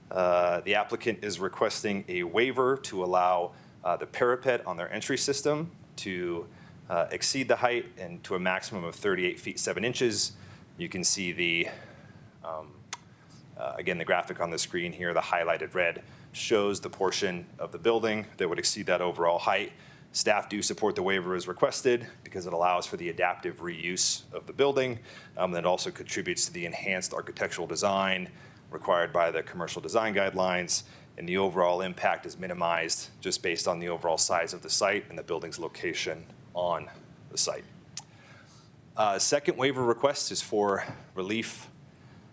The applicant is requesting a waiver to allow the parapet on their entry system to exceed the height and to a maximum of 38 feet 7 inches. You can see the, again, the graphic on the screen here, the highlighted red shows the portion of the building that would exceed that overall height. Staff do support the waiver as requested because it allows for the adaptive reuse of the building. That also contributes to the enhanced architectural design required by the commercial design guidelines, and the overall impact is minimized just based on the overall size of the site and the building's location on the site. Second waiver request is for relief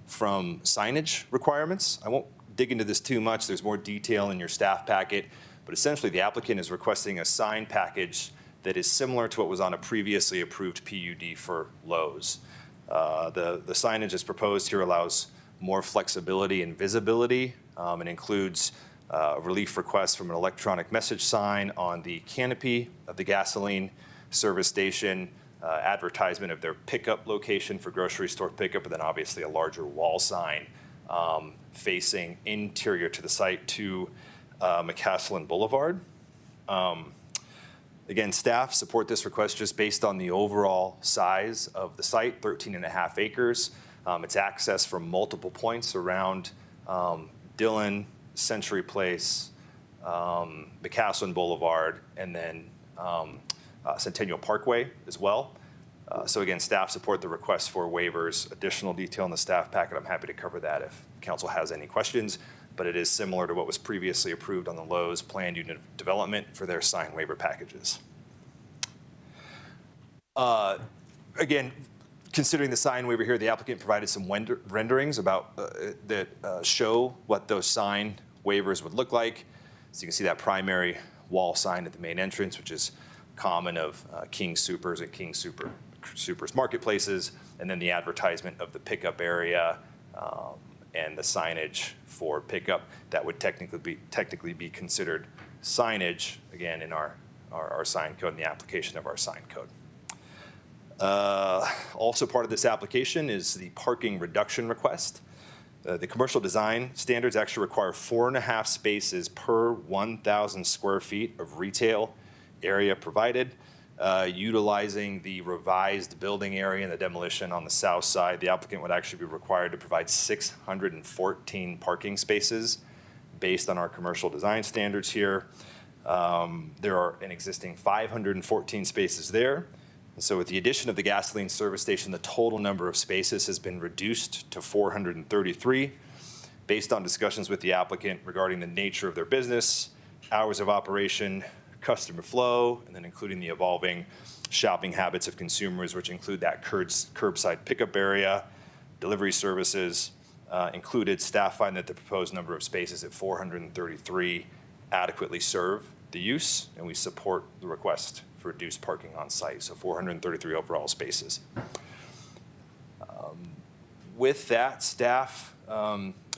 from signage requirements. I won't dig into this too much. There's more detail in your staff packet, but essentially the applicant is requesting a sign package that is similar to what was on a previously approved PUD for Lowe's. The signage as proposed here allows more flexibility and visibility and includes relief requests from an electronic message sign on the canopy of the gasoline service station, advertisement of their pickup location for grocery store pickup, and then obviously a larger wall sign facing interior to the site to McCaslin Boulevard. Again, staff support this request just based on the overall size of the site, 13.5 acres. It's accessed from multiple points around Dillon, Century Place, McCaslin Boulevard, and then Centennial Parkway as well. So again, staff support the request for waivers. Additional detail in the staff packet, I'm happy to cover that if council has any questions, but it is similar to what was previously approved on the Lowe's planned unit development for their sign waiver packages. Again, considering the sign waiver here, the applicant provided some renderings about that show what those sign waivers would look like. So you can see that primary wall sign at the main entrance, which is common of King Supers and King Supers marketplaces, and then the advertisement of the pickup area and the signage for pickup that would technically be considered signage, again, in our sign code and the application of our sign code. Also part of this application is the parking reduction request. The commercial design standards actually require 4.5 spaces per 1,000 square feet of retail area provided. Utilizing the revised building area and the demolition on the south side, the applicant would actually be required to provide 614 parking spaces based on our commercial design standards here. There are an existing 514 spaces there. And so with the addition of the gasoline service station, the total number of spaces has been reduced to 433 based on discussions with the applicant regarding the nature of their business, hours of operation, customer flow, and then including the evolving shopping habits of consumers, which include that curbside pickup area, delivery services included. Staff find that the proposed number of spaces at 433 adequately serve the use, and we support the request for reduced parking on site, so 433 overall spaces. With that, staff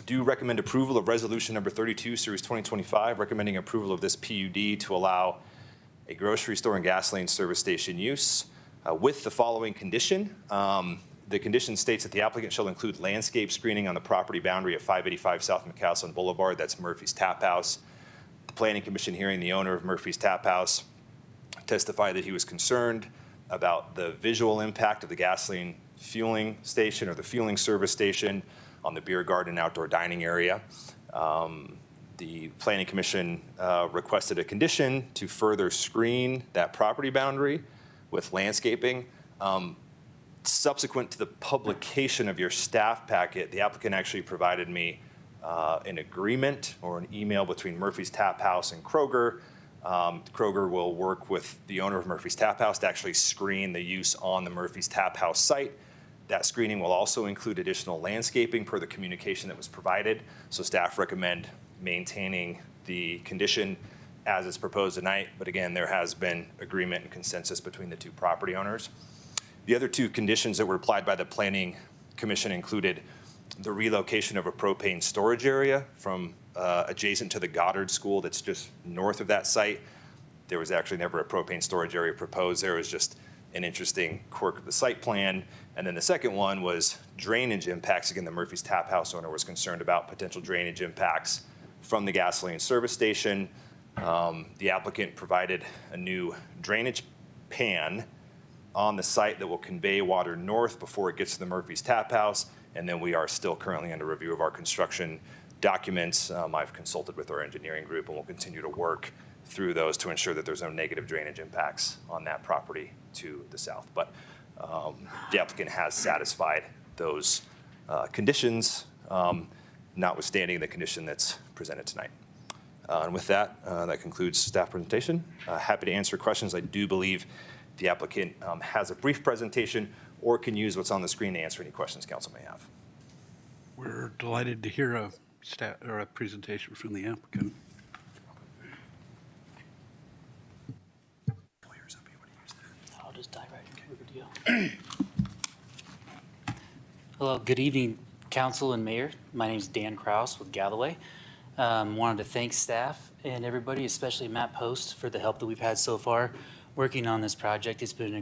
do recommend approval of resolution number 32, series 2025, recommending approval of this PUD to allow a grocery store and gasoline service station use with the following condition. The condition states that the applicant shall include landscape screening on the property boundary of 585 South McCaslin Boulevard. That's Murphy's Tap House. The Planning Commission hearing, the owner of Murphy's Tap House testified that he was concerned about the visual impact of the gasoline fueling station or the fueling service station on the beer garden outdoor dining area. The Planning Commission requested a condition to further screen that property boundary with landscaping. Subsequent to the publication of your staff packet, the applicant actually provided me an agreement or an email between Murphy's Tap House and Kroger. Kroger will work with the owner of Murphy's Tap House to actually screen the use on the Murphy's Tap House site. That screening will also include additional landscaping per the communication that was provided. So staff recommend maintaining the condition as is proposed tonight. But again, there has been agreement and consensus between the two property owners. The other two conditions that were applied by the Planning Commission included the relocation of a propane storage area from adjacent to the Goddard School that's just north of that site. There was actually never a propane storage area proposed. There was just an interesting quirk of the site plan. And then the second one was drainage impacts. Again, the Murphy's Tap House owner was concerned about potential drainage impacts from the gasoline service station. The applicant provided a new drainage pan on the site that will convey water north before it gets to the Murphy's Tap House. And then we are still currently under review of our construction documents. I've consulted with our engineering group and we'll continue to work through those to ensure that there's no negative drainage impacts on that property to the south. But the applicant has satisfied those conditions, notwithstanding the condition that's presented tonight. And with that, that concludes staff presentation. Happy to answer questions. I do believe the applicant has a brief presentation or can use what's on the screen to answer any questions council may have. We're delighted to hear a presentation from the applicant. Hello, good evening, council and mayor. My name is Dan Kraus with Galloway. Wanted to thank staff and everybody, especially Matt Post, for the help that we've had so far working on this project. It's been an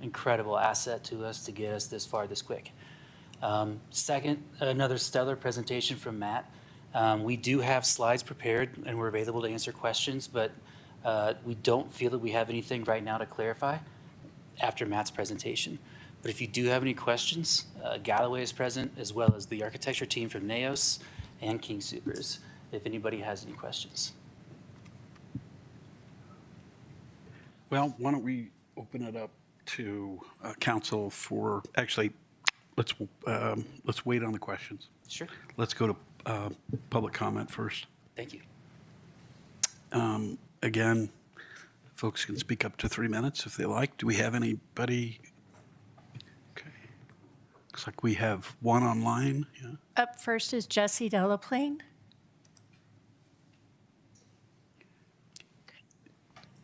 incredible asset to us to get us this far this quick. Second, another stellar presentation from Matt. We do have slides prepared and we're available to answer questions, but we don't feel that we have anything right now to clarify after Matt's presentation. But if you do have any questions, Galloway is present, as well as the architecture team from NAOS and King Soopers, if anybody has any questions. Well, why don't we open it up to council for, actually, let's wait on the questions. Sure. Let's go to public comment first. Thank you. Again, folks can speak up to 3 minutes if they like. Do we have anybody? Okay. Looks like we have one online. Yeah. Up first is Jesse Delaplane.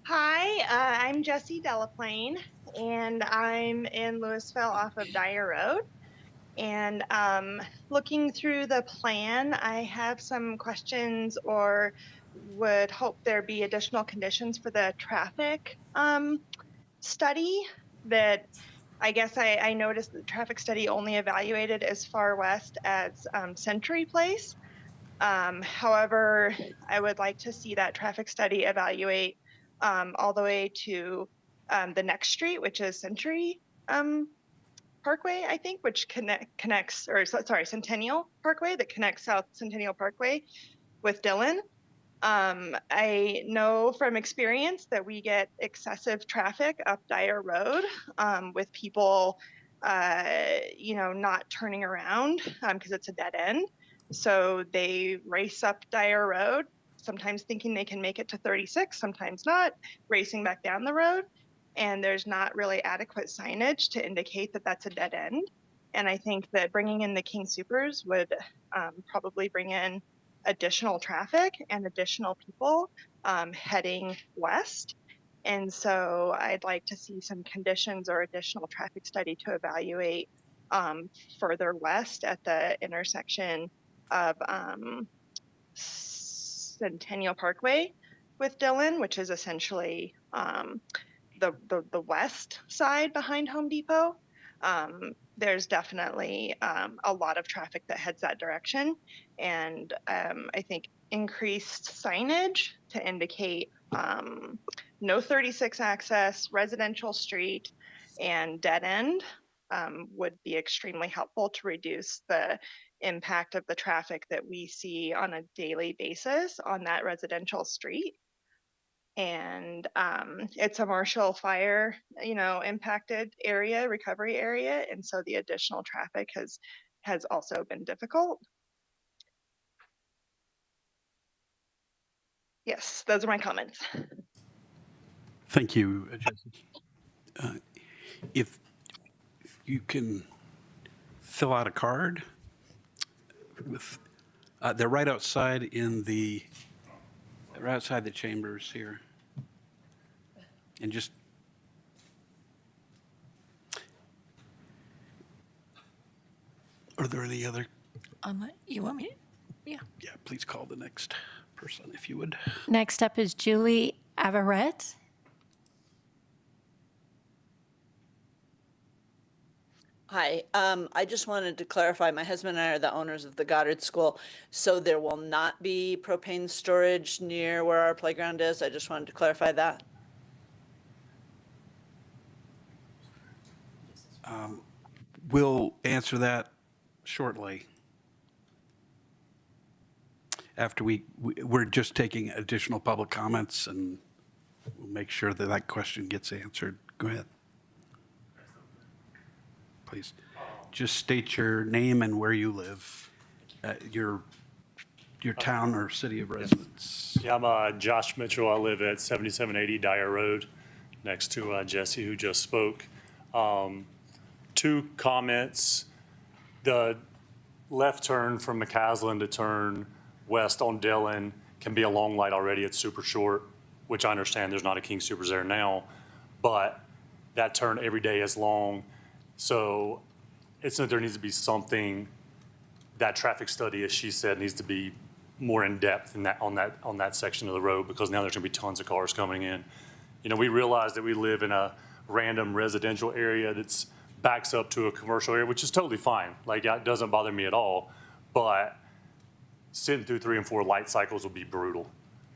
Hi, I'm Jessie Delaplane, and I'm in Louisville off of Dyer Road. And looking through the plan, I have some questions or would hope there be additional conditions for the traffic study that I guess I noticed the traffic study only evaluated as far west as Century Place. However, I would like to see that traffic study evaluate all the way to the next street, which is Century Parkway, I think, which connects, or sorry, Centennial Parkway, that connects South Centennial Parkway with Dillon. I know from experience that we get excessive traffic up Dyer Road with people, not turning around because it's a dead end. So they race up Dyer Road, sometimes thinking they can make it to 36, sometimes not, racing back down the road. And there's not really adequate signage to indicate that that's a dead end. And I think that bringing in the King Soopers would probably bring in additional traffic and additional people heading west. And so I'd like to see some conditions or additional traffic study to evaluate further west at the intersection of Centennial Parkway with Dillon, which is essentially the west side behind Home Depot. There's definitely a lot of traffic that heads that direction. And I think increased signage to indicate no 36 access, residential street, and dead end would be extremely helpful to reduce the impact of the traffic that we see on a daily basis on that residential street. And it's a Marshall Fire, impacted area, recovery area, and so the additional traffic has also been difficult. Yes, those are my comments. Thank you, Jesse. If you can fill out a card with, they're right outside the chambers here. And just, are there any other? You want me? Yeah. Yeah, please call the next person if you would. Next up is Julie Averett. Hi, I just wanted to clarify, my husband and I are the owners of the Goddard School, so there will not be propane storage near where our playground is. I just wanted to clarify that. We'll answer that shortly. After we're just taking additional public comments, and we'll make sure that that question gets answered. Go ahead. Please, just state your name and where you live, your town or city of residence. Yeah, I'm Josh Mitchell. I live at 7780 Dyer Road, next to Jesse, who just spoke. 2 comments. The left turn from McCaslin to turn west on Dillon can be a long light already. It's super short, which I understand there's not a King Soopers there now, but that turn every day is long. So it's that there needs to be something, that traffic study, as she said, needs to be more in depth in that, on that section of the road, because now there's gonna be tons of cars coming in. You know, we realize that we live in a random residential area that's backs up to a commercial area, which is totally fine. Like, it doesn't bother me at all. But sitting through 3 and 4 light cycles will be brutal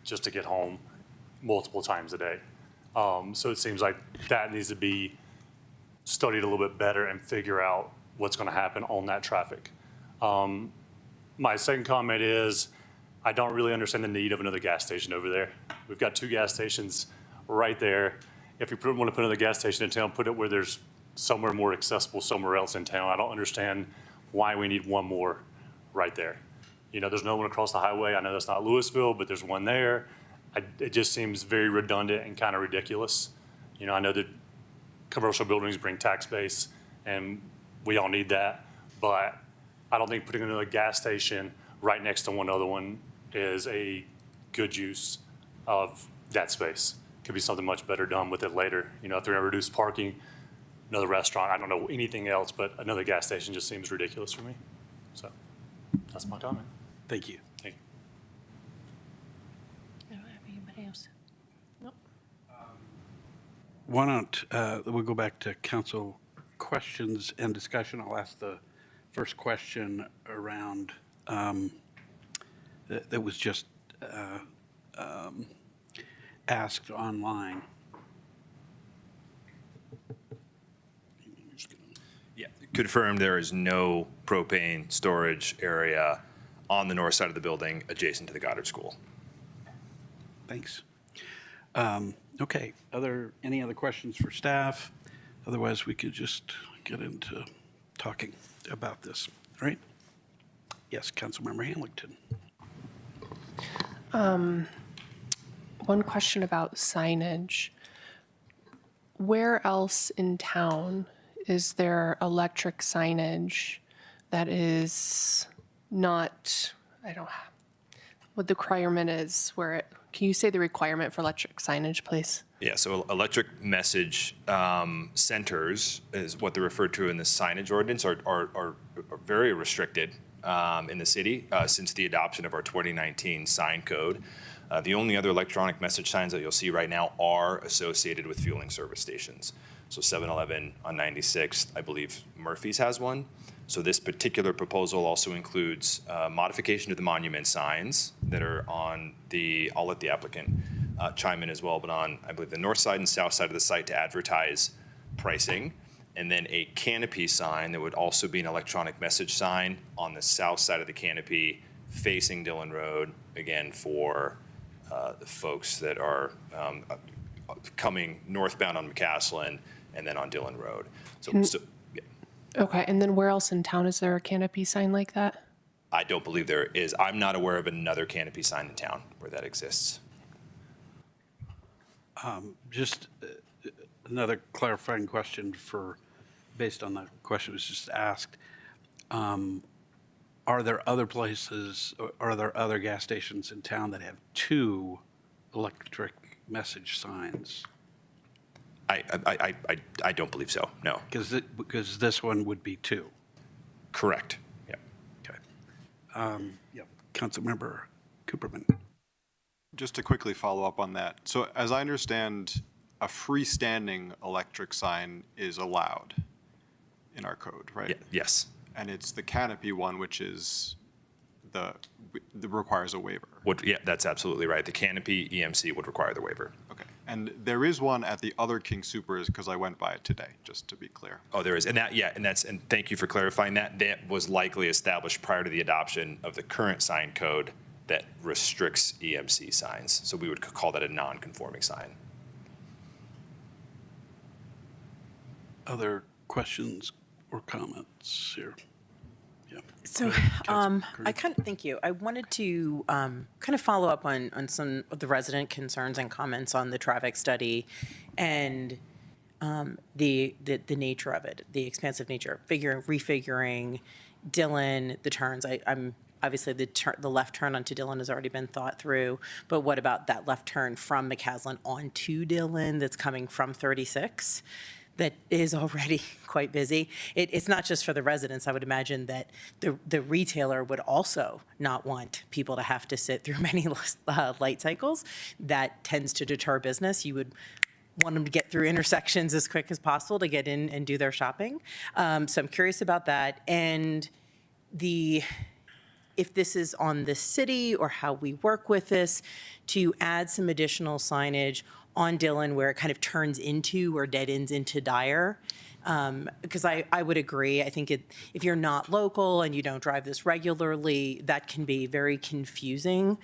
just to get home multiple times a day. So it seems like that needs to be studied a little bit better and figure out what's going to happen on that traffic. My second comment is, I don't really understand the need of another gas station over there. We've got 2 gas stations right there. If you want to put another gas station in town, put it where there's somewhere more accessible somewhere else in town. I don't understand why we need one more right there. You know, there's no one across the highway. I know that's not Louisville, but there's one there. It just seems very redundant and kind of ridiculous. You know, I know that commercial buildings bring tax base, and we all need that. But I don't think putting another gas station right next to one other one is a good use of that space. Could be something much better done with it later. You know, if they're going to reduce parking, another restaurant, I don't know anything else, but another gas station just seems ridiculous for me. So that's my comment. Thank you. Thank you. I don't have anybody else. Nope. Why don't we'll go back to council questions and discussion. I'll ask the first question around that was just asked online. Yeah, confirmed there is no propane storage area on the north side of the building adjacent to the Goddard School. Thanks. Okay, any other questions for staff? Otherwise, we could just get into talking about this, all right? Yes, Councilmember Hamilton. One question about signage. Where else in town is there electric signage that is not, I don't have, what the requirement is, can you say the requirement for electric signage, please? Yeah, so electric message centers is what they're referred to in the signage ordinance are very restricted in the city since the adoption of our 2019 sign code. The only other electronic message signs that you'll see right now are associated with fueling service stations. So 7-Eleven on 96th, I believe Murphy's has one. So this particular proposal also includes modification to the monument signs that are on I'll let the applicant chime in as well, but on, I believe, the north side and south side of the site to advertise pricing. And then a canopy sign that would also be an electronic message sign on the south side of the canopy facing Dillon Road, again, for the folks that are coming northbound on McCaslin and then on Dillon Road. So yeah. Okay, and then where else in town is there a canopy sign like that? I don't believe there is. I'm not aware of another canopy sign in town where that exists. Just another clarifying question based on the question that was just asked. Are there other places, are there other gas stations in town that have 2 electric message signs? I don't believe so, no. Because this one would be 2. Correct, yeah. Okay. Yep. Councilmember Cooperman. Just to quickly follow up on that. So as I understand, a freestanding electric sign is allowed in our code, right? Yes. And it's the canopy one, which is that requires a waiver. Yeah, that's absolutely right. The canopy EMC would require the waiver. Okay. And there is one at the other King Soopers, because I went by it today, just to be clear. Oh, there is. And thank you for clarifying that. That was likely established prior to the adoption of the current sign code that restricts EMC signs. So we would call that a non-conforming sign. Other questions or comments here? Yeah. So thank you. I wanted to kind of follow up on some of the resident concerns and comments on the traffic study and the nature of it, the expansive nature, refiguring Dillon, the turns. I'm obviously the left turn onto Dillon has already been thought through, but what about that left turn from McCaslin onto Dillon that's coming from 36? that is already quite busy. It's not just for the residents. I would imagine that the retailer would also not want people to have to sit through many light cycles. That tends to deter business. You would want them to get through intersections as quick as possible to get in and do their shopping. So I'm curious about that. And if this is on the city or how we work with this, to add some additional signage on Dillon where it kind of turns into or dead ends into Dyer. Because I would agree. I think if you're not local and you don't drive this regularly, that can be very confusing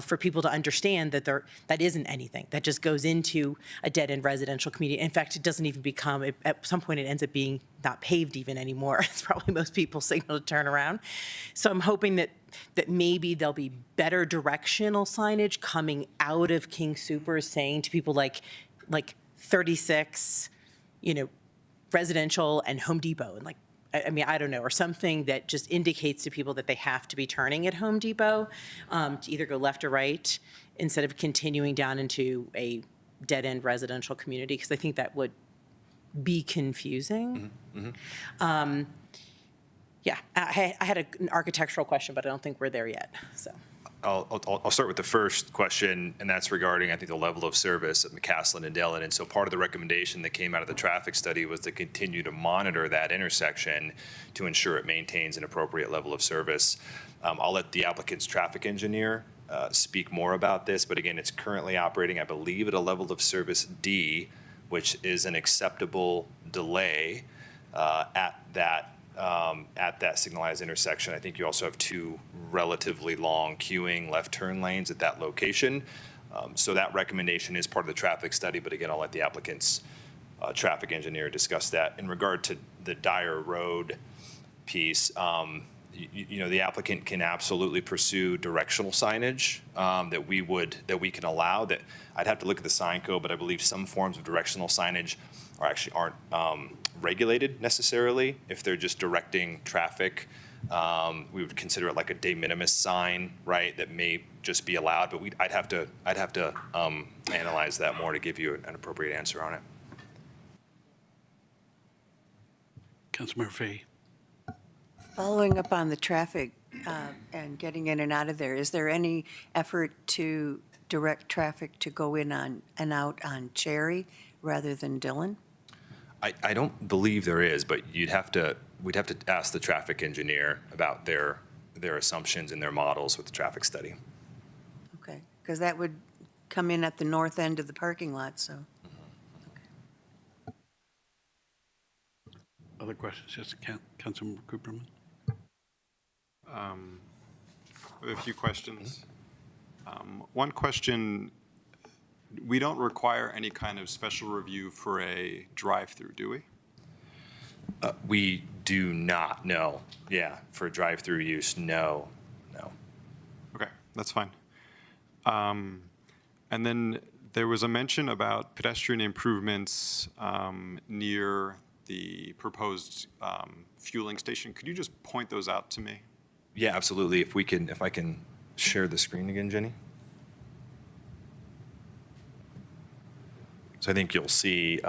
for people to understand that that isn't anything. That just goes into a dead-end residential community. In fact, it doesn't even become, at some point it ends up being not paved even anymore. It's probably most people's signal to turn around. So I'm hoping that maybe there'll be better directional signage coming out of King Soopers saying to people like 36, residential and Home Depot, and I don't know, or something that just indicates to people that they have to be turning at Home Depot to either go left or right instead of continuing down into a dead-end residential community, because I think that would be confusing. Yeah, I had an architectural question, but I don't think we're there yet, so. I'll start with the first question, and that's regarding, I think, the level of service at McCaslin and Dillon. And so part of the recommendation that came out of the traffic study was to continue to monitor that intersection to ensure it maintains an appropriate level of service. I'll let the applicant's traffic engineer speak more about this, but again, it's currently operating, I believe, at a level of service D, which is an acceptable delay at that signalized intersection. I think you also have two relatively long queuing left turn lanes at that location. So that recommendation is part of the traffic study, but again, I'll let the applicant's traffic engineer discuss that. In regard to the Dyer Road piece, the applicant can absolutely pursue directional signage that we can allow. That I'd have to look at the sign code, but I believe some forms of directional signage aren't regulated necessarily. If they're just directing traffic, we would consider it like a de minimis sign, right? That may just be allowed, but I'd have to analyze that more to give you an appropriate answer on it. Councilmember Fahey. Following up on the traffic and getting in and out of there, is there any effort to direct traffic to go in on and out on Cherry rather than Dillon? I don't believe there is, but we'd have to ask the traffic engineer about their assumptions and their models with the traffic study. Okay, because that would come in at the north end of the parking lot, so. Other questions? Yes, Councilmember Cooperman. I have a few questions. One question, we don't require any kind of special review for a drive-through, do we? We do not, no. Yeah, for drive-through use, no. Okay, that's fine. And then there was a mention about pedestrian improvements near the proposed fueling station. Could you just point those out to me? Yeah, absolutely. If I can share the screen again, Jenny. So I think you'll see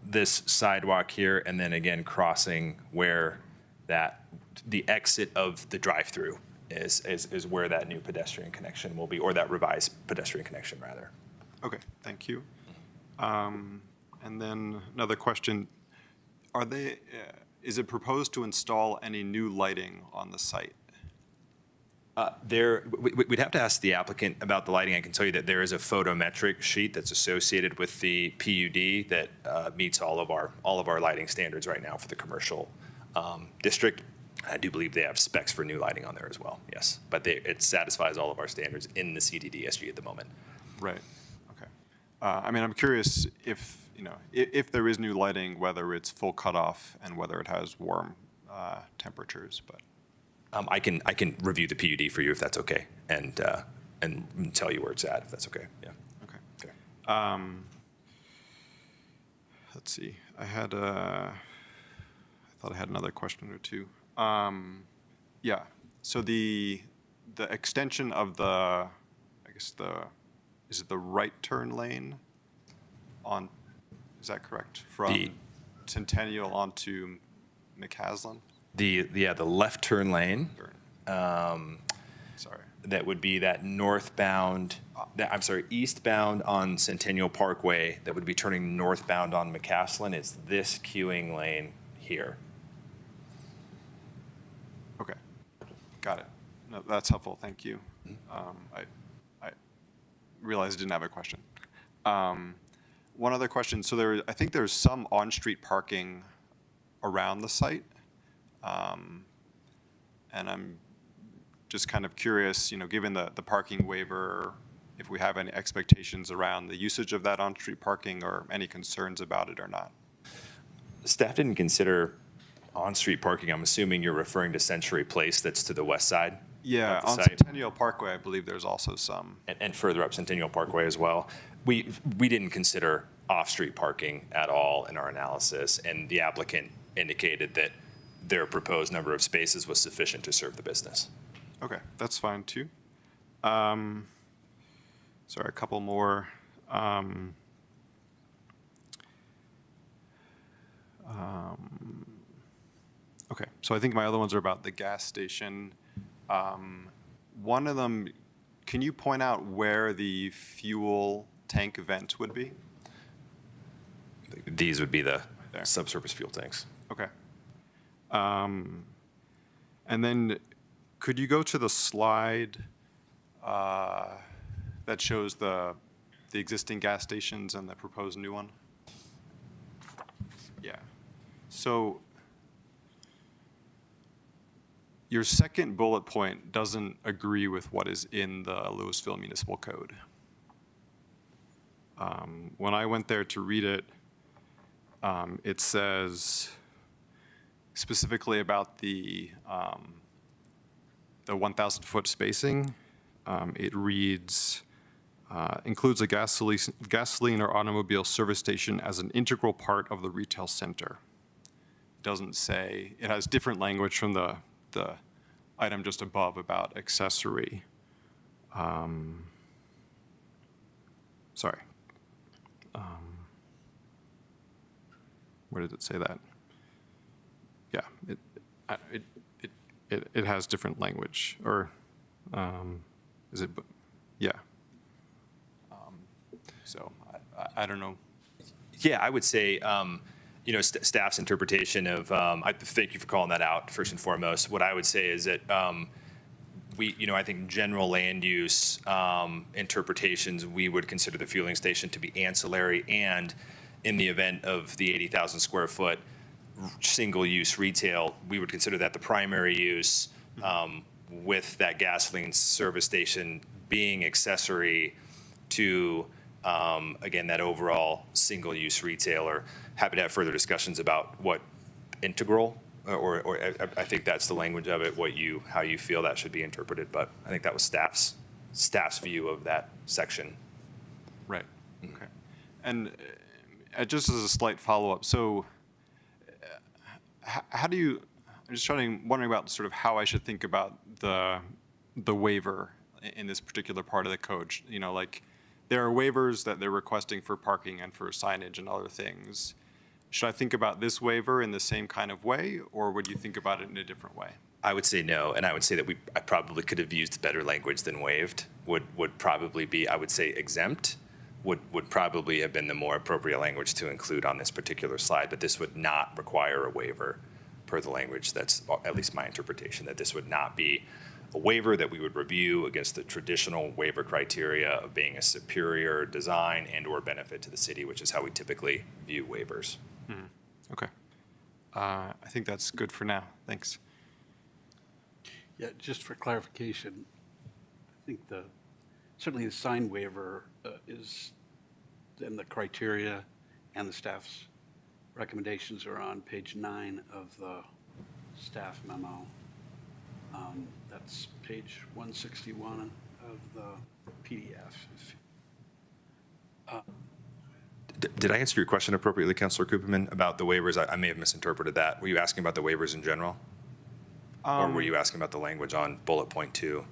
this sidewalk here, and then again crossing where the exit of the drive-through is where that new pedestrian connection will be, or that revised pedestrian connection rather. Okay, thank you. And then another question: is it proposed to install any new lighting on the site? We'd have to ask the applicant about the lighting. I can tell you that there is a photometric sheet that's associated with the PUD that meets all of our lighting standards right now for the commercial district. I do believe they have specs for new lighting on there as well, yes. But it satisfies all of our standards in the CDDSG at the moment. Right, okay. I'm curious if there is new lighting, whether it's full cutoff and whether it has warm temperatures, but. I can review the PUD for you if that's okay, and tell you where it's at if that's okay. Yeah. Okay. Let's see. I thought I had another question or two. Yeah. So the extension of is it the right turn lane on Is that correct? From Centennial onto McCaslin? The left turn lane. Sorry. That would be that northbound, eastbound on Centennial Parkway that would be turning northbound on McCaslin. It's this queuing lane here. Okay, got it. No, that's helpful, thank you. I realized I didn't have a question. One other question, so I think there's some on-street parking around the site. And I'm just kind of curious, given the parking waiver, if we have any expectations around the usage of that on-street parking or any concerns about it or not. Staff didn't consider on-street parking. I'm assuming you're referring to Century Place that's to the west side? Yeah, of the on site. Centennial Parkway, I believe there's also some. And further up Centennial Parkway as well. We didn't consider off-street parking at all in our analysis, and the applicant indicated that their proposed number of spaces was sufficient to serve the business. Okay, that's fine too. Sorry, a couple more. Okay, so I think my other ones are about the gas station. One of them, can you point out where the fuel tank vent would be? These would be the subsurface fuel tanks. Okay. And then could you go to the slide that shows the existing gas stations and the proposed new one? Yeah. So your second bullet point doesn't agree with what is in the Louisville Municipal Code. When I went there to read it, it says specifically about the 1,000-foot spacing. It reads, includes a gasoline or automobile service station as an integral part of the retail center. It doesn't say, it has different language from the item just above about accessory. Sorry. Where did it say that? Yeah, it has different language, or is it? Yeah. So I don't know. Yeah, I would say, staff's interpretation of, I thank you for calling that out first and foremost. What I would say is that I think general land use interpretations, we would consider the fueling station to be ancillary, and in the event of the 80,000 square foot single-use retail, we would consider that the primary use, with that gasoline service station being accessory to, again, that overall single-use retailer. Happy to have further discussions about what integral, or I think that's the language of it, how you feel that should be interpreted, but I think that was staff's view of that section. Right, okay. And just as a slight follow-up, so how do you, I'm just wondering about sort of how I should think about the waiver in this particular part of the code. Like there are waivers that they're requesting for parking and for signage and other things. Should I think about this waiver in the same kind of way, or would you think about it in a different way? I would say no, and I would say that I probably could have used better language than waived. Would probably be, I would say, exempt. Would probably have been the more appropriate language to include on this particular slide, but this would not require a waiver per the language. That's at least my interpretation, that this would not be a waiver that we would review against the traditional waiver criteria of being a superior design and or benefit to the city, which is how we typically view waivers. Okay. I think that's good for now. Thanks. Yeah, just for clarification, I think certainly the sign waiver is, and the criteria and the staff's recommendations are on page 9 of the staff memo. That's page 161 of the PDF. Did I answer your question appropriately, Councilor Cooperman, about the waivers? I may have misinterpreted that. Were you asking about the waivers in general? Or were you asking about the language on bullet point 2?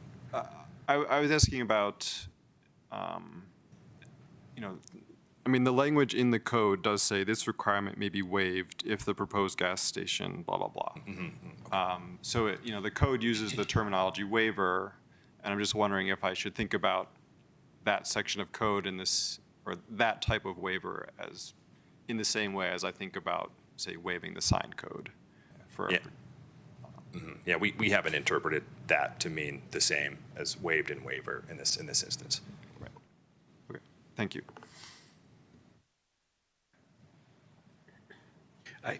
I was asking about, I mean, the language in the code does say this requirement may be waived if the proposed gas station, blah, blah, blah. So, the code uses the terminology waiver, and I'm just wondering if I should think about that section of code in this, or that type of waiver as, in the same way as I think about, say, waiving the sign code for. Yeah. Yeah, we haven't interpreted that to mean the same as waived and waiver in this instance. Right. Okay, thank you.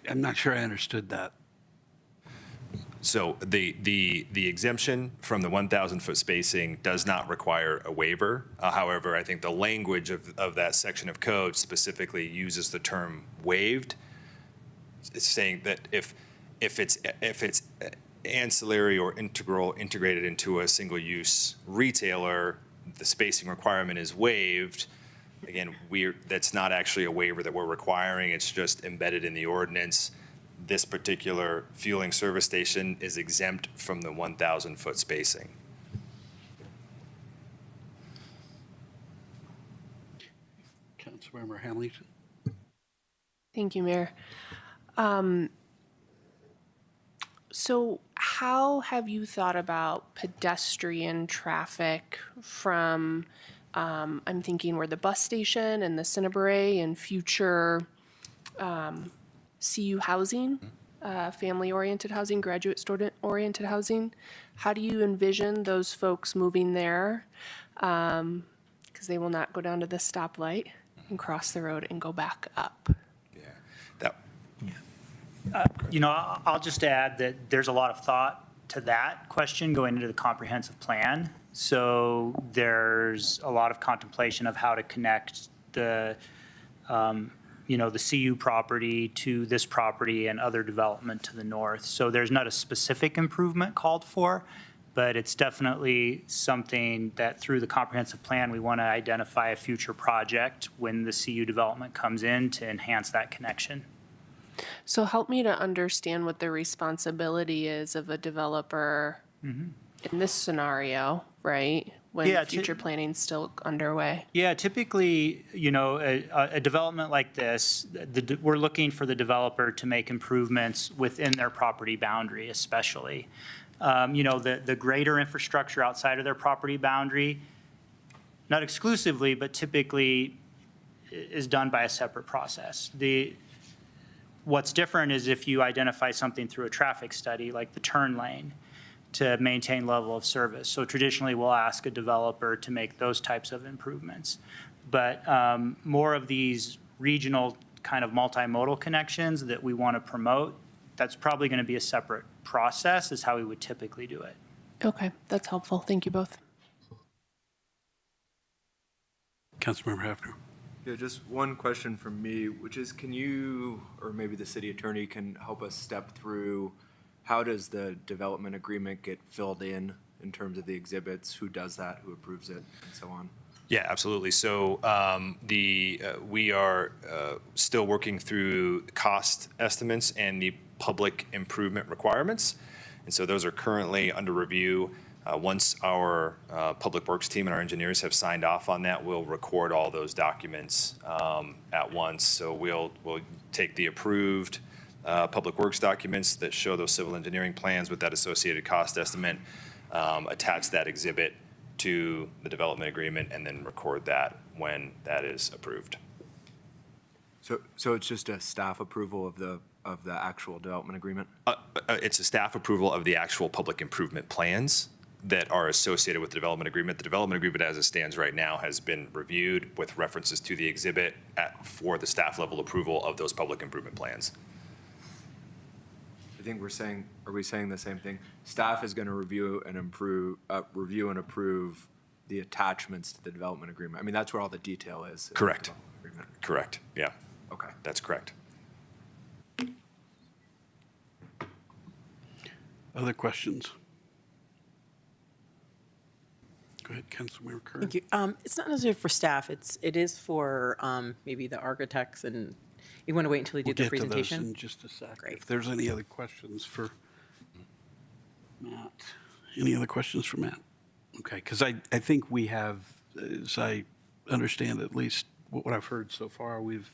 I'm not sure I understood that. So the exemption from the 1,000-foot spacing does not require a waiver. However, I think the language of that section of code specifically uses the term waived. It's saying that if it's ancillary or integrated into a single-use retailer, the spacing requirement is waived. Again, that's not actually a waiver that we're requiring. It's just embedded in the ordinance. This particular fueling service station is exempt from the 1,000-foot spacing. Councilmember Hamilton. Thank you, Mayor. So how have you thought about pedestrian traffic from, I'm thinking where the bus station and the Cinnabre and future CU housing, family-oriented housing, graduate student-oriented housing? How do you envision those folks moving there? Because they will not go down to the stoplight and cross the road and go back up. I'll just add that there's a lot of thought to that question going into the comprehensive plan. So there's a lot of contemplation of how to connect the CU property to this property and other development to the north. So there's not a specific improvement called for, but it's definitely something that through the comprehensive plan, we want to identify a future project when the CU development comes in to enhance that connection. So help me to understand what the responsibility is of a developer in this scenario, right? When Yeah, future planning's still underway. Yeah, typically, a development like this, we're looking for the developer to make improvements within their property boundary especially. The greater infrastructure outside of their property boundary, not exclusively, but typically is done by a separate process. What's different is if you identify something through a traffic study, like the turn lane, to maintain level of service. So traditionally, we'll ask a developer to make those types of improvements. But more of these regional kind of multimodal connections that we want to promote, that's probably going to be a separate process, is how we would typically do it. Okay, that's helpful. Thank you both. Councilmember Hefner. Yeah, just one question from me, which is, can you, or maybe the city attorney can help us step through, how does the development agreement get filled in terms of the exhibits? Who does that? Who approves it, and so on? Yeah, absolutely. So we are still working through cost estimates and the public improvement requirements. And so those are currently under review. Once our public works team and our engineers have signed off on that, we'll record all those documents at once. So we'll take the approved public works documents that show those civil engineering plans with that associated cost estimate, attach that exhibit to the development agreement, and then record that when that is approved. So it's just a staff approval of the actual development agreement? It's a staff approval of the actual public improvement plans that are associated with the development agreement. The development agreement as it stands right now has been reviewed with references to the exhibit for the staff level approval of those public improvement plans. I think are we saying the same thing? Staff is going to review and approve the attachments to the development agreement. I mean, that's where all the detail is. Correct. Correct. Yeah. Okay. That's correct. Other questions? Go ahead, Councilmember Kerr. Thank you. It's not necessarily for staff. It is for maybe the architects, and you want to wait until they do the presentation? We'll get to those in just a sec. Great. If there's any other questions for Matt. Any other questions for Matt? Okay, because I think we have, as I understand, at least what I've heard so far, we've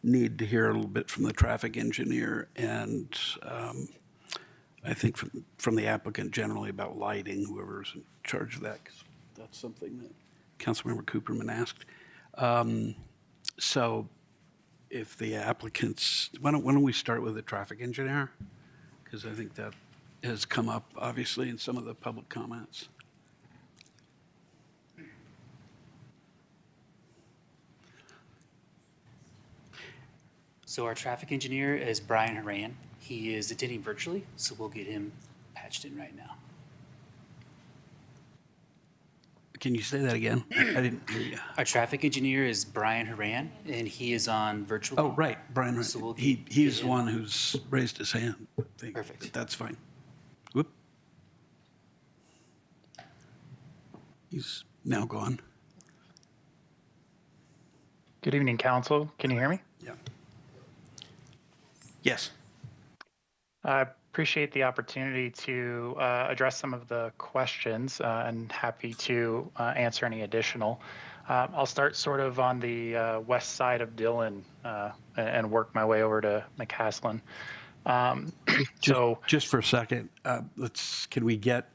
need to hear a little bit from the traffic engineer and I think from the applicant generally about lighting, whoever's in charge of that, 'cause that's something that Councilmember Cooperman asked. So if the applicants, why don't we start with the traffic engineer? Because I think that has come up, obviously, in some of the public comments. So our traffic engineer is Brian Haran. He is attending virtually, so we'll get him patched in right now. Can you say that again? I didn't hear you. Our traffic engineer is Brian Haran, and he is on virtual. Oh, right, Brian, right. So we'll He's the one who's raised his hand. I think. Perfect. That's fine. Whoop. He's now gone. Good evening, council. Can you hear me? Yeah. Yes. I appreciate the opportunity to address some of the questions and happy to answer any additional. I'll start sort of on the west side of Dillon and work my way over to McCaslin. Just for a second, can we get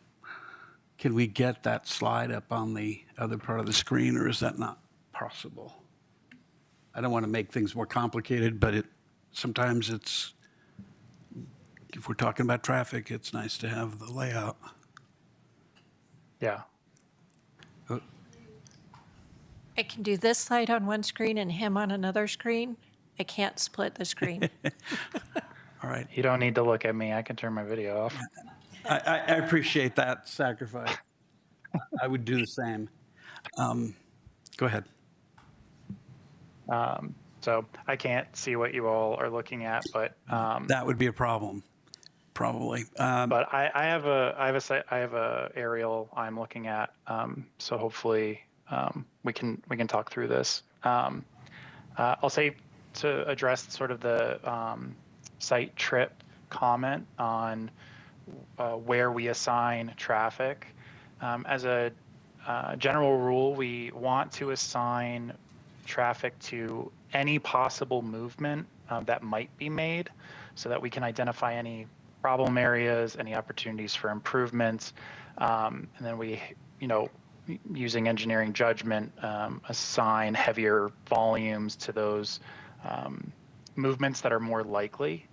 that slide up on the other part of the screen, or is that not possible? I don't want to make things more complicated, but sometimes if we're talking about traffic, it's nice to have the layout. Yeah. I can do this slide on one screen and him on another screen. I can't split the screen. All right. You don't need to look at me. I can turn my video off. I appreciate that sacrifice. I would do the same. Go ahead. So I can't see what you all are looking at, but that would be a problem, probably. But I have a aerial I'm looking at, so hopefully we can talk through this. I'll say to address sort of the site trip comment on where we assign traffic. As a general rule, we want to assign traffic to any possible movement that might be made so that we can identify any problem areas, any opportunities for improvements. And then we, using engineering judgment, assign heavier volumes to those movements that are more likely.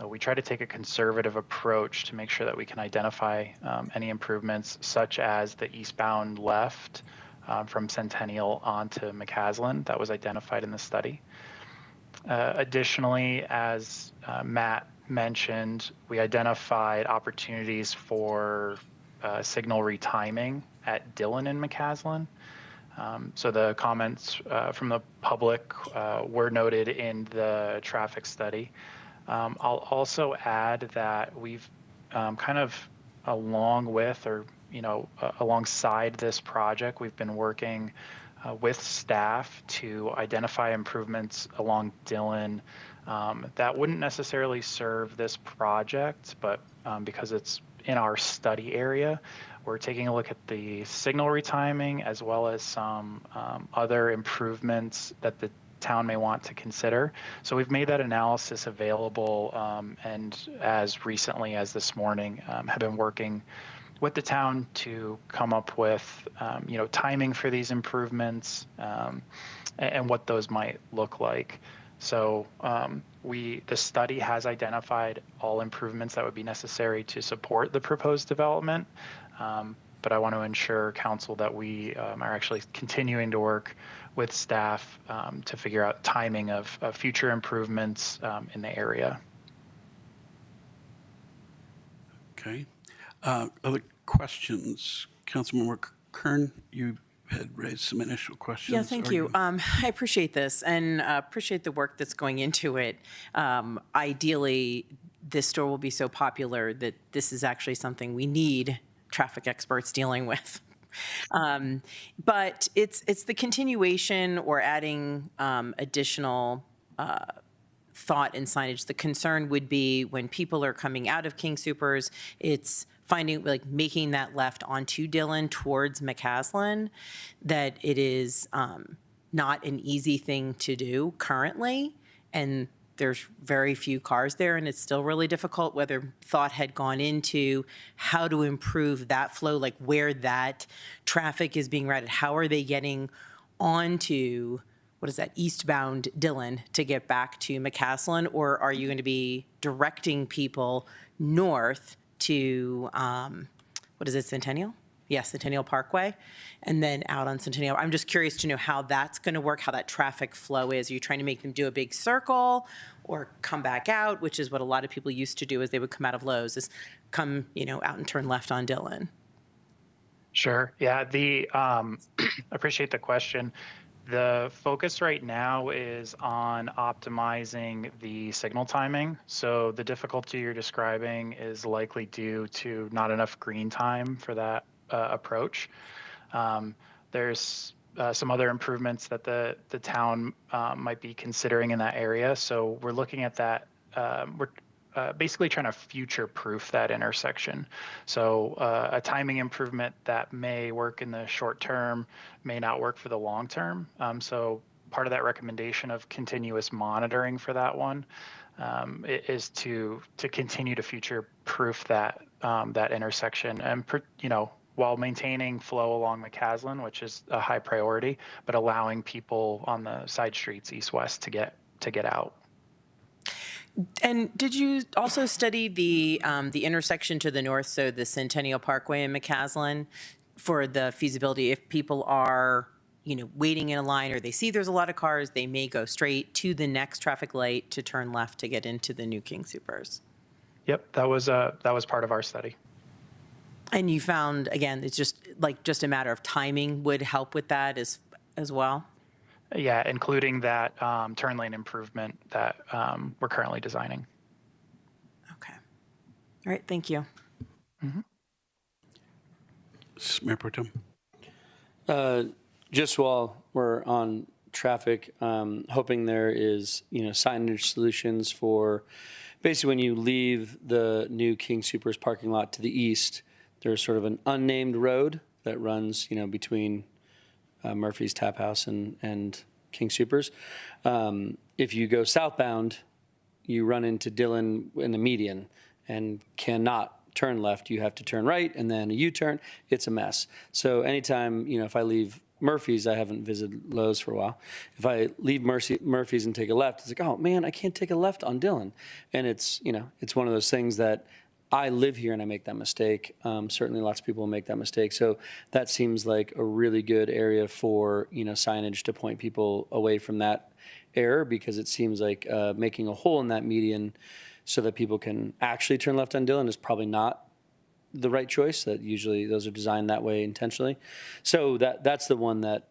We try to take a conservative approach to make sure that we can identify any improvements, such as the eastbound left from Centennial onto McCaslin that was identified in the study. Additionally, as Matt mentioned, we identified opportunities for signal retiming at Dillon and McCaslin. So the comments from the public were noted in the traffic study. I'll also add that we've kind of along with or alongside this project, we've been working with staff to identify improvements along Dillon that wouldn't necessarily serve this project, but because it's in our study area, we're taking a look at the signal retiming as well as some other improvements that the town may want to consider. So we've made that analysis available and as recently as this morning have been working with the town to come up with timing for these improvements and what those might look like. So the study has identified all improvements that would be necessary to support the proposed development. But I want to ensure council that we are actually continuing to work with staff to figure out timing of future improvements in the area. Okay. Other questions? Councilmember Kern, you had raised some initial questions. Yeah, thank you. I appreciate this and appreciate the work that's going into it. Ideally, this store will be so popular that this is actually something we need traffic experts dealing with. But it's the continuation or adding additional thought and signage. The concern would be when people are coming out of King Soopers, it's making that left onto Dillon towards McCaslin, that it is not an easy thing to do currently, and there's very few cars there, and it's still really difficult, whether thought had gone into how to improve that flow, like where that traffic is being routed. How are they getting onto, what is that, eastbound Dillon to get back to McCaslin? Or are you going to be directing people north to, what is it, Centennial? Yes, Centennial Parkway, and then out on Centennial. I'm just curious to know how that's going to work, how that traffic flow is. Are you trying to make them do a big circle or come back out, which is what a lot of people used to do as they would come out of Lowe's, is come, out and turn left on Dillon? Sure. Yeah, appreciate the question. The focus right now is on optimizing the signal timing. So the difficulty you're describing is likely due to not enough green time for that approach. There's some other improvements that the town might be considering in that area. So we're looking at that. We're basically trying to future-proof that intersection. So a timing improvement that may work in the short term may not work for the long term. So part of that recommendation of continuous monitoring for that one is to continue to future-proof that that intersection, and while maintaining flow along McCaslin, which is a high priority, but allowing people on the side streets east-west to get out. And did you also study the intersection to the north, so the Centennial Parkway in McCaslin, for the feasibility? If people are, waiting in a line, or they see there's a lot of cars, they may go straight to the next traffic light to turn left to get into the new King Soopers. Yep, that was part of our study. And you found, again, it's just a matter of timing would help with that as well? Yeah, including that turn lane improvement that we're currently designing. Okay. All right, thank you. Mayor Pro Tem. Just while we're on traffic, hoping there is, signage solutions for basically when you leave the new King Soopers parking lot to the east, there's sort of an unnamed road that runs, between Murphy's Tap House and King Soopers. If you go southbound, you run into Dillon in the median and cannot turn left. You have to turn right and then a U-turn. It's a mess. So anytime, if I leave Murphy's, I haven't visited Lowe's for a while. If I leave Murphy's and take a left, it's like, oh man, I can't take a left on Dillon. And it's, it's one of those things that I live here and I make that mistake. Certainly lots of people make that mistake. So that seems like a really good area for, signage to point people away from that error, because it seems like making a hole in that median so that people can actually turn left on Dillon is probably not the right choice. That usually those are designed that way intentionally. So that's the one that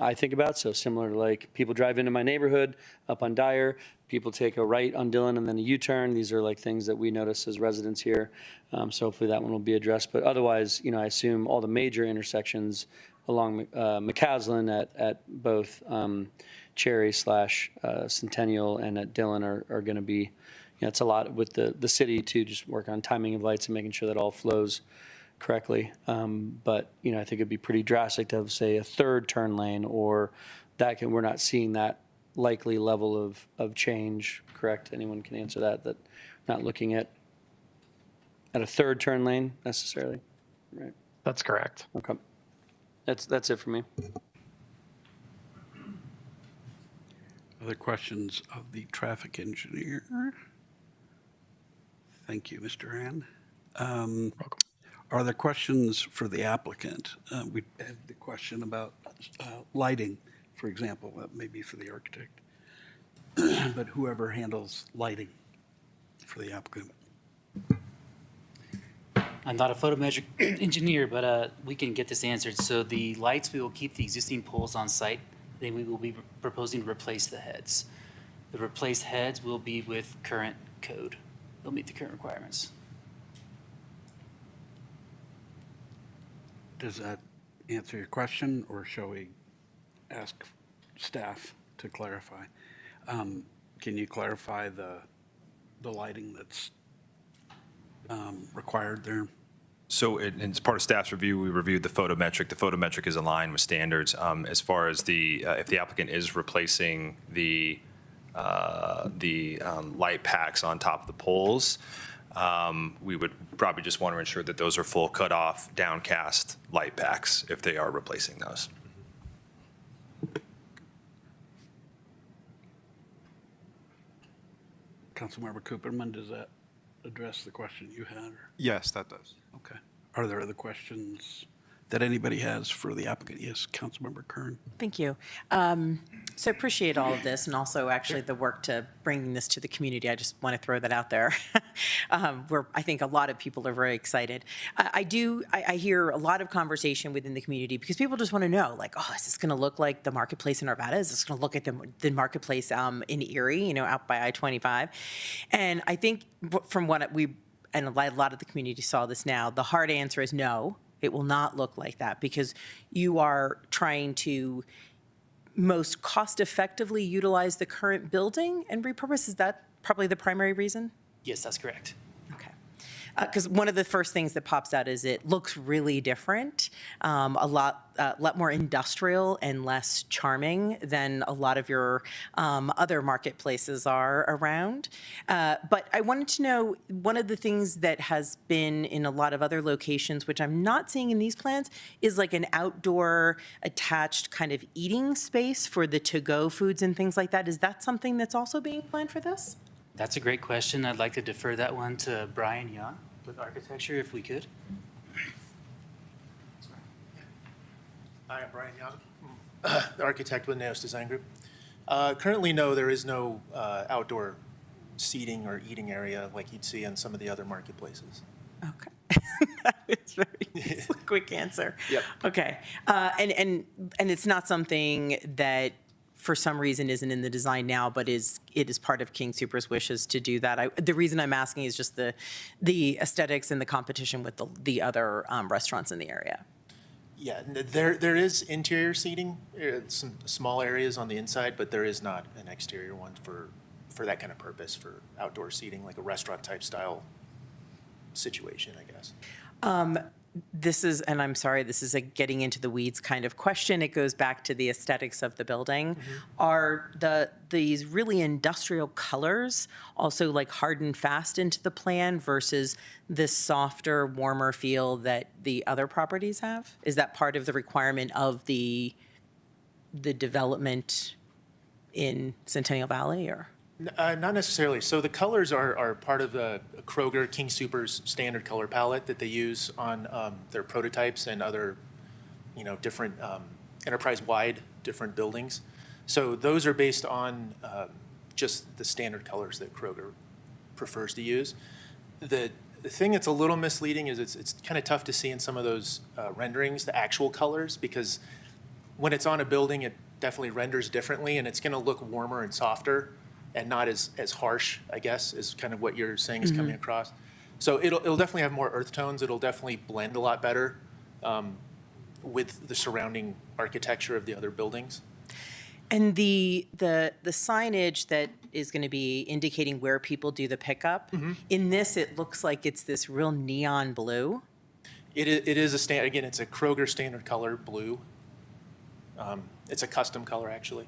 I think about. So similar to like people drive into my neighborhood up on Dyer, people take a right on Dillon and then a U-turn. These are like things that we notice as residents here. So hopefully that one will be addressed. But otherwise, I assume all the major intersections along McCaslin at both Cherry / Centennial and at Dillon are going to be, it's a lot with the city to just work on timing of lights and making sure that all flows correctly. But, I think it'd be pretty drastic to have, say, a third turn lane, or we're not seeing that likely level of change, correct? Anyone can answer that not looking at a third turn lane necessarily, right? That's correct. Okay. That's it for me. Other questions of the traffic engineer? Thank you, Mr. Rand. Welcome. Are there questions for the applicant? We had the question about lighting, for example, that may be for the architect. But whoever handles lighting for the applicant. I'm not a photometric engineer, but we can get this answered. So the lights, we will keep the existing poles on site. Then we will be proposing to replace the heads. The replaced heads will be with current code. They'll meet the current requirements. Does that answer your question, or shall we ask staff to clarify? Can you clarify the lighting that's required there? So as part of staff's review, we reviewed the photometric. The photometric is aligned with standards. As far as if the applicant is replacing the light packs on top of the poles, we would probably just want to ensure that those are full cutoff, downcast light packs if they are replacing those. Councilmember Cooperman, does that address the question you had? Or? Yes, that does. Okay. Are there other questions that anybody has for the applicant? Yes, Councilmember Kern. Thank you. So I appreciate all of this and also actually the work to bringing this to the community. I just want to throw that out there. Where I think a lot of people are very excited. I hear a lot of conversation within the community because people just want to know, like, oh, is this going to look like the marketplace in Arvada? Is this going to look at the marketplace in Erie, out by I-25? And I think from what and a lot of the community saw this now, the hard answer is no. It will not look like that because you are trying to most cost-effectively utilize the current building and repurpose. Is that probably the primary reason? Yes, that's correct. Because one of the first things that pops out is it looks really different, a lot more industrial and less charming than a lot of your other marketplaces are around. But I wanted to know, one of the things that has been in a lot of other locations, which I'm not seeing in these plans, is like an outdoor attached kind of eating space for the to-go foods and things like that. Is that something that's also being planned for this? That's a great question. I'd like to defer that one to Brian Young with architecture, if we could. Hi, I'm Brian Young, the architect with Naos Design Group. Currently, no, there is no outdoor seating or eating area like you'd see in some of the other marketplaces. Okay. It's very quick answer. Yep. Okay. And it's not something that for some reason isn't in the design now, but it is part of King Super's wishes to do that. The reason I'm asking is just the aesthetics and the competition with the other restaurants in the area. Yeah, there is interior seating, some small areas on the inside, but there is not an exterior one for that kind of purpose, for outdoor seating, like a restaurant type style situation, I guess. This is, and I'm sorry, this is a getting into the weeds kind of question. It goes back to the aesthetics of the building. Are these really industrial colors also like hard and fast into the plan versus this softer, warmer feel that the other properties have? Is that part of the requirement of the development in Centennial Valley, or? Not necessarily. So the colors are part of the Kroger King Super's standard color palette that they use on their prototypes and other, different enterprise-wide different buildings. So those are based on just the standard colors that Kroger prefers to use. The thing that's a little misleading is it's kind of tough to see in some of those renderings the actual colors, because when it's on a building, it definitely renders differently, and it's going to look warmer and softer and not as harsh, I guess, is kind of what you're saying is coming across. So it'll definitely have more earth tones. It'll definitely blend a lot better with the surrounding architecture of the other buildings. And the signage that is going to be indicating where people do the pickup, in this it looks like it's this real neon blue. It is again, it's a Kroger standard color blue. It's a custom color, actually.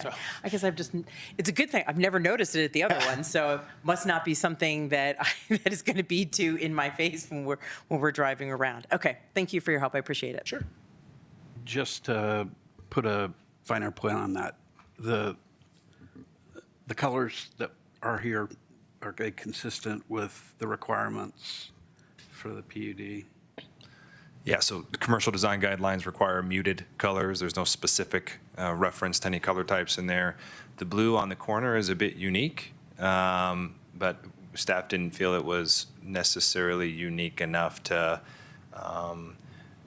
Okay. I guess it's a good thing. I've never noticed it at the other one, so it must not be something that is going to be too in my face when we're driving around. Okay, thank you for your help. I appreciate it. Sure. Just to put a finer point on that, the colors that are here, are they consistent with the requirements for the PUD? Yeah, so the commercial design guidelines require muted colors. There's no specific reference to any color types in there. The blue on the corner is a bit unique, but staff didn't feel it was necessarily unique enough to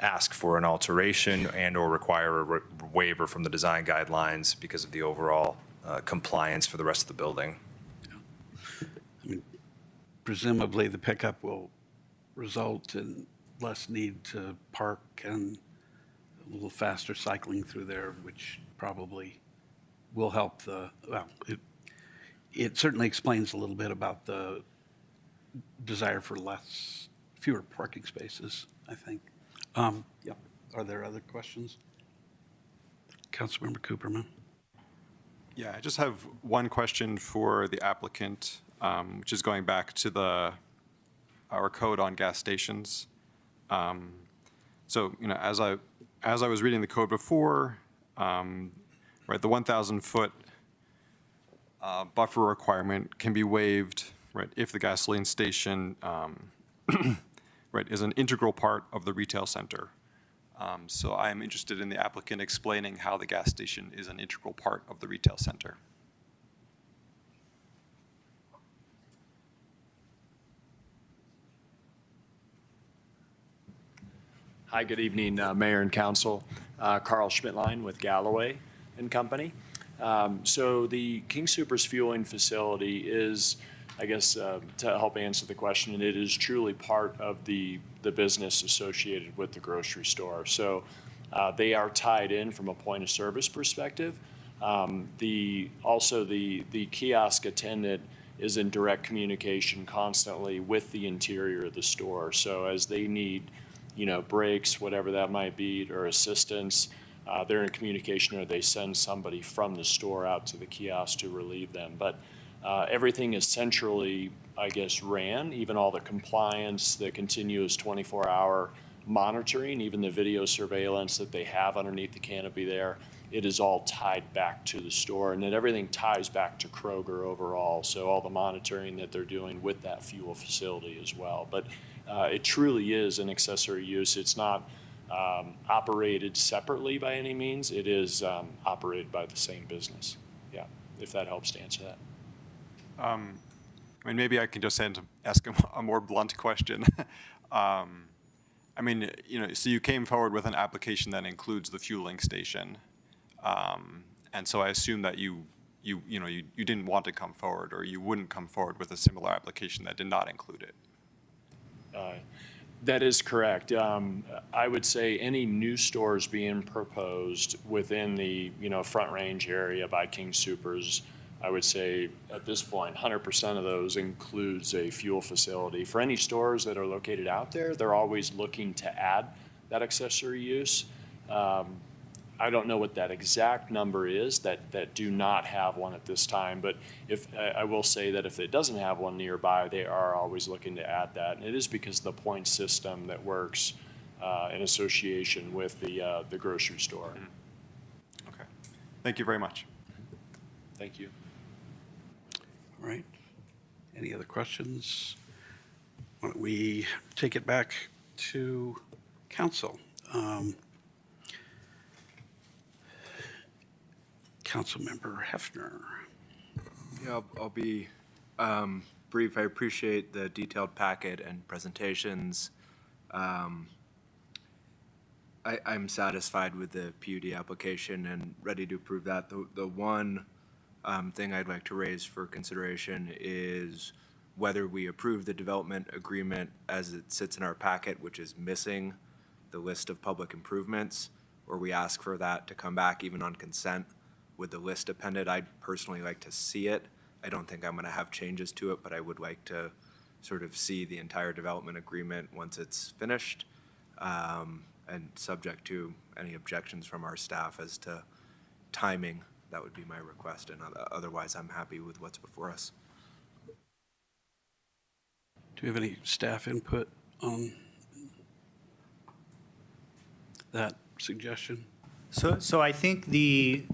ask for an alteration and or require a waiver from the design guidelines because of the overall compliance for the rest of the building. I mean, presumably the pickup will result in less need to park and a little faster cycling through there, which probably will help it certainly explains a little bit about the desire for less fewer parking spaces, I think. Yep. Are there other questions? Councilmember Cooperman. Yeah, I just have one question for the applicant, which is going back to our code on gas stations. So, as I was reading the code before, right, the 1,000-foot buffer requirement can be waived, right, if the gasoline station, right, is an integral part of the retail center. So I am interested in the applicant explaining how the gas station is an integral part of the retail center. Hi, good evening, Mayor and Council. Carl Schmidtlein with Galloway and Company. So the King Soopers fueling facility is, I guess, to help answer the question, it is truly part of the business associated with the grocery store. So they are tied in from a point of service perspective. Also the kiosk attendant is in direct communication constantly with the interior of the store. So as they need, breaks, whatever that might be, or assistance, they're in communication, or they send somebody from the store out to the kiosk to relieve them. But everything is centrally, I guess, ran, even all the compliance, the continuous 24-hour monitoring, even the video surveillance that they have underneath the canopy there, it is all tied back to the store. And then everything ties back to Kroger overall. So all the monitoring that they're doing with that fuel facility as well. But it truly is an accessory use. It's not operated separately by any means. It is operated by the same business. Yeah, if that helps to answer that. I mean, maybe I can just ask a more blunt question. I mean, so you came forward with an application that includes the fueling station. And so I assume that you didn't want to come forward, or you wouldn't come forward with a similar application that did not include it. That is correct. I would say any new stores being proposed within the Front Range area by King Soopers, I would say at this point 100% of those includes a fuel facility. For any stores that are located out there, they're always looking to add that accessory use. I don't know what that exact number is that do not have one at this time, but if I will say that if it doesn't have one nearby, they are always looking to add that. And it is because of the point system that works in association with the grocery store. Okay. Thank you very much. Thank you. All right. Any other questions? Why don't we take it back to council? Councilmember Hefner. Yeah, I'll be brief. I appreciate the detailed packet and presentations. I'm satisfied with the PUD application and ready to approve that. The one thing I'd like to raise for consideration is whether we approve the development agreement as it sits in our packet, which is missing the list of public improvements, or we ask for that to come back even on consent with the list appended. I'd personally like to see it. I don't think I'm going to have changes to it, but I would like to sort of see the entire development agreement once it's finished, and subject to any objections from our staff as to timing. That would be my request, and otherwise I'm happy with what's before us. Do you have any staff input on that suggestion? So I think the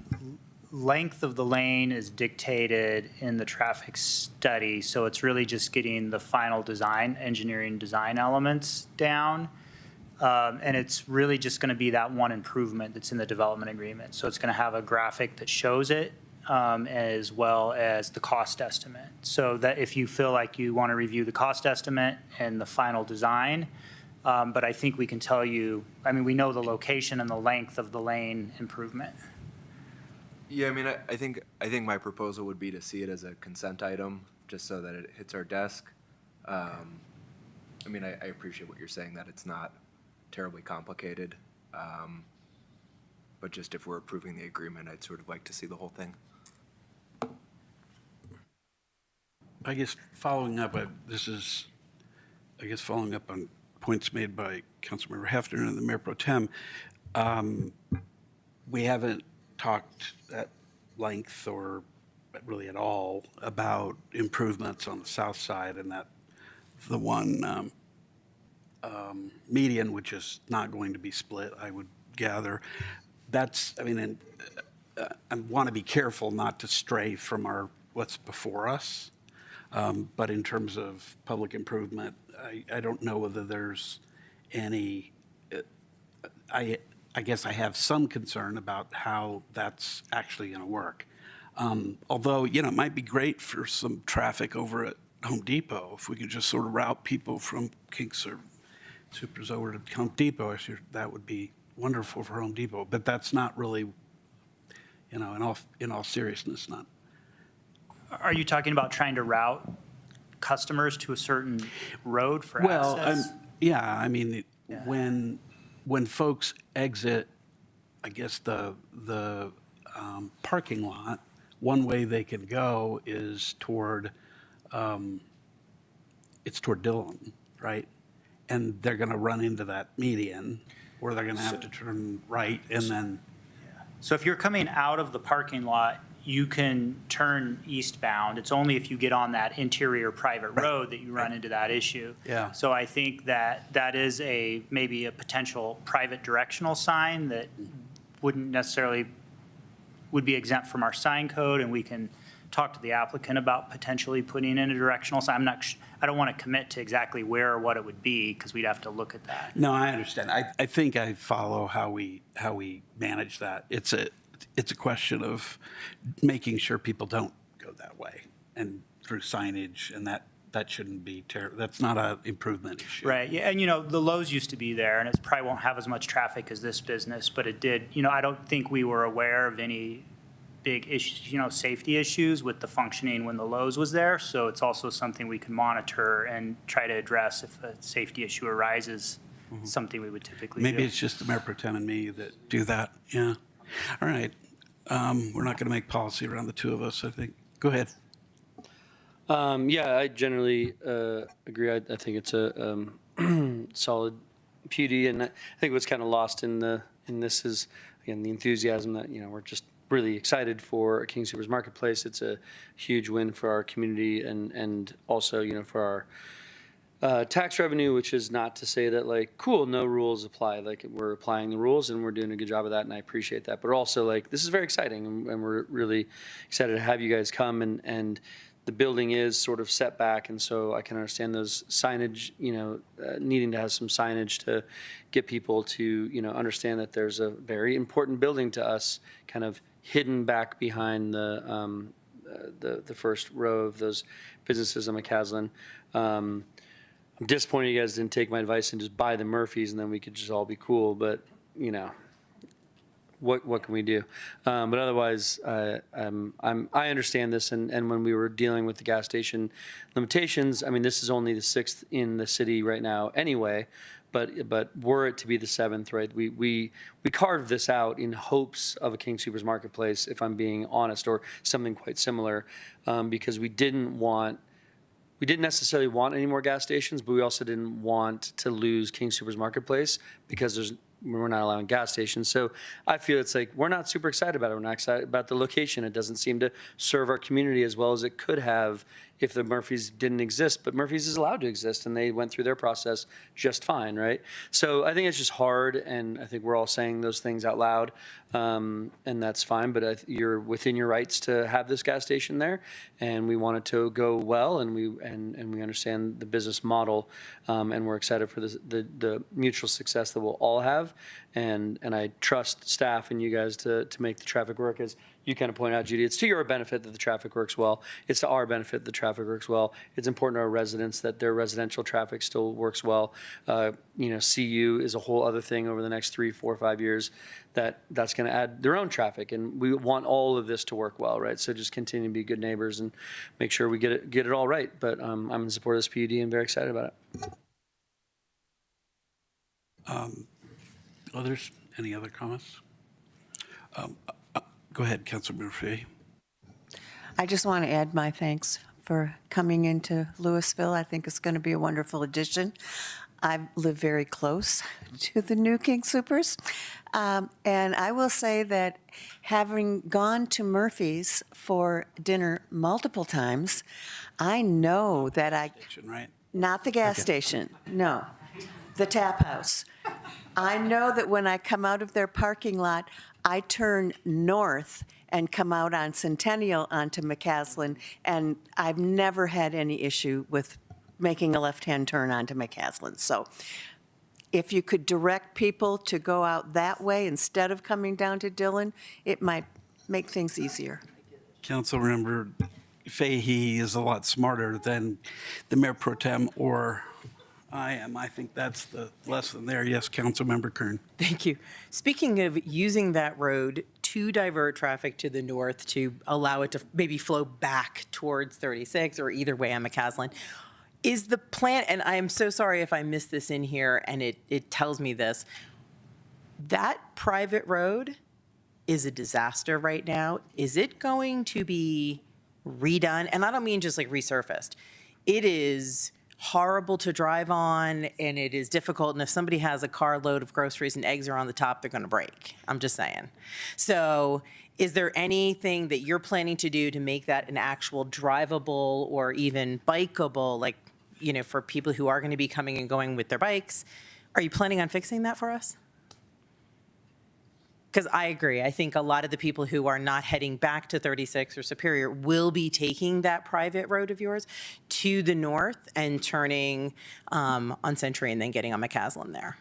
length of the lane is dictated in the traffic study, so it's really just getting the final design, engineering design elements down. And it's really just going to be that one improvement that's in the development agreement. So it's going to have a graphic that shows it, as well as the cost estimate. So that if you feel like you want to review the cost estimate and the final design, but I think we can tell you, I mean, we know the location and the length of the lane improvement. Yeah, I mean, I think my proposal would be to see it as a consent item, just so that it hits our desk. I mean, I appreciate what you're saying, that it's not terribly complicated. But just if we're approving the agreement, I'd sort of like to see the whole thing. I guess following up, this is I guess following up on points made by Councilmember Hefner and the Mayor Pro Tem, we haven't talked at length or really at all about improvements on the south side, and that the one median, which is not going to be split, I would gather. That's, I mean, and, I want to be careful not to stray from what's before us. But in terms of public improvement, I don't know whether there's any, I guess I have some concern about how that's actually going to work. Although, you know, it might be great for some traffic over at Home Depot if we could just sort of route people from King Supers over to Home Depot. That would be wonderful for Home Depot. But that's not really, you know, in all seriousness, not. Are you talking about trying to route customers to a certain road for access? Yeah, I mean, when folks exit, I guess the parking lot, one way they can go is toward Dillon, right? And they're going to run into that median, or they're going to have to turn right and then. So if you're coming out of the parking lot, you can turn eastbound. It's only if you get on that interior private road that you run into that issue. Yeah. So I think that is maybe a potential private directional sign that wouldn't necessarily, would be exempt from our sign code, and we can talk to the applicant about potentially putting in a directional sign. I don't want to commit to exactly where or what it would be, because we'd have to look at that. No, I understand. I think I follow how we manage that. It's a question of making sure people don't go that way, and through signage, and that shouldn't be that's not an improvement issue. Right, yeah, and you know, the Lowe's used to be there, and it probably won't have as much traffic as this business, but it did, you know, I don't think we were aware of any big issues, you know, safety issues with the functioning when the Lowe's was there, so it's also something we can monitor and try to address if a safety issue arises, something we would typically Maybe do. it's just the Mayor Pro Tem and me that do that, yeah. All right, we're not going to make policy around the two of us, I think. Go ahead. Yeah, I generally agree. I think it's a solid PUD, and I think what's kind of lost in this is, again, the enthusiasm that, you know, we're just really excited for King Supers Marketplace. It's a huge win for our community, and also, you know, for our tax revenue, which is not to say that, like, cool, no rules apply. Like, we're applying the rules, and we're doing a good job of that, and I appreciate that. But also, like, this is very exciting, and we're really excited to have you guys come, and the building is sort of set back, and so I can understand those signage, you know, needing to have some signage to get people to, you know, understand that there's a very important building to us, kind of hidden back behind the first row of those businesses on McCaslin. I'm disappointed you guys didn't take my advice and just buy the Murphys, and then we could just all be cool. But, you know, what can we do? But otherwise, I understand this, and when we were dealing with the gas station limitations, I mean, this is only the 6th in the city right now anyway. But were it to be the 7th, right? We carved this out in hopes of a King Supers Marketplace, if I'm being honest, or something quite similar, because we didn't necessarily want any more gas stations, but we also didn't want to lose King Supers Marketplace because we're not allowing gas stations. So I feel it's like we're not super excited about it. We're not excited about the location. It doesn't seem to serve our community as well as it could have if the Murphys didn't exist. But Murphys is allowed to exist, and they went through their process just fine, right? So I think it's just hard, and I think we're all saying those things out loud, and that's fine. But you're within your rights to have this gas station there, and we want it to go well, and we understand the business model, and we're excited for the mutual success that we'll all have, and I trust staff and you guys to make the traffic work. As you kind of point out, Judy, it's to your benefit that the traffic works well. It's to our benefit that the traffic works well. It's important to our residents that their residential traffic still works well. You know, CU is a whole other thing over the next 3, 4, 5 years that's going to add their own traffic, and we want all of this to work well, right? So just continue to be good neighbors and make sure we get it all right. But I'm in support of this PUD and very excited about it. Others? Any other comments? Go ahead, Councilor Murphy. I just want to add my thanks for coming into Louisville. I think it's going to be a wonderful addition. I live very close to the new King Soopers. And I will say that having gone to Murphy's for dinner multiple times, I know that Right? not the gas station, no, the tap house. I know that when I come out of their parking lot, I turn north and come out on Centennial onto McCaslin, and I've never had any issue with making a left-hand turn onto McCaslin. So if you could direct people to go out that way instead of coming down to Dillon, it might make things easier. Councilmember Fahey is a lot smarter than the Mayor Pro Tem or I am. I think that's the lesson there. Yes, Councilmember Kern. Thank you. Speaking of using that road to divert traffic to the north to allow it to maybe flow back towards 36 or either way on McCaslin, is the plan, and I am so sorry if I missed this in here and it tells me this, that private road is a disaster right now. Is it going to be redone? And I don't mean just like resurfaced. It is horrible to drive on and it is difficult. And if somebody has a carload of groceries and eggs are on the top, they're going to break. I'm just saying. So is there anything that you're planning to do to make that an actual drivable or even bikeable, like, you know, for people who are going to be coming and going with their bikes? Are you planning on fixing that for us? Because I agree. I think a lot of the people who are not heading back to 36 or Superior will be taking that private road of yours to the north and turning on Century and then getting on McCaslin there.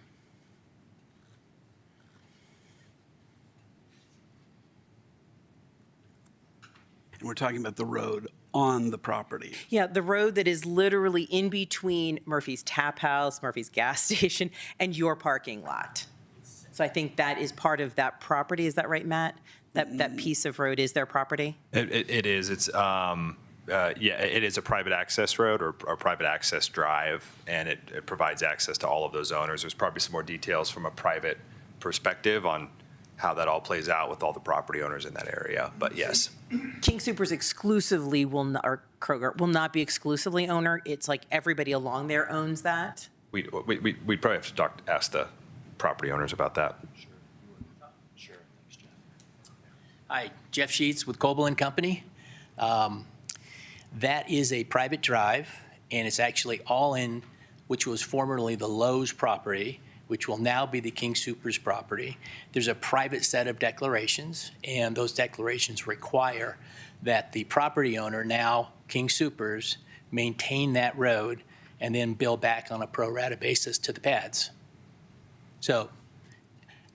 And we're talking about the road on the property. Yeah, the road that is literally in between Murphy's Tap House, Murphy's gas station, and your parking lot. So I think that is part of that property. Is that right, Matt? That piece of road is their property? It is. It's, it is a private access road or private access drive, and it provides access to all of those owners. There's probably some more details from a private perspective on how that all plays out with all the property owners in that area, but yes. King Soopers exclusively or Kroger will not be exclusively owner. It's like everybody along there owns that. We'd probably have to ask the property owners about that. Sure. Thanks, Jeff. Hi, Jeff Sheets with Coble and Company. That is a private drive, and it's actually all in, which was formerly the Lowe's property, which will now be the King Soopers property. There's a private set of declarations, and those declarations require that the property owner, now King Soopers, maintain that road and then bill back on a pro rata basis to the pads. So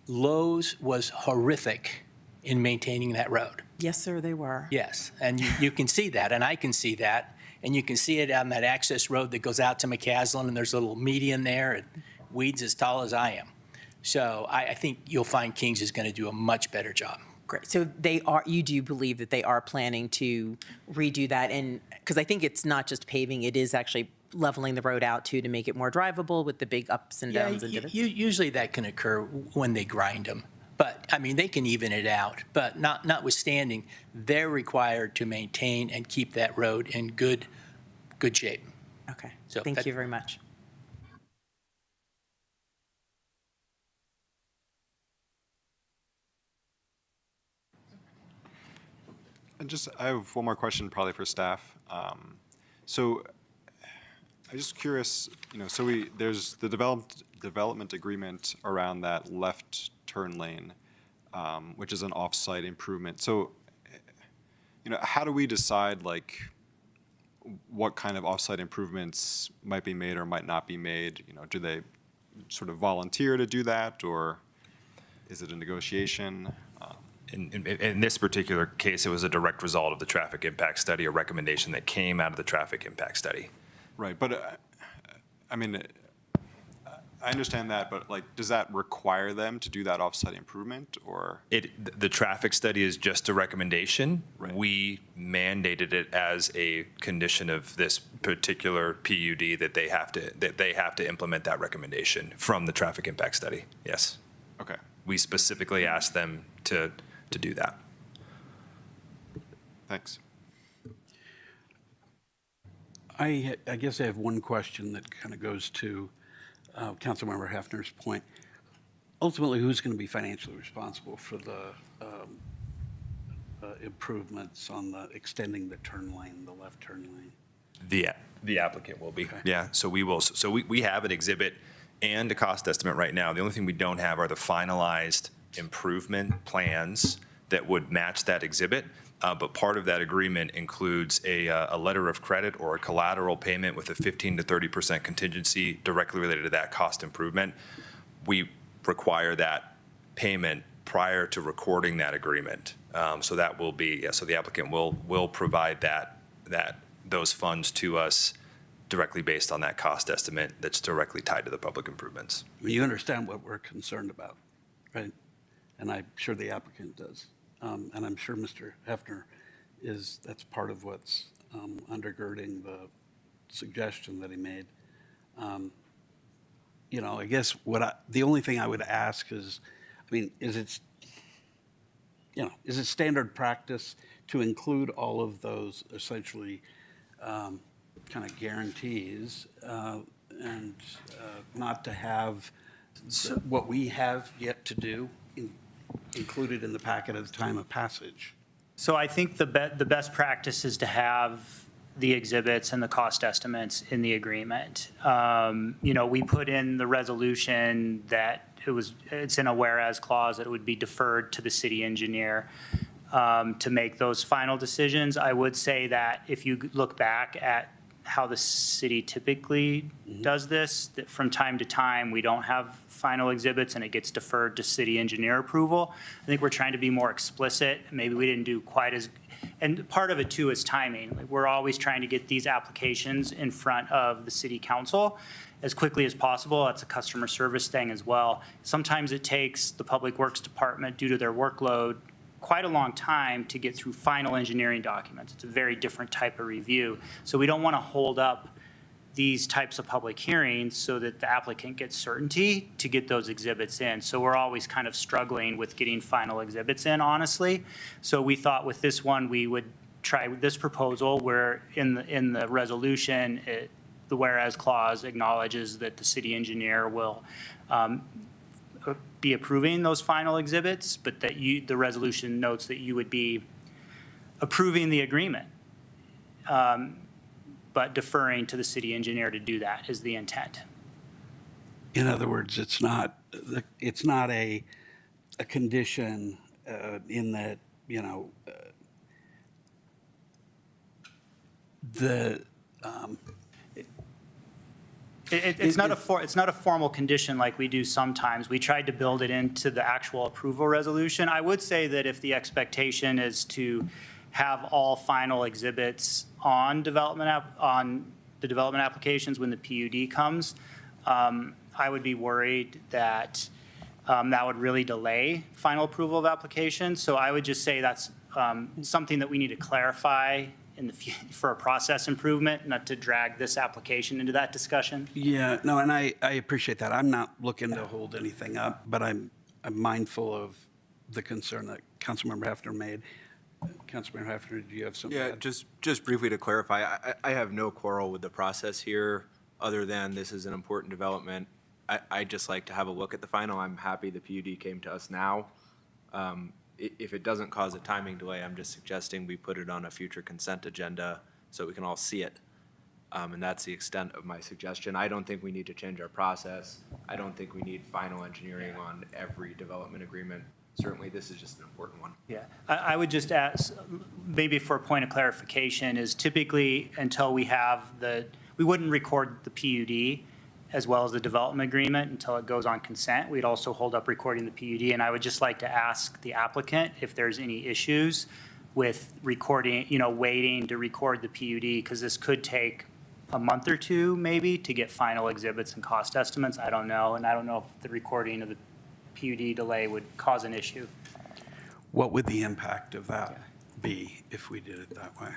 Lowe's was horrific in maintaining that road. Yes, sir, they were. Yes, and you can see that, and I can see that, and you can see it on that access road that goes out to McCaslin, and there's a little median there, and weeds as tall as I am. So I think you'll find Kings is going to do a much better job. Great. So you do believe that they are planning to redo that, and because I think it's not just paving, it is actually leveling the road out too to make it more drivable with the big ups and downs and divots? Usually that can occur when they grind them. But, I mean, they can even it out. But notwithstanding, they're required to maintain and keep that road in good shape. Okay. So Thank you very much. And I have one more question probably for staff. So I'm just curious, there's the development agreement around that left turn lane, which is an off-site improvement. So, how do we decide what kind of off-site improvements might be made or might not be made? Do they sort of volunteer to do that, or is it a negotiation? In this particular case, it was a direct result of the traffic impact study, a recommendation that came out of the traffic impact study. Right, but I understand that, but does that require them to do that offsite improvement, or? The traffic study is just a recommendation. Right. We mandated it as a condition of this particular PUD that they have to implement that recommendation from the traffic impact study. Yes. Okay. We specifically asked them to do that. Thanks. I guess I have one question that kind of goes to Councilmember Hefner's point. Ultimately, who's going to be financially responsible for the improvements on the extending the turn lane, the left turn lane? The applicant will be. Yeah, so we will. So we have an exhibit and a cost estimate right now. The only thing we don't have are the finalized improvement plans that would match that exhibit. But part of that agreement includes a letter of credit or a collateral payment with a 15 to 30% contingency directly related to that cost improvement. We require that payment prior to recording that agreement. So that will be, so the applicant will provide those funds to us directly based on that cost estimate that's directly tied to the public improvements. You understand what we're concerned about, right? And I'm sure the applicant does. And I'm sure Mr. Hefner that's part of what's undergirding the suggestion that he made. I guess the only thing I would ask is, is it standard practice to include all of those essentially kind of guarantees and not to have what we have yet to do included in the packet at the time of passage? So I think the best practice is to have the exhibits and the cost estimates in the agreement. We put in the resolution that it's in a whereas clause that it would be deferred to the city engineer to make those final decisions. I would say that if you look back at how the city typically does this, that from time to time, we don't have final exhibits and it gets deferred to city engineer approval. I think we're trying to be more explicit. Maybe we didn't do quite as, and part of it too is timing. Like, we're always trying to get these applications in front of the city council as quickly as possible. That's a customer service thing as well. Sometimes it takes the Public Works Department, due to their workload, quite a long time to get through final engineering documents. It's a very different type of review. So we don't want to hold up these types of public hearings so that the applicant gets certainty to get those exhibits in. So we're always kind of struggling with getting final exhibits in, honestly. So we thought with this one, we would try this proposal where in the resolution, the whereas clause acknowledges that the city engineer will be approving those final exhibits, but that the resolution notes that you would be approving the agreement, but deferring to the city engineer to do that is the intent. In other words, it's not a condition in that, It's not a formal condition like we do sometimes. We tried to build it into the actual approval resolution. I would say that if the expectation is to have all final exhibits on the development applications when the PUD comes, I would be worried that that would really delay final approval of applications. So I would just say that's something that we need to clarify for a process improvement, not to drag this application into that discussion. Yeah, no, and I appreciate that. I'm not looking to hold anything up, but I'm mindful of the concern that Councilmember Hefner made. Councilmember Hefner, do you have something? Yeah, just briefly to clarify, I have no quarrel with the process here, other than this is an important development. I'd just like to have a look at the final. I'm happy the PUD came to us now. If it doesn't cause a timing delay, I'm just suggesting we put it on a future consent agenda so we can all see it. And that's the extent of my suggestion. I don't think we need to change our process. I don't think we need final engineering on every development agreement. Certainly, this is just an important one. Yeah, I would just ask, maybe for a point of clarification, is typically until we have we wouldn't record the PUD as well as the development agreement until it goes on consent. We'd also hold up recording the PUD, and I would just like to ask the applicant if there's any issues with recording, waiting to record the PUD, because this could take a month or two maybe to get final exhibits and cost estimates. I don't know, and I don't know if the recording of the PUD delay would cause an issue. What would the impact of that be if we did it that way?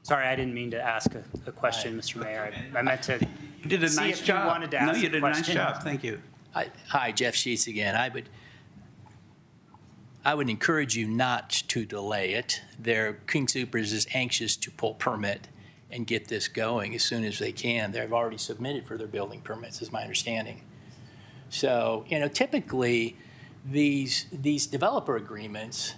Sorry, I didn't mean to ask a question, Mr. Mayor. I meant to. You did a see nice if job. You wanted to ask No, you did a nice question. job. Thank you. Hi, Jeff Sheets again. I would encourage you not to delay it. King Soopers is anxious to pull permit and get this going as soon as they can. They've already submitted for their building permits, is my understanding. So, typically, these developer agreements,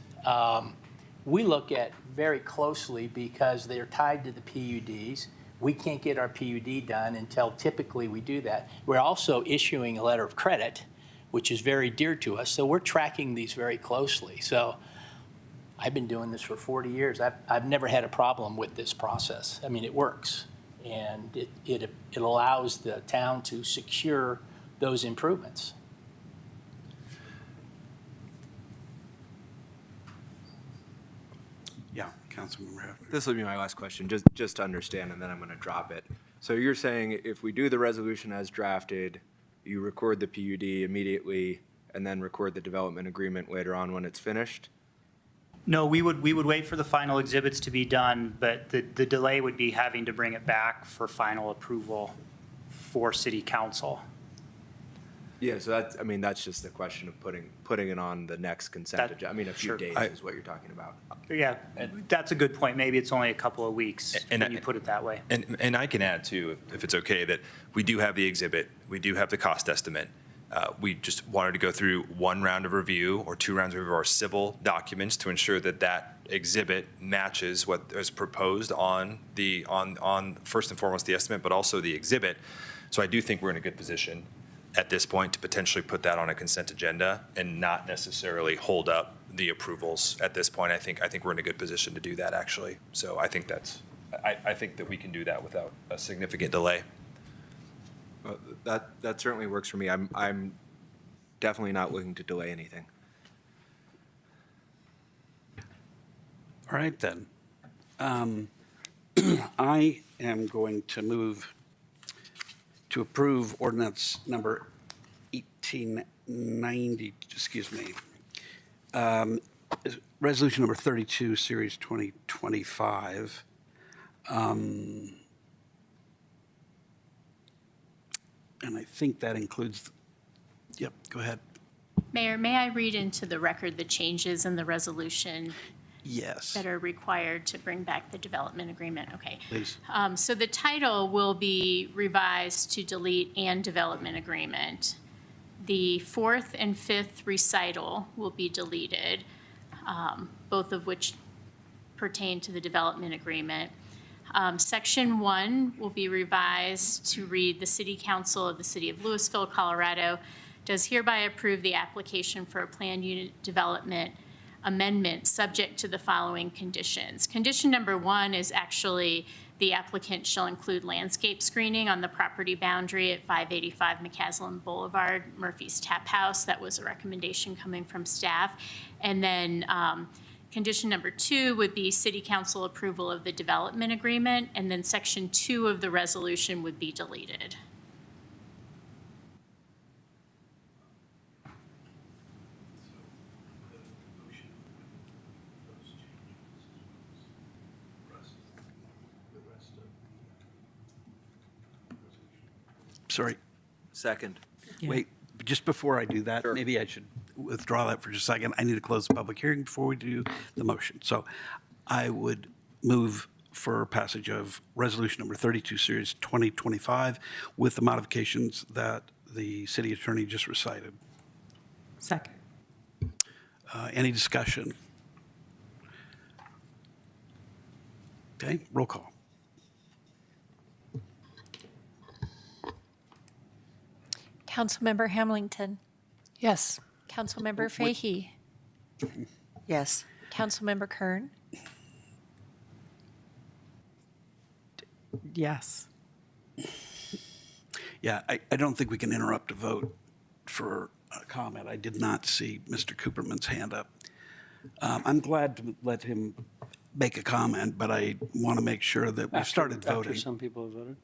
we look at very closely because they're tied to the PUDs. We can't get our PUD done until typically we do that. We're also issuing a letter of credit, which is very dear to us. So we're tracking these very closely. So I've been doing this for 40 years. I've never had a problem with this process. I mean, it works. And it allows the town to secure those improvements. Yeah, Councilmember Hefner. This will be my last question, just to understand, and then I'm going to drop it. So you're saying if we do the resolution as drafted, you record the PUD immediately, and then record the development agreement later on when it's finished? No, we would wait for the final exhibits to be done, but the delay would be having to bring it back for final approval for city council. Yeah, so that's just the question of putting it on the next consent agenda. I mean, a few days is what you're talking about. Yeah, that's a good point. Maybe it's only a couple of weeks when you put it that way. And I can add too, if it's okay, that we do have the exhibit, we do have the cost estimate. We just wanted to go through one round of review or two rounds of our civil documents to ensure that that exhibit matches what is proposed on first and foremost the estimate, but also the exhibit. So I do think we're in a good position at this point to potentially put that on a consent agenda and not necessarily hold up the approvals at this point. I think we're in a good position to do that, actually. So I think I think that we can do that without a significant delay. That certainly works for me. I'm definitely not looking to delay anything. All right, then. I am going to move to approve ordinance number 1890, resolution number 32, series 2025. And I think that includes, yep, go ahead. Mayor, may I read into the record the changes in the resolution? Yes. That are required to bring back the development agreement? Okay. Please. So the title will be revised to delete "and development agreement." The fourth and fifth recital will be deleted, both of which pertain to the development agreement. Section 1 will be revised to read, "The City Council of the City of Louisville, Colorado does hereby approve the application for a planned unit development amendment subject to the following conditions." Condition number 1 is actually the applicant shall include landscape screening on the property boundary at 585 McCaslin Boulevard, Murphy's Tap House. That was a recommendation coming from staff. And then condition number 2 would be city council approval of the development agreement. And then section 2 of the resolution would be deleted. Sorry. Second. Wait, just before I do that, maybe I should withdraw that for just a second. I need to close the public hearing before we do the motion. So I would move for passage of resolution number 32, series 2025, with the modifications that the city attorney just recited. Second. Any discussion? Okay, roll call. Councilmember Hamilton. Yes. Councilmember Fahey. Yes. Councilmember Kern. Yes. Yeah, I don't think we can interrupt a vote for a comment. I did not see Mr. Cooperman's hand up. I'm glad to let him make a comment, but I want to make sure that we've started voting. After some people have voted?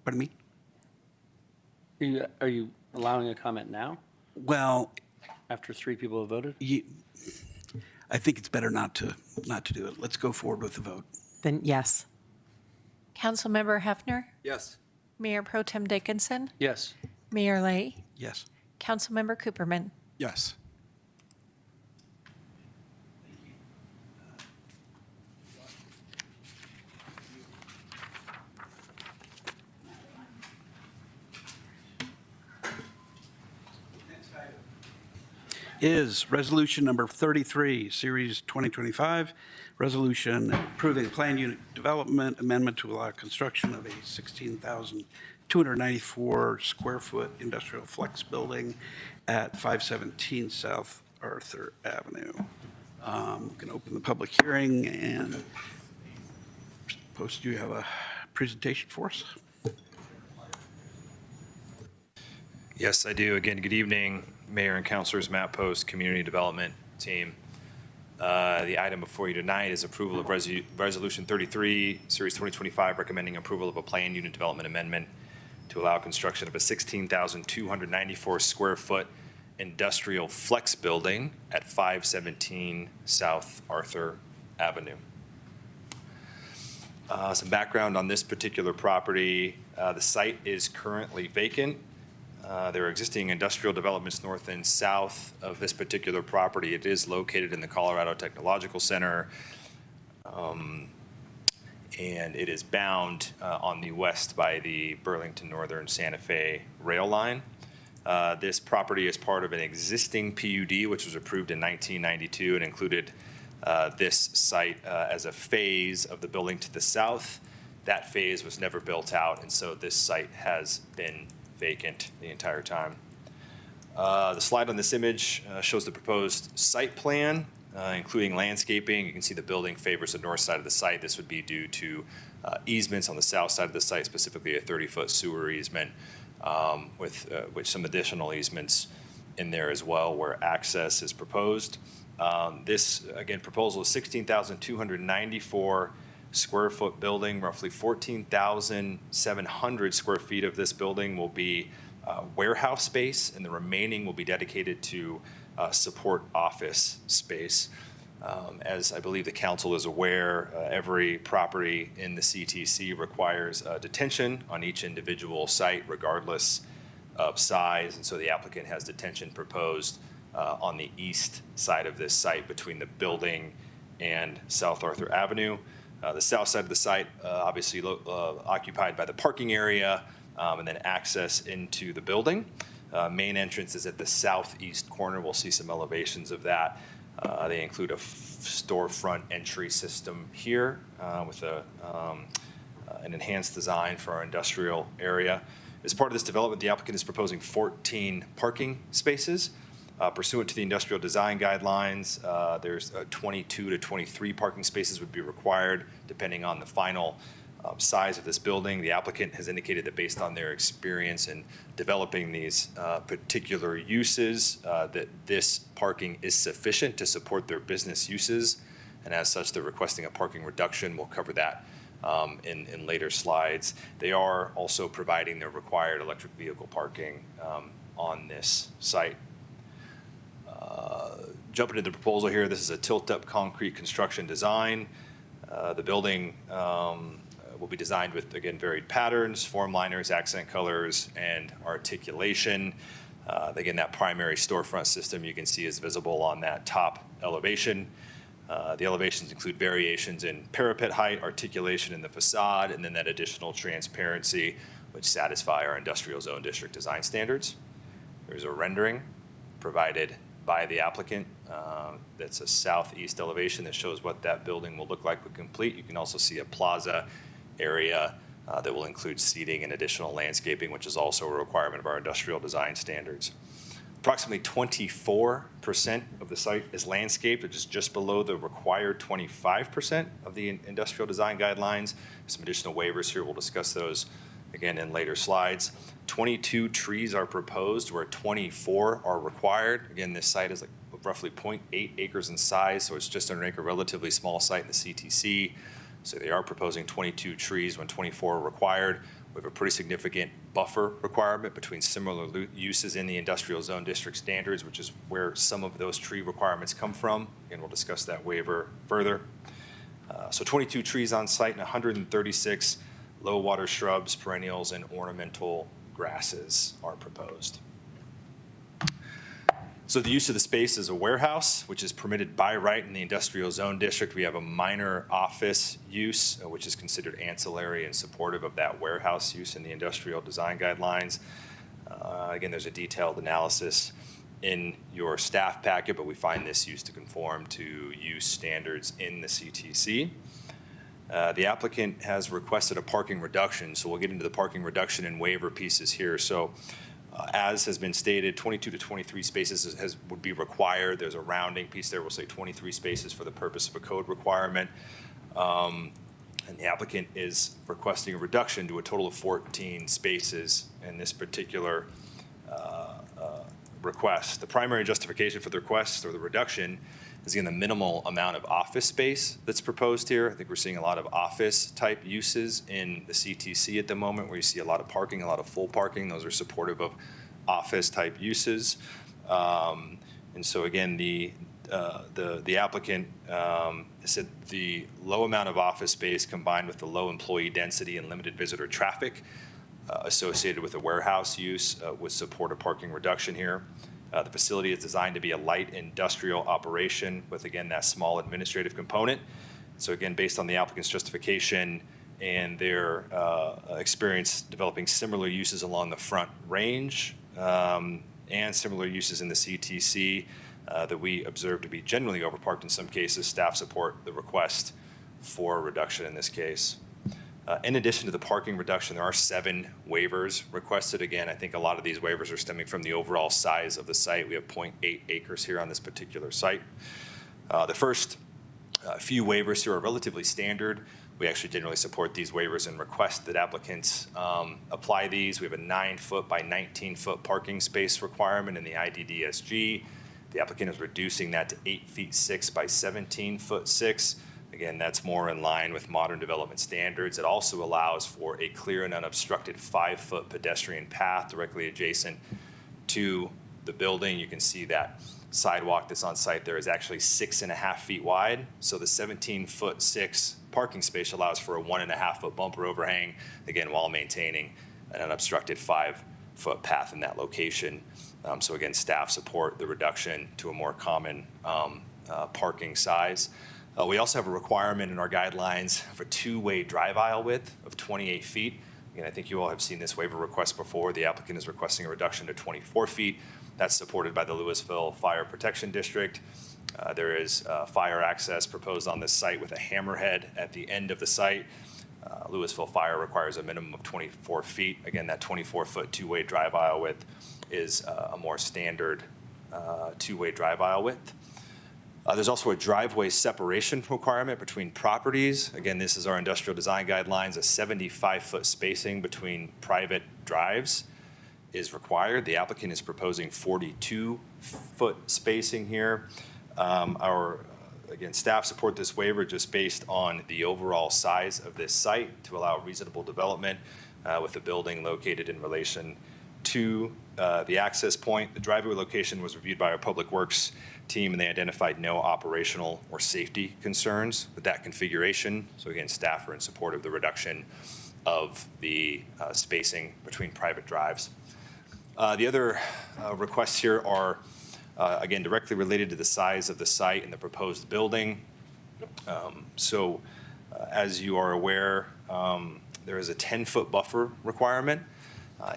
Pardon me? Are you allowing a comment now? Well, after 3 people have voted? I think it's better not to do it. Let's go forward with the vote. Then yes. Councilmember Hefner. Yes. Mayor Pro Tem Dickinson. Yes. Mayor Lay. Yes. Councilmember Cooperman. Yes. is Resolution Number 33, Series 2025, resolution approving plan unit development amendment to allow construction of a 16,294 square foot industrial flex building at 517 South Arthur Avenue. Can open the public hearing, and Post, do you have a presentation for us? Yes, I do. Again, good evening, Mayor and Councilors, Matt Post, Community Development Team. The item before you tonight is approval of Resolution 33, Series 2025, recommending approval of a planned unit development amendment to allow construction of a 16,294 square foot industrial flex building at 517 South Arthur Avenue. Some background on this particular property. The site is currently vacant. There are existing industrial developments north and south of this particular property. It is located in the Colorado Technological Center, and it is bound on the west by the Burlington Northern Santa Fe rail line. This property is part of an existing PUD, which was approved in 1992 and included this site as a phase of the building to the south. That phase was never built out, and so this site has been vacant the entire time. The slide on this image shows the proposed site plan, including landscaping. You can see the building favors the north side of the site. This would be due to easements on the south side of the site, specifically a 30-foot sewer easement, with some additional easements in there as well where access is proposed. This, again, proposal is 16,294 square foot building. Roughly 14,700 square feet of this building will be warehouse space, and the remaining will be dedicated to support office space. As I believe the council is aware, every property in the CTC requires detention on each individual site regardless of size, and so the applicant has detention proposed on the east side of this site between the building and South Arthur Avenue. The south side of the site obviously occupied by the parking area and then access into the building. Main entrance is at the southeast corner. We'll see some elevations of that. They include a storefront entry system here with an enhanced design for our industrial area. As part of this development, the applicant is proposing 14 parking spaces. Pursuant to the industrial design guidelines, there's 22 to 23 parking spaces would be required depending on the final size of this building. The applicant has indicated that based on their experience in developing these particular uses, that this parking is sufficient to support their business uses. And as such, they're requesting a parking reduction. We'll cover that in later slides. They are also providing the required electric vehicle parking on this site. Jumping into the proposal here, this is a tilt-up concrete construction design. The building will be designed with, again, varied patterns, form liners, accent colors, and articulation. Again, that primary storefront system you can see is visible on that top elevation. The elevations include variations in parapet height, articulation in the facade, and then that additional transparency, which satisfy our industrial zone district design standards. There's a rendering provided by the applicant. That's a southeast elevation that shows what that building will look like when complete. You can also see a plaza area that will include seating and additional landscaping, which is also a requirement of our industrial design standards. Approximately 24% of the site is landscaped, which is just below the required 25% of the industrial design guidelines. Some additional waivers here. We'll discuss those again in later slides. 22 trees are proposed, where 24 are required. Again, this site is like roughly 0.8 acres in size, so it's just under an acre, relatively small site in the CTC. So they are proposing 22 trees when 24 are required. We have a pretty significant buffer requirement between similar uses in the industrial zone district standards, which is where some of those tree requirements come from. Again, we'll discuss that waiver further. So 22 trees on site and 136 low water shrubs, perennials, and ornamental grasses are proposed. So the use of the space is a warehouse, which is permitted by right in the industrial zone district. We have a minor office use, which is considered ancillary and supportive of that warehouse use in the industrial design guidelines. Again, there's a detailed analysis in your staff packet, but we find this use to conform to use standards in the CTC. The applicant has requested a parking reduction, so we'll get into the parking reduction and waiver pieces here. So as has been stated, 22 to 23 spaces would be required. There's a rounding piece there. We'll say 23 spaces for the purpose of a code requirement. And the applicant is requesting a reduction to a total of 14 spaces in this particular request. The primary justification for the request or the reduction is, again, the minimal amount of office space that's proposed here. I think we're seeing a lot of office type uses in the CTC at the moment, where you see a lot of parking, a lot of full parking. Those are supportive of office type uses. And so again, the applicant said the low amount of office space combined with the low employee density and limited visitor traffic associated with the warehouse use would support a parking reduction here. The facility is designed to be a light industrial operation with, again, that small administrative component. So again, based on the applicant's justification and their experience developing similar uses along the Front Range and similar uses in the CTC that we observe to be generally overparked in some cases, staff support the request for a reduction in this case. In addition to the parking reduction, there are 7 waivers requested. Again, I think a lot of these waivers are stemming from the overall size of the site. We have 0.8 acres here on this particular site. The first few waivers here are relatively standard. We actually generally support these waivers and request that applicants apply these. We have a 9-foot by 19-foot parking space requirement in the IDDSG. The applicant is reducing that to 8 feet 6 by 17 foot 6. Again, that's more in line with modern development standards. It also allows for a clear and unobstructed 5-foot pedestrian path directly adjacent to the building. You can see that sidewalk that's on site there is actually 6.5 feet wide. So the 17-foot 6 parking space allows for a 1.5-foot bumper overhang, again, while maintaining an unobstructed 5-foot path in that location. So again, staff support the reduction to a more common parking size. We also have a requirement in our guidelines for 2-way drive aisle width of 28 feet. Again, I think you all have seen this waiver request before. The applicant is requesting a reduction to 24 feet. That's supported by the Louisville Fire Protection District. There is fire access proposed on this site with a hammerhead at the end of the site. Louisville Fire requires a minimum of 24 feet. Again, that 24-foot 2-way drive aisle width is a more standard 2-way drive aisle width. There's also a driveway separation requirement between properties. Again, this is our industrial design guidelines. A 75-foot spacing between private drives is required. The applicant is proposing 42-foot spacing here. Again, staff support this waiver just based on the overall size of this site to allow reasonable development with the building located in relation to the access point. The driveway location was reviewed by our Public Works team, and they identified no operational or safety concerns with that configuration. So again, staff are in support of the reduction of the spacing between private drives. The other requests here are, again, directly related to the size of the site and the proposed building. As you are aware, there is a 10-foot buffer requirement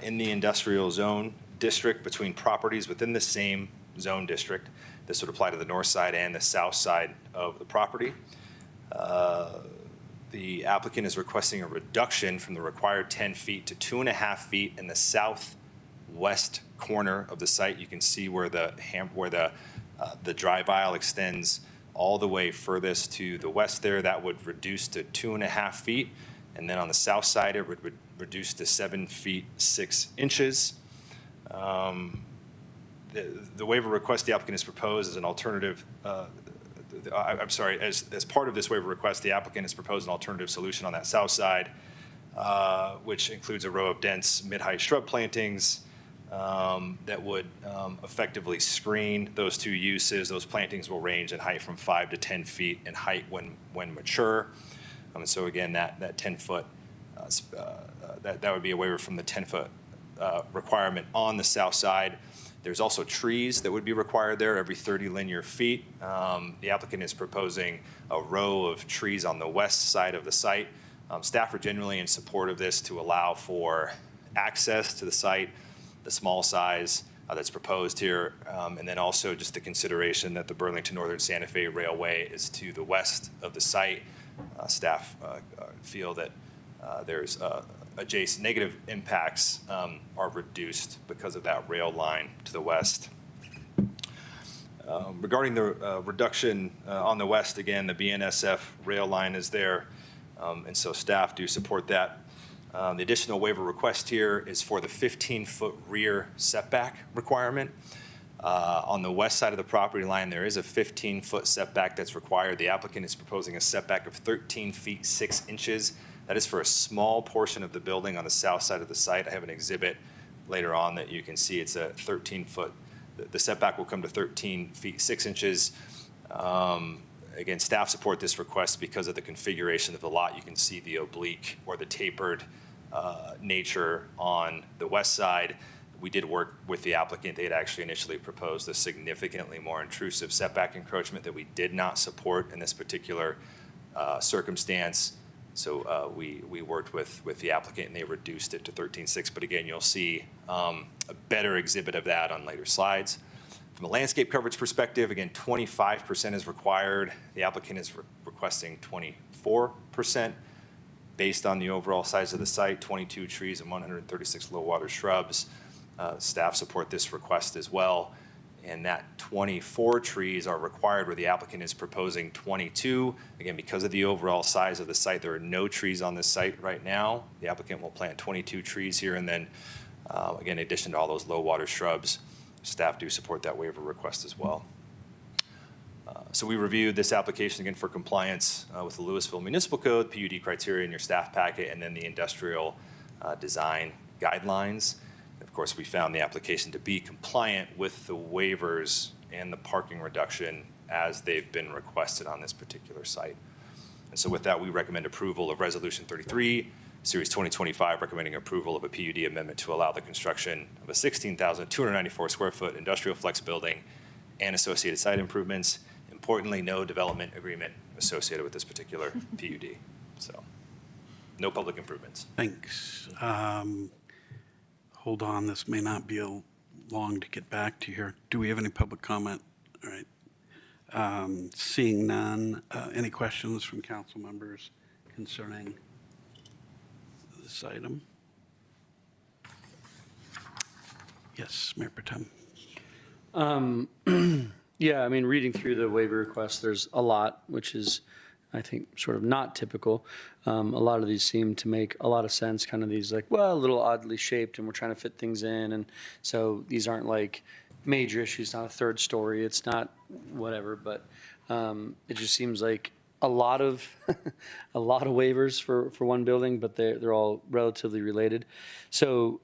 in the industrial zone district between properties within the same zone district. This would apply to the north side and the south side of the property. The applicant is requesting a reduction from the required 10 feet to 2.5 feet in the southwest corner of the site. You can see where the drive aisle extends all the way furthest to the west there. That would reduce to 2.5 feet. And then on the south side, it would reduce to 7 feet 6 inches. The waiver request the applicant has proposed as an alternative, as part of this waiver request, the applicant has proposed an alternative solution on that south side, which includes a row of dense mid-height shrub plantings that would effectively screen those two uses. Those plantings will range in height from 5 to 10 feet in height when mature. And so again, that 10-foot, that would be a waiver from the 10-foot requirement on the south side. There's also trees that would be required there every 30 linear feet. The applicant is proposing a row of trees on the west side of the site. Staff are generally in support of this to allow for access to the site, the small size, that's proposed here. And then also just the consideration that the Burlington Northern Santa Fe Railway is to the west of the site. Staff feel that there's adjacent negative impacts are reduced because of that rail line to the west. Regarding the reduction on the west, again, the BNSF rail line is there, and so staff do support that. The additional waiver request here is for the 15-foot rear setback requirement. On the west side of the property line, there is a 15-foot setback that's required. The applicant is proposing a setback of 13 feet 6 inches. That is for a small portion of the building on the south side of the site. I have an exhibit later on that you can see it's a 13-foot. The setback will come to 13 feet 6 inches. Again, staff support this request because of the configuration of the lot. You can see the oblique or the tapered nature on the west side. We did work with the applicant. They had actually initially proposed a significantly more intrusive setback encroachment that we did not support in this particular circumstance. So we worked with the applicant and they reduced it to 13.6. But again, you'll see a better exhibit of that on later slides. From a landscape coverage perspective, again, 25% is required. The applicant is requesting 24% based on the overall size of the site, 22 trees and 136 low water shrubs. Staff support this request as well. And that 24 trees are required where the applicant is proposing 22. Again, because of the overall size of the site, there are no trees on this site right now. The applicant will plant 22 trees here, and then, again, in addition to all those low water shrubs, staff do support that waiver request as well. So we reviewed this application again for compliance with the Louisville Municipal Code, PUD criteria in your staff packet, and then the industrial design guidelines. Of course, we found the application to be compliant with the waivers and the parking reduction as they've been requested on this particular site. And so with that, we recommend approval of Resolution 33, Series 2025, recommending approval of a PUD amendment to allow the construction of a 16,294 square foot industrial flex building and associated site improvements. Importantly, no development agreement associated with this particular PUD. So no public improvements. Thanks. Hold on, this may not be long to get back to here. Do we have any public comment? All right. Seeing none, any questions from council members concerning this item? Yes, Mayor Protem. Yeah, I mean, reading through the waiver request, there's a lot, which is, I think, sort of not typical. A lot of these seem to make a lot of sense, kind of these like, well, a little oddly shaped and we're trying to fit things in. And so these aren't like major issues, not a third story. It's not whatever, but it just seems like a lot of a lot of waivers for one building, but they're all relatively related. So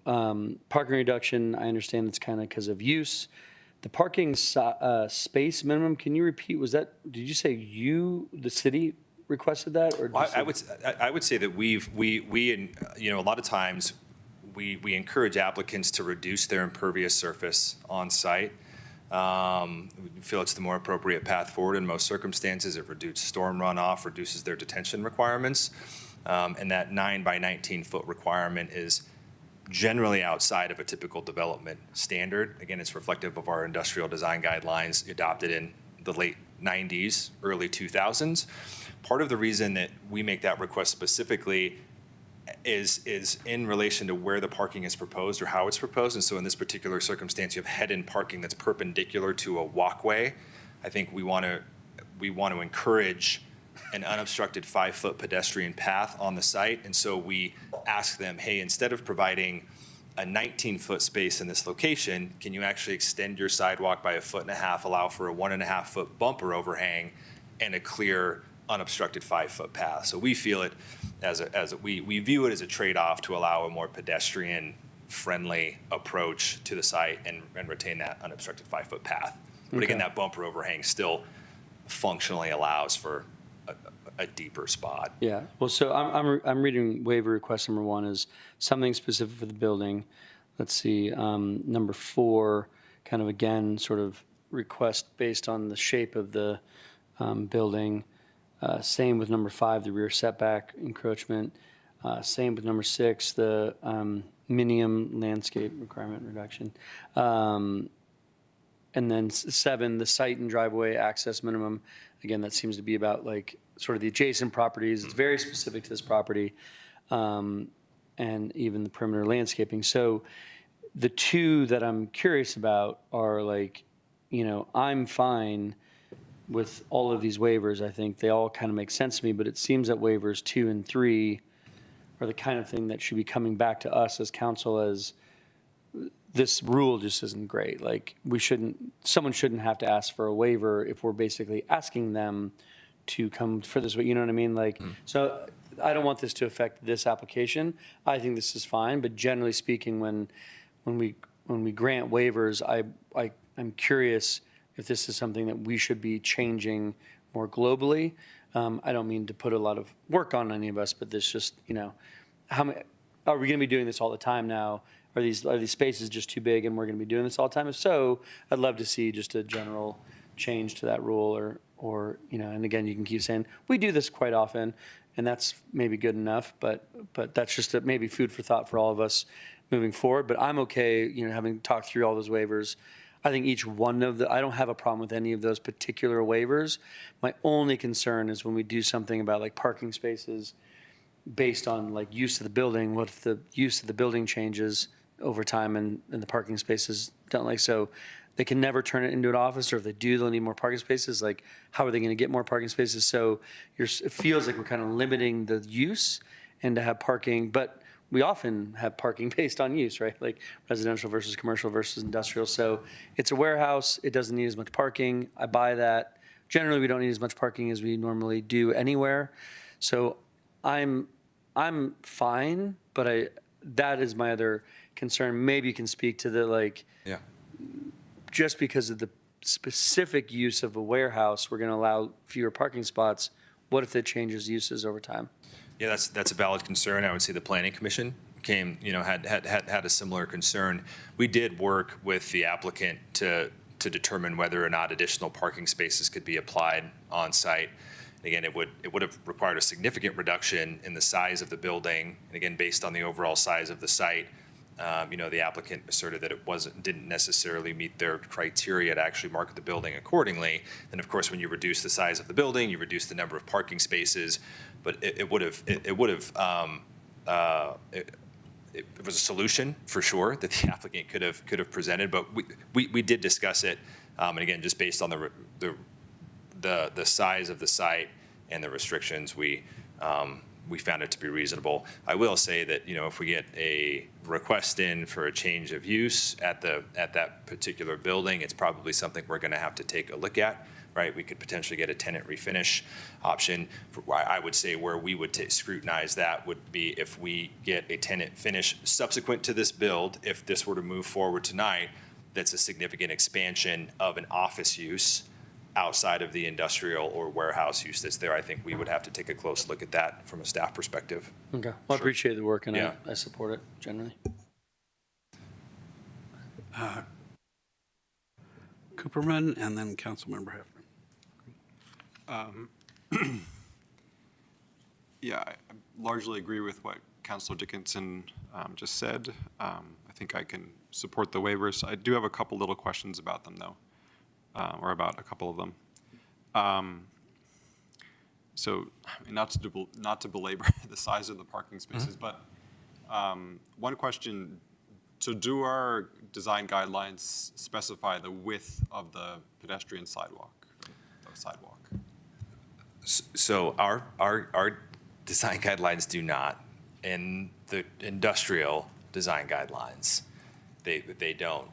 parking reduction, I understand it's kind of because of use. The parking space minimum, can you repeat, did you say the city requested that? Or Well, I would say that we a lot of times we encourage applicants to reduce their impervious surface on site. We feel it's the more appropriate path forward in most circumstances. It reduces storm runoff, reduces their detention requirements. And that 9 by 19 foot requirement is generally outside of a typical development standard. Again, it's reflective of our industrial design guidelines adopted in the late 90s, early 2000s. Part of the reason that we make that request specifically is in relation to where the parking is proposed or how it's proposed. And so in this particular circumstance, you have head-in parking that's perpendicular to a walkway. I think we want to encourage an unobstructed 5-foot pedestrian path on the site. And so we ask them, hey, instead of providing a 19-foot space in this location, can you actually extend your sidewalk by 1.5 feet, allow for a 1.5-foot bumper overhang and a clear unobstructed 5-foot path? So we feel it we view it as a trade-off to allow a more pedestrian-friendly approach to the site and retain that unobstructed 5-foot path. But again, that bumper overhang still functionally allows for a deeper spot. Yeah, well, so I'm reading waiver request number 1 is something specific for the building. Let's see, number 4, kind of again, sort of request based on the shape of the building. Same with number 5, the rear setback encroachment. Same with number 6, the minimum landscape requirement reduction. And then 7, the site and driveway access minimum. Again, that seems to be about like sort of the adjacent properties. It's very specific to this property, and even the perimeter landscaping. So the 2 that I'm curious about are like, I'm fine with all of these waivers. I think they all kind of make sense to me, but it seems that waivers 2 and 3 are the kind of thing that should be coming back to us as council as this rule just isn't great. Like someone shouldn't have to ask for a waiver if we're basically asking them to come for this, you know what I mean? Like, so I don't want this to affect this application. I think this is fine, but generally speaking, when we grant waivers, I'm curious if this is something that we should be changing more globally. I don't mean to put a lot of work on any of us, but this just, how many, are we going to be doing this all the time now? Are these spaces just too big and we're going to be doing this all the time? If so, I'd love to see just a general change to that rule or and again, you can keep saying, we do this quite often, and that's maybe good enough, but that's just maybe food for thought for all of us moving forward. But I'm okay, having talked through all those waivers. I think each one of I don't have a problem with any of those particular waivers. My only concern is when we do something about like parking spaces based on like use of the building, what if the use of the building changes over time and the parking spaces don't like, so they can never turn it into an office, or if they do, they'll need more parking spaces. Like, how are they going to get more parking spaces? So it feels like we're kind of limiting the use and to have parking, but we often have parking based on use, right? Like residential versus commercial versus industrial. So it's a warehouse. It doesn't need as much parking. I buy that. Generally, we don't need as much parking as we normally do anywhere. So I'm fine, but that is my other concern. Maybe you can speak to the just because of the specific use of a warehouse, we're going to allow fewer parking spots. What if it changes uses over time? Yeah, that's a valid concern. I would say the Planning Commission had a similar concern. We did work with the applicant to determine whether or not additional parking spaces could be applied on site. Again, it would have required a significant reduction in the size of the building. And again, based on the overall size of the site, the applicant asserted that it didn't necessarily meet their criteria to actually market the building accordingly. And of course, when you reduce the size of the building, you reduce the number of parking spaces. But it was a solution for sure that the applicant could have presented. But we did discuss it, and again, just based on the size of the site and the restrictions, we found it to be reasonable. I will say that if we get a request in for a change of use at that particular building, it's probably something we're going to have to take a look at. Right, we could potentially get a tenant refinish option. I would say where we would scrutinize that would be if we get a tenant finish subsequent to this build. If this were to move forward tonight, that's a significant expansion of an office use outside of the industrial or warehouse use that's there. I think we would have to take a close look at that from a staff perspective. Okay, well, I appreciate the work, and I support it generally. Cooperman, and then Councilmember Hefner. Yeah, I largely agree with what Councilor Dickinson just said. I think I can support the waivers. I do have a couple little questions about them, though, or about a couple of them. So, not to belabor the size of the parking spaces, but one question: so, do our design guidelines specify the width of the pedestrian sidewalk? So our design guidelines do not. In the industrial design guidelines, they don't.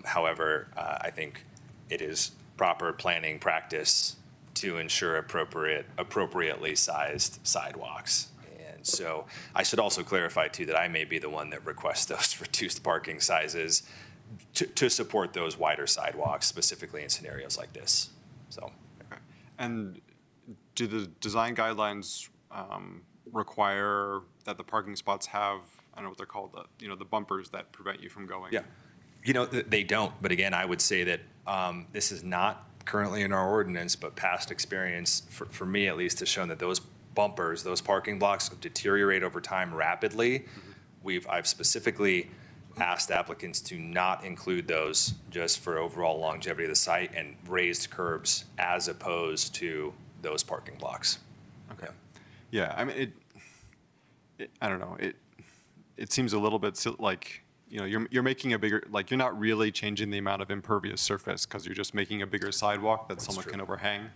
However, I think it is proper planning practice to ensure appropriately sized sidewalks. And so I should also clarify too that I may be the one that requests those reduced parking sizes to support those wider sidewalks, specifically in scenarios like this. So. Okay. And do the design guidelines require that the parking spots have, I don't know what they're called, the bumpers that prevent you from going? Yeah. They don't. But again, I would say that this is not currently in our ordinance, but past experience, for me at least, has shown that those bumpers, those parking blocks deteriorate over time rapidly I've specifically asked applicants to not include those just for overall longevity of the site and raised curbs as opposed to those parking blocks. Okay. Yeah, I mean, I don't know, it seems a little bit like, you know, you're making a bigger, like, you're not really changing the amount of impervious surface because you're just making a bigger sidewalk that someone can overhang,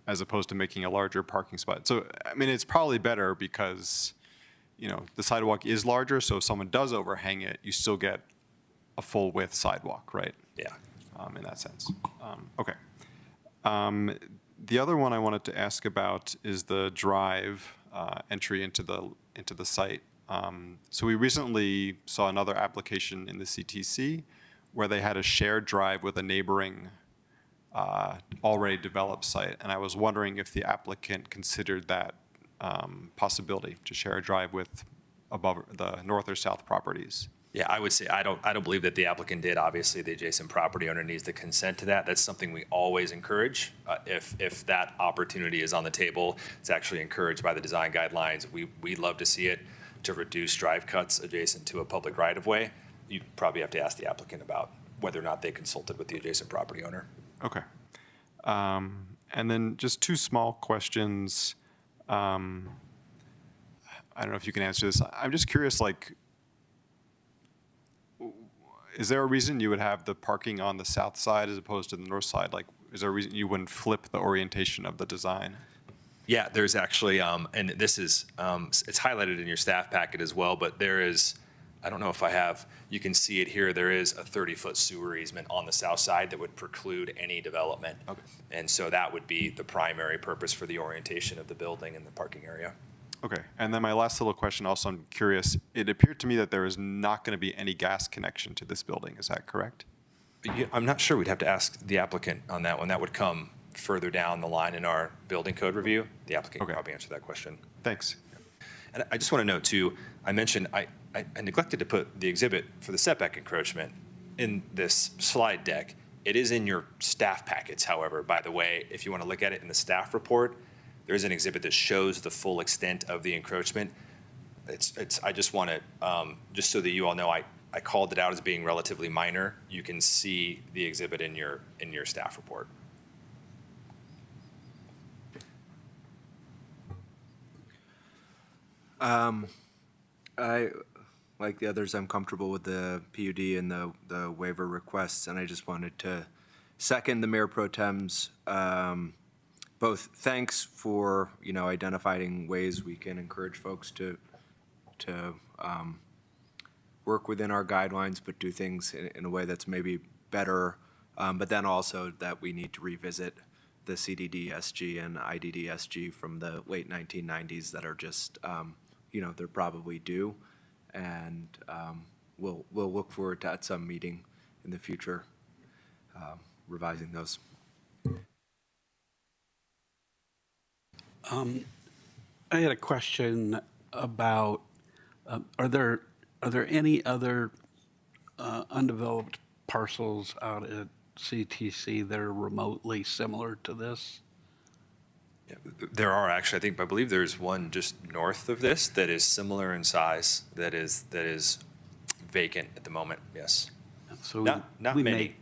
as opposed to making a larger parking spot. So, I mean, it's probably better because, you know, the sidewalk is larger, so if someone does overhang it, you still get a full width sidewalk, right? Yeah. In that sense. Okay. The other one I wanted to ask about is the drive entry into the site. So we recently saw another application in the CTC where they had a shared drive with a neighboring already developed site, and I was wondering if the applicant considered that possibility to share a drive with above the north or south properties. Yeah, I would say I don't believe that the applicant did. Obviously, the adjacent property owner needs to consent to that. That's something we always encourage. If that opportunity is on the table, it's actually encouraged by the design guidelines. We'd love to see it to reduce drive cuts adjacent to a public right-of-way. You probably have to ask the applicant about whether or not they consulted with the adjacent property owner. Okay. And then just two small questions. I don't know if you can answer this. I'm just curious, like, is there a reason you would have the parking on the south side as opposed to the north side? Like, is there a reason you wouldn't flip the orientation of the design? Yeah, there's actually, and this is, it's highlighted in your staff packet as well, but there is, I don't know if I have, you can see it here, there is a 30-foot sewer easement on the south side that would preclude any development. Okay. And so that would be the primary purpose for the orientation of the building and the parking area. Okay, and then my last little question also, I'm curious, it appeared to me that there is not going to be any gas connection to this building, is that correct? I'm not sure, we'd have to ask the applicant on that one. That would come further down the line in our building code review. The applicant can probably answer that question. Thanks. And I just want to note too, I mentioned, I neglected to put the exhibit for the setback encroachment in this slide deck. It is in your staff packets, however, by the way, if you want to look at it in the staff report, there is an exhibit that shows the full extent of the encroachment. I just want to, just so that you all know, I called it out as being relatively minor. You can see the exhibit in your staff report. I, like the others, I'm comfortable with the PUD and the waiver requests, and I just wanted to second the Mayor Pro Tem's both thanks for, you know, identifying ways we can encourage folks to work within our guidelines, but do things in a way that's maybe better, but then also that we need to revisit the CDD-SG and IDD-SG from the late 1990s that are just, you know, they're probably due, and we'll look forward to at some meeting in the future revising those. I had a question about, are there any other undeveloped parcels out at CTC that are remotely similar to this? Yeah, there are actually, I believe there's one just north of this that is similar in size, that is vacant at the moment, yes. So not many.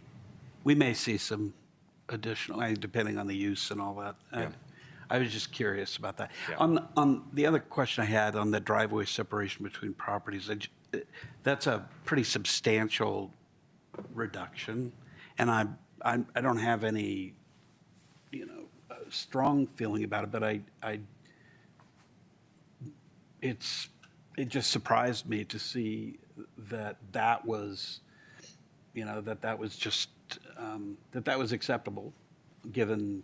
We may see some additional, depending on the use and all that. Yeah. I was just curious about that. Yeah. On the other question I had on the driveway separation between properties, that's a pretty substantial reduction, and I don't have any, you know, strong feeling about it, but it just surprised me to see that was, you know, that was just that was acceptable, given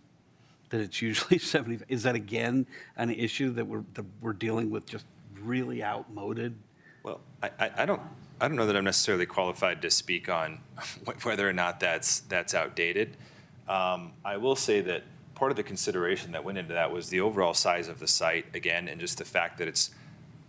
that it's usually 70. Is that again an issue that we're dealing with, just really outmoded? Well, I don't know that I'm necessarily qualified to speak on whether or not that's outdated. I will say that part of the consideration that went into that was the overall size of the site, again, and just the fact that it's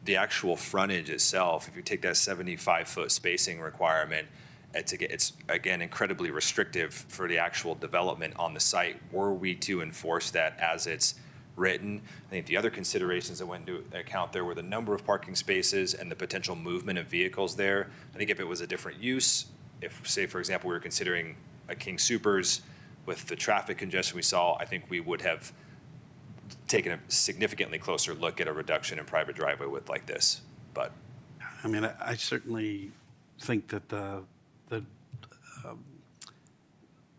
the actual frontage itself. If you take that 75-foot spacing requirement, it's again incredibly restrictive for the actual development on the site. Were we to enforce that as it's written. I think the other considerations that went into account there were the number of parking spaces and the potential movement of vehicles there. I think if it was a different use, if, say, for example, we were considering a King Soopers with the traffic congestion we saw, I think we would have taken a significantly closer look at a reduction in private driveway width like this. But I mean, I certainly think that the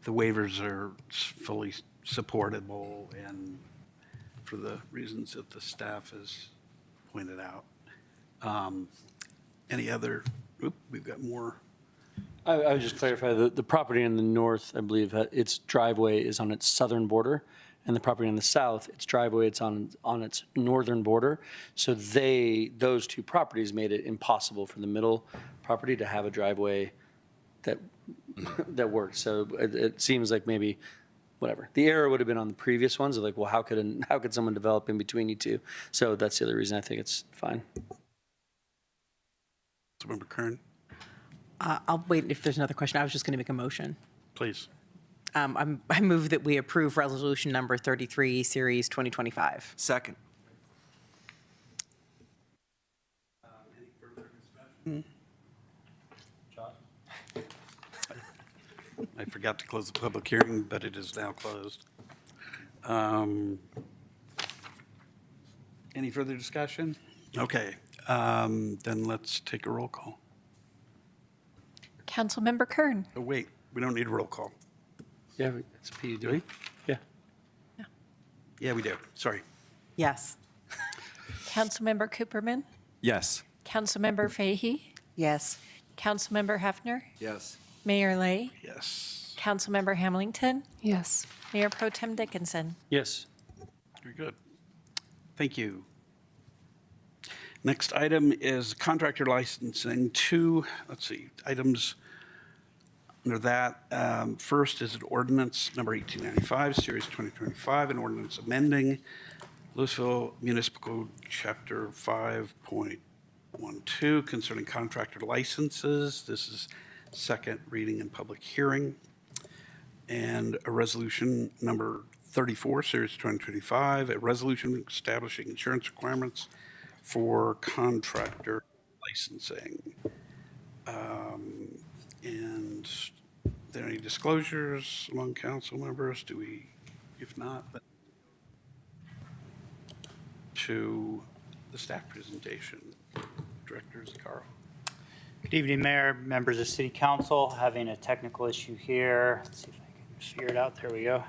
waivers are fully supportable and for the reasons that the staff has pointed out. Any other, we've got more. I would just clarify, the property in the north, I believe, its driveway is on its southern border, and the property in the south, its driveway, it's on its northern border. So those two properties made it impossible for the middle property to have a driveway that worked. So it seems like maybe, whatever. The error would have been on the previous ones, of like, well, how could someone develop in between you two? So that's the other reason I think it's fine. Councilmember Kern, I'll wait if there's another question. I was just going to make a motion. please. I move that we approve resolution number 33, series 2025. Second. I forgot to close the public hearing, but it is now closed. Any further discussion? Okay, then let's take a roll call. Councilmember Kern. Oh, wait, we don't need a roll call. Yeah, it's a PUD. Do we? Yeah. Yeah, we do. Sorry. Yes. Councilmember Cooperman. Yes. Councilmember Fahey. Yes. Councilmember Hefner. Yes. Mayor Lay. Yes. Councilmember Hamilton. Yes. Mayor Pro Tem Dickinson. Yes. Very good. Thank you. Next item is contractor licensing. Two, let's see, items under that. First is an ordinance number 1895, series 2025, an ordinance amending Louisville Municipal Code, Chapter 5.12 concerning contractor licenses. This is second reading and public hearing. And a resolution number 34, series 2025, a resolution establishing insurance requirements for contractor licensing. And are there any disclosures among council members? Do we, if not, then to the staff presentation. Director Zaccaro. Good evening, Mayor, members of City Council. Having a technical issue here. Let's see if I can figure it out. There we go.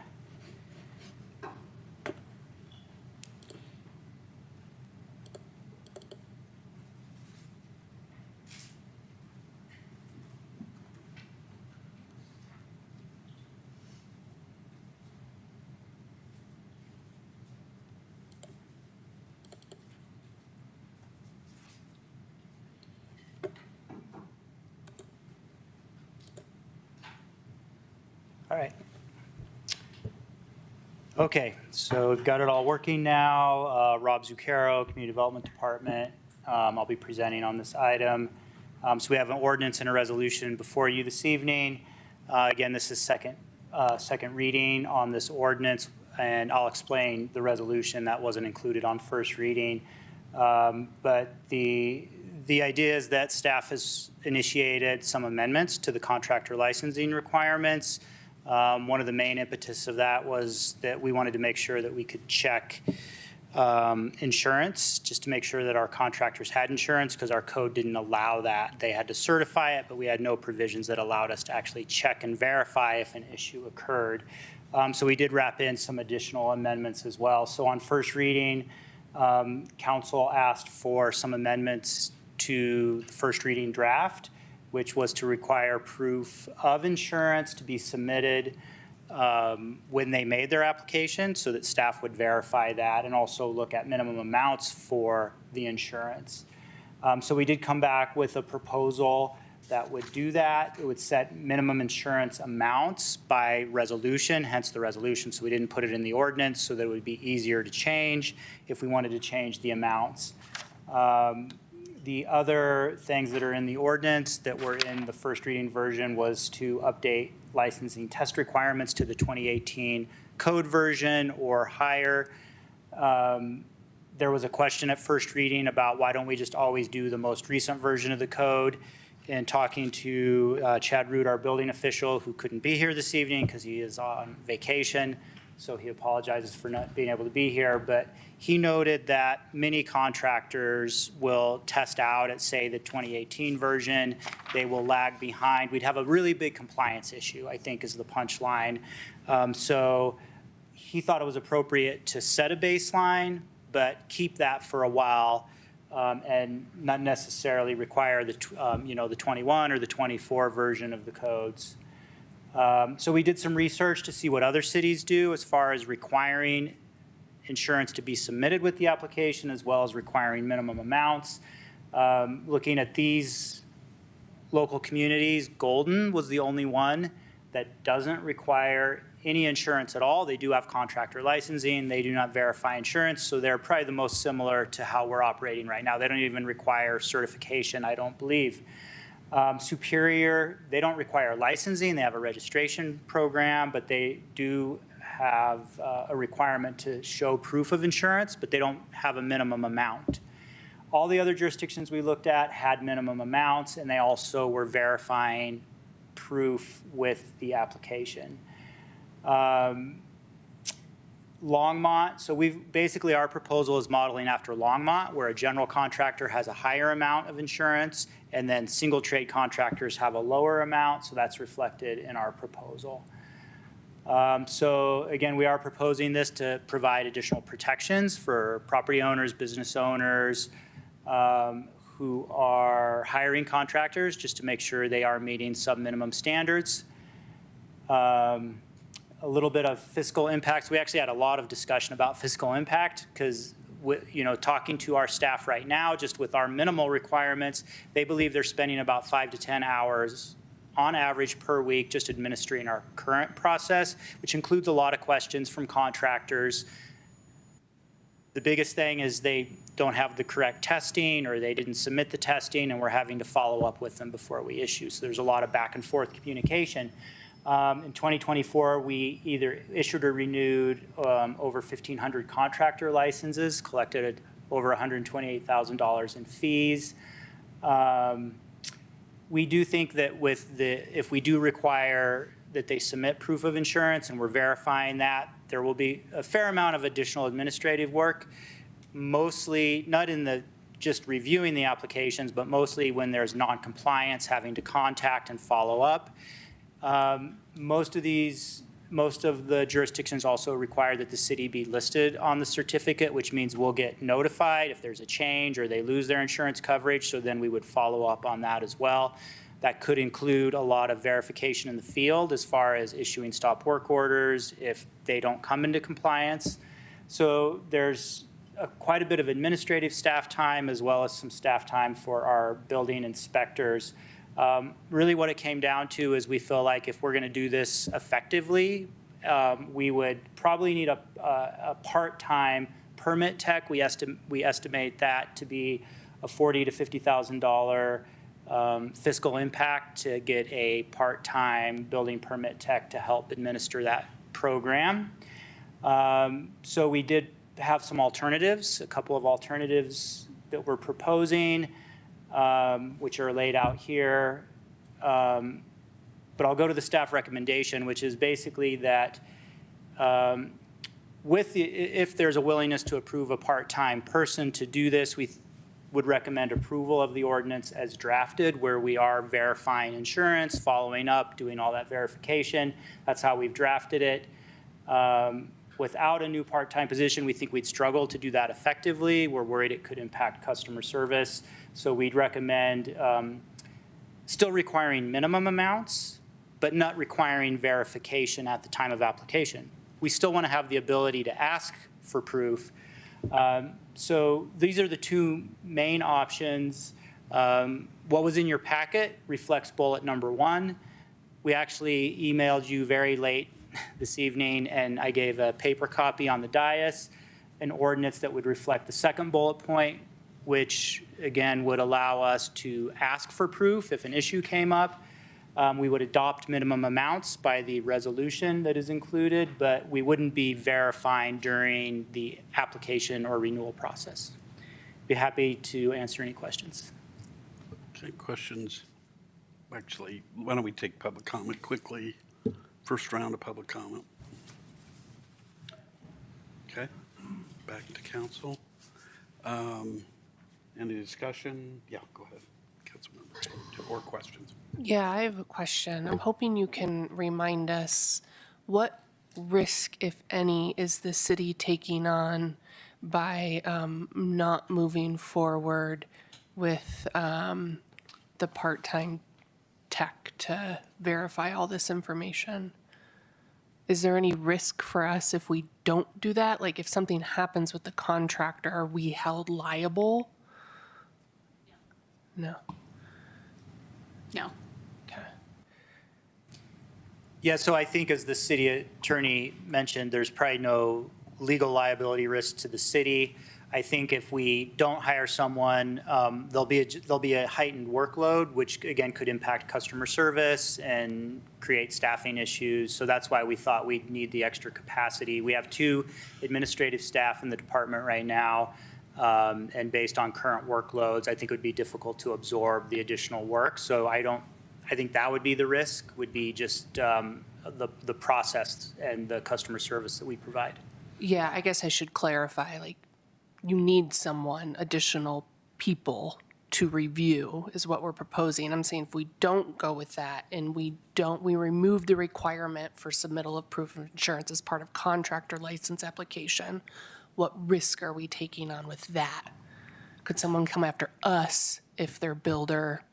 All right. Okay, so we've got it all working now. Rob Zuccaro, Community Development Department. I'll be presenting on this item. So we have an ordinance and a resolution before you this evening. Again, this is second reading on this ordinance, and I'll explain the resolution that wasn't included on first reading. But the idea is that staff has initiated some amendments to the contractor licensing requirements. One of the main impetus of that was that we wanted to make sure that we could check insurance, just to make sure that our contractors had insurance, because our code didn't allow that. They had to certify it, but we had no provisions that allowed us to actually check and verify if an issue occurred. So we did wrap in some additional amendments as well. So on first reading, council asked for some amendments to the first reading draft, which was to require proof of insurance to be submitted when they made their application, so that staff would verify that and also look at minimum amounts for the insurance. So we did come back with a proposal that would do that. It would set minimum insurance amounts by resolution, hence the resolution. So we didn't put it in the ordinance so that it would be easier to change if we wanted to change the amounts. The other things that are in the ordinance that were in the first reading version was to update licensing test requirements to the 2018 code version or higher. There was a question at first reading about why don't we just always do the most recent version of the code? And talking to Chad Root, our building official, who couldn't be here this evening because he is on vacation, so he apologizes for not being able to be here. But he noted that many contractors will test out at, say, the 2018 version. They will lag behind. We'd have a really big compliance issue, I think, is the punchline. So he thought it was appropriate to set a baseline, but keep that for a while, and not necessarily require the, the 21 or the 24 version of the codes. So we did some research to see what other cities do as far as requiring insurance to be submitted with the application, as well as requiring minimum amounts. Looking at these local communities, Golden was the only one that doesn't require any insurance at all. They do have contractor licensing. They do not verify insurance, so they're probably the most similar to how we're operating right now. They don't even require certification, I don't believe. Superior, they don't require licensing. They have a registration program, but they do have a requirement to show proof of insurance, but they don't have a minimum amount. All the other jurisdictions we looked at had minimum amounts, and they also were verifying proof with the application. Longmont, so basically our proposal is modeling after Longmont, where a general contractor has a higher amount of insurance, and then single trade contractors have a lower amount, so that's reflected in our proposal. So again, we are proposing this to provide additional protections for property owners, business owners, who are hiring contractors, just to make sure they are meeting sub-minimum standards. A little bit of fiscal impacts. We actually had a lot of discussion about fiscal impact because, talking to our staff right now, just with our minimal requirements, they believe they're spending about 5 to 10 hours on average per week just administering our current process, which includes a lot of questions from contractors. The biggest thing is they don't have the correct testing, or they didn't submit the testing, and we're having to follow up with them before we issue. So there's a lot of back and forth communication. In 2024, we either issued or renewed over 1,500 contractor licenses, collected over $128,000 in fees. We do think that if we do require that they submit proof of insurance and we're verifying that, there will be a fair amount of additional administrative work, mostly not in the just reviewing the applications, but mostly when there's non-compliance, having to contact and follow up. Most of the jurisdictions also require that the city be listed on the certificate, which means we'll get notified if there's a change or they lose their insurance coverage, so then we would follow up on that as well. That could include a lot of verification in the field as far as issuing stop work orders if they don't come into compliance. So there's quite a bit of administrative staff time as well as some staff time for our building inspectors. Really what it came down to is we feel like if we're going to do this effectively, we would probably need a part-time permit tech. We estimate that to be a $40,000 to $50,000 fiscal impact to get a part-time building permit tech to help administer that program. So we did have some alternatives, a couple of alternatives that we're proposing, which are laid out here. But I'll go to the staff recommendation, which is basically that if there's a willingness to approve a part-time person to do this, we would recommend approval of the ordinance as drafted, where we are verifying insurance, following up, doing all that verification. That's how we've drafted it. Without a new part-time position, we think we'd struggle to do that effectively. We're worried it could impact customer service. So we'd recommend still requiring minimum amounts, but not requiring verification at the time of application. We still want to have the ability to ask for proof. So these are the two main options. What was in your packet reflects bullet number 1. We actually emailed you very late this evening, and I gave a paper copy on the dais, an ordinance that would reflect the second bullet point, which again would allow us to ask for proof if an issue came up. We would adopt minimum amounts by the resolution that is included, but we wouldn't be verifying during the application or renewal process. Be happy to answer any questions. Okay, questions? Actually, why don't we take public comment quickly? First round of public comment. Okay, back to council. Any discussion? Yeah, go ahead, Councilmember Hay, or questions. Yeah, I have a question. I'm hoping you can remind us what risk, if any, is the city taking on by not moving forward with the part-time tech to verify all this information? Is there any risk for us if we don't do that? Like if something happens with the contractor, are we held liable? No. No. Yeah, so I think as the city attorney mentioned, there's probably no legal liability risk to the city. I think if we don't hire someone, there'll be a heightened workload, which again could impact customer service and create staffing issues. So that's why we thought we'd need the extra capacity. We have 2 administrative staff in the department right now. And based on current workloads, I think it would be difficult to absorb the additional work. So I think that would be the risk, would be just the process and the customer service that we provide. Yeah, I guess I should clarify, like, you need someone, additional people to review is what we're proposing. I'm saying if we don't go with that and we remove the requirement for submittal of proof of insurance as part of contractor license application, what risk are we taking on with that? Could someone come after us if their builder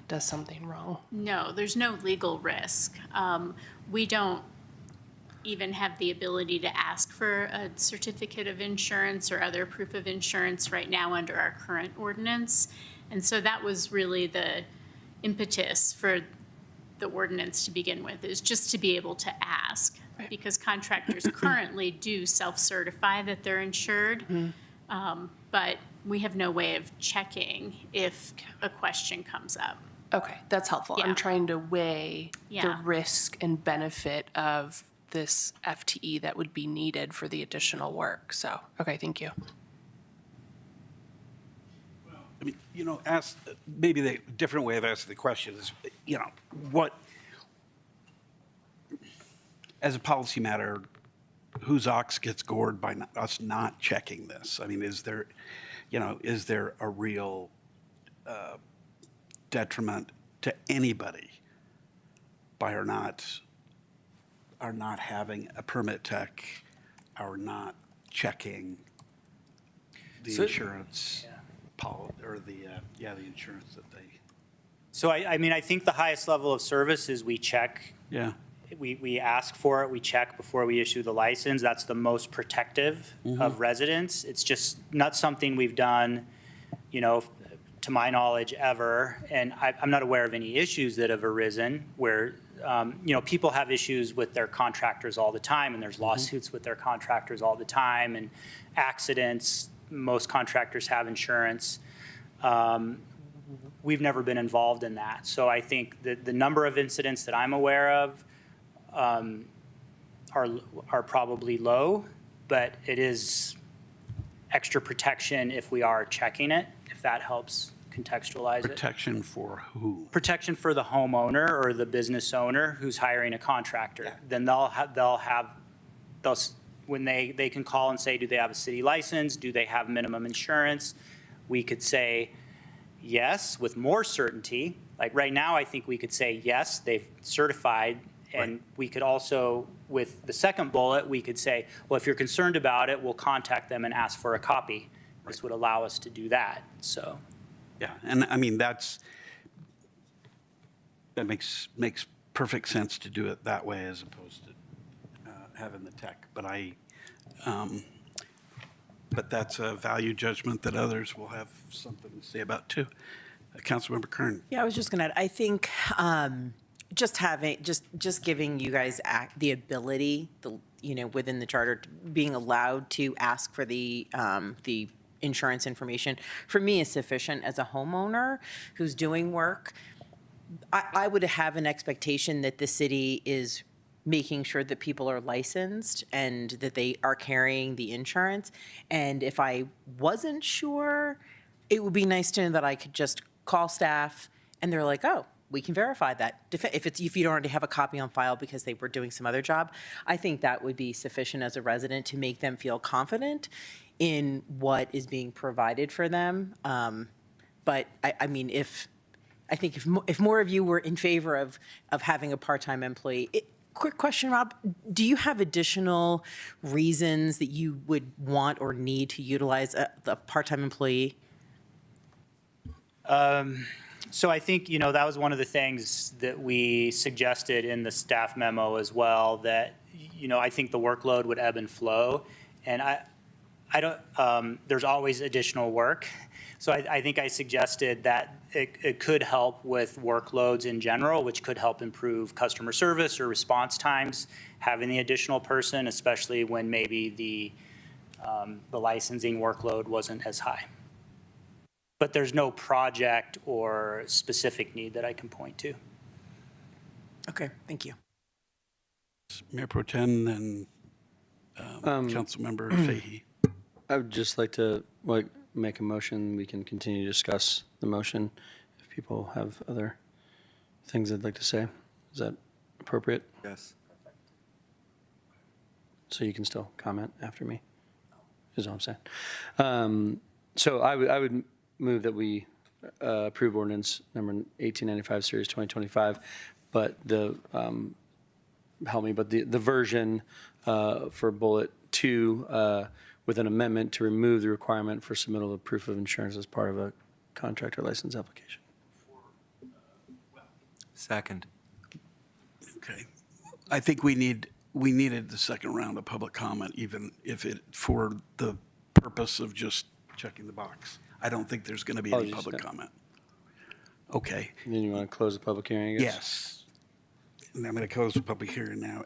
does something wrong? No, there's no legal risk. We don't even have the ability to ask for a certificate of insurance or other proof of insurance right now under our current ordinance. And so that was really the impetus for the ordinance to begin with, is just to be able to ask. Right. Because contractors currently do self-certify that they're insured, but we have no way of checking if a question comes up. Okay, that's helpful. Yeah. I'm trying to weigh the Yeah. risk and benefit of this FTE that would be needed for the additional work. So, okay, thank you. I mean, you know, maybe the different way of asking the question is, you know, what, as a policy matter, whose ox gets gored by us not checking this? I mean, is there a real detriment to anybody by our not having a permit tech, our not checking the insurance or the insurance that they. So I mean, I think the highest level of service is we check. Yeah. We ask for it, we check before we issue the license. That's the most protective of residents. It's just not something we've done, you know, to my knowledge ever. And I'm not aware of any issues that have arisen where, you know, people have issues with their contractors all the time, and there's lawsuits with their contractors all the time, and accidents. Most contractors have insurance. We've never been involved in that. So I think that the number of incidents that I'm aware of are probably low, but it is extra protection if we are checking it, if that helps contextualize it. Protection for who? Protection for the homeowner or the business owner who's hiring a contractor. Yeah. Then when they can call and say, do they have a city license? Do they have minimum insurance? We could say yes with more certainty. Like right now, I think we could say yes, they've certified. And we could also, with the second bullet, we could say, well, if you're concerned about it, we'll contact them and ask for a copy. This would allow us to do that, so. Yeah, and I mean, that makes perfect sense to do it that way as opposed to having the tech. But that's a value judgment that others will have something to say about too. Councilmember Kern. Yeah, I was just gonna, I think just giving you guys the ability, within the charter, being allowed to ask for the insurance information, for me is sufficient as a homeowner who's doing work. I would have an expectation that the city is making sure that people are licensed and that they are carrying the insurance. And if I wasn't sure, it would be nice to know that I could just call staff and they're like, oh, we can verify that. If you don't already have a copy on file because they were doing some other job, I think that would be sufficient as a resident to make them feel confident in what is being provided for them. But I mean, if more of you were in favor of having a part-time employee, quick question, Rob, do you have additional reasons that you would want or need to utilize the part-time employee? So I think, that was one of the things that we suggested in the staff memo as well, that, I think the workload would ebb and flow. And I don't, there's always additional work. So I think I suggested that it could help with workloads in general, which could help improve customer service or response times, having the additional person, especially when maybe the licensing workload wasn't as high. But there's no project or specific need that I can point to. Okay, thank you. Mayor Pro Tem, then Councilmember Fahey. I would just like to make a motion. We can continue to discuss the motion if people have other things they'd like to say. Is that appropriate? Yes. So you can still comment after me, is all I'm saying. So I would move that we approve ordinance number 1895, series 2025, but help me, but the version for bullet 2 with an amendment to remove the requirement for submittal of proof of insurance as part of a contractor license application. Second. Okay. I think we needed the second round of public comment, even if it for the purpose of just checking the box. I don't think there's going to be any public comment. Okay. And then you want to close the public hearing, I guess? Yes. And I'm going to close the public hearing now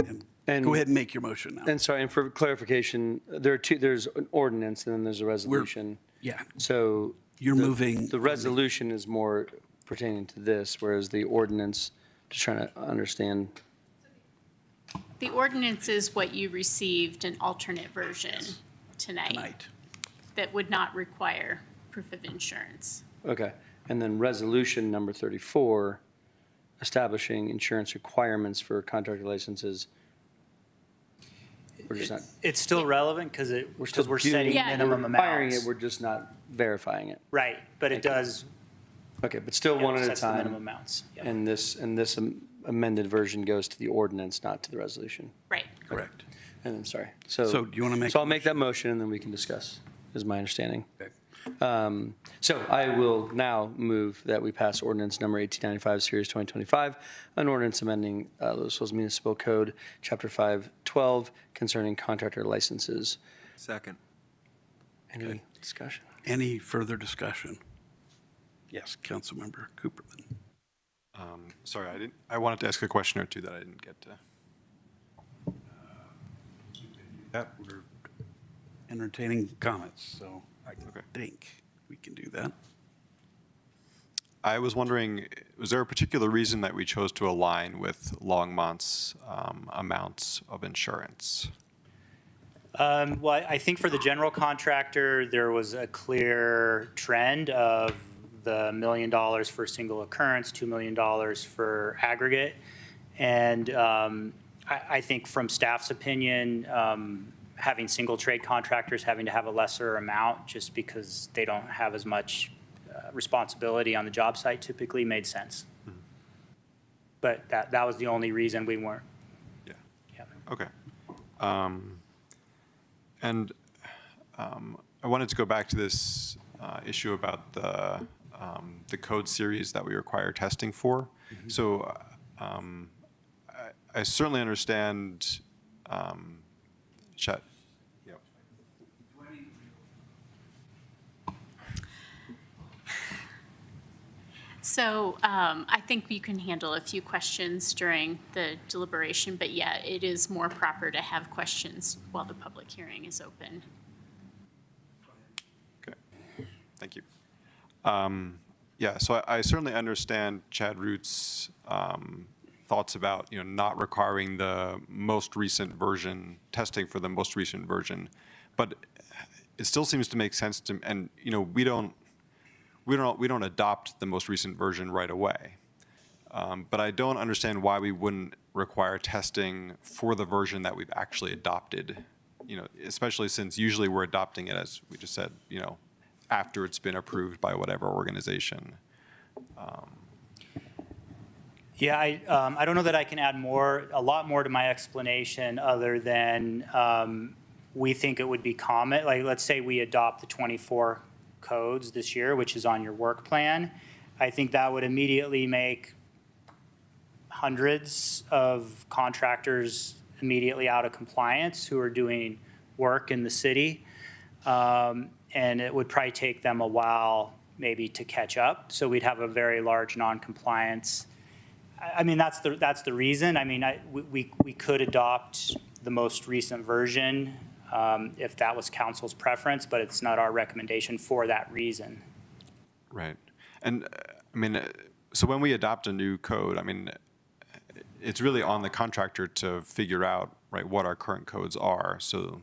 and go ahead and make your motion now. And sorry, and for clarification, there's an ordinance and then there's a resolution. Yeah. So you're moving. The resolution is more pertaining to this, whereas the ordinance, just trying to understand. The ordinance is what you received, an alternate version tonight. That would not require proof of insurance. Okay. And then resolution number 34, establishing insurance requirements for contractor licenses. We're just not. It's still relevant because we're setting Yeah. minimum We're requiring amounts. it, we're just not verifying it. Right, but it does. Okay, but still one at a sets the time. minimum amounts. Yeah. And this amended version goes to the ordinance, not to the resolution. Right. Correct. And I'm sorry. So do you want to make? So I'll make that motion and then we can discuss, is my understanding. Okay. So I will now move that we pass ordinance number 1895, series 2025, an ordinance amending Louisville's Municipal Code, Chapter 512, concerning contractor licenses. Second. Any discussion? Any further discussion? Yes, Councilmember Cooperman. Sorry, I wanted to ask a question or two that I didn't get to. We're entertaining comments, so I think we can do that. I was wondering, was there a particular reason that we chose to align with Longmont's amounts of insurance? Well, I think for the general contractor, there was a clear trend of the $1 million for single occurrence, $2 million for aggregate. And I think from staff's opinion, having single trade contractors having to have a lesser amount just because they don't have as much responsibility on the job site typically made sense. Mm-hmm. But that was the only reason we weren't. Yeah. Okay. And I wanted to go back to this issue about the code series that we require testing for. Mm-hmm. So I certainly understand. Chet. Yep. So I think you can handle a few questions during the deliberation, but yeah, it is more proper to have questions while the public hearing is open. Okay. Thank you. Yeah, so I certainly understand Chad Root's thoughts about, not requiring the most recent version, testing for the most recent version. But it still seems to make sense to, and, we don't adopt the most recent version right away. But I don't understand why we wouldn't require testing for the version that we've actually adopted, especially since usually we're adopting it, as we just said, after it's been approved by whatever organization. Yeah, I don't know that I can add a lot more to my explanation other than we think it would be common. Like, let's say we adopt the 24 codes this year, which is on your work plan. I think that would immediately make hundreds of contractors immediately out of compliance who are doing work in the city. And it would probably take them a while maybe to catch up. So we'd have a very large non-compliance. I mean, that's the reason. I mean, we could adopt the most recent version if that was council's preference, but it's not our recommendation for that reason. Right. And I mean, so when we adopt a new code, I mean, it's really on the contractor to figure out, right, what our current codes are. So,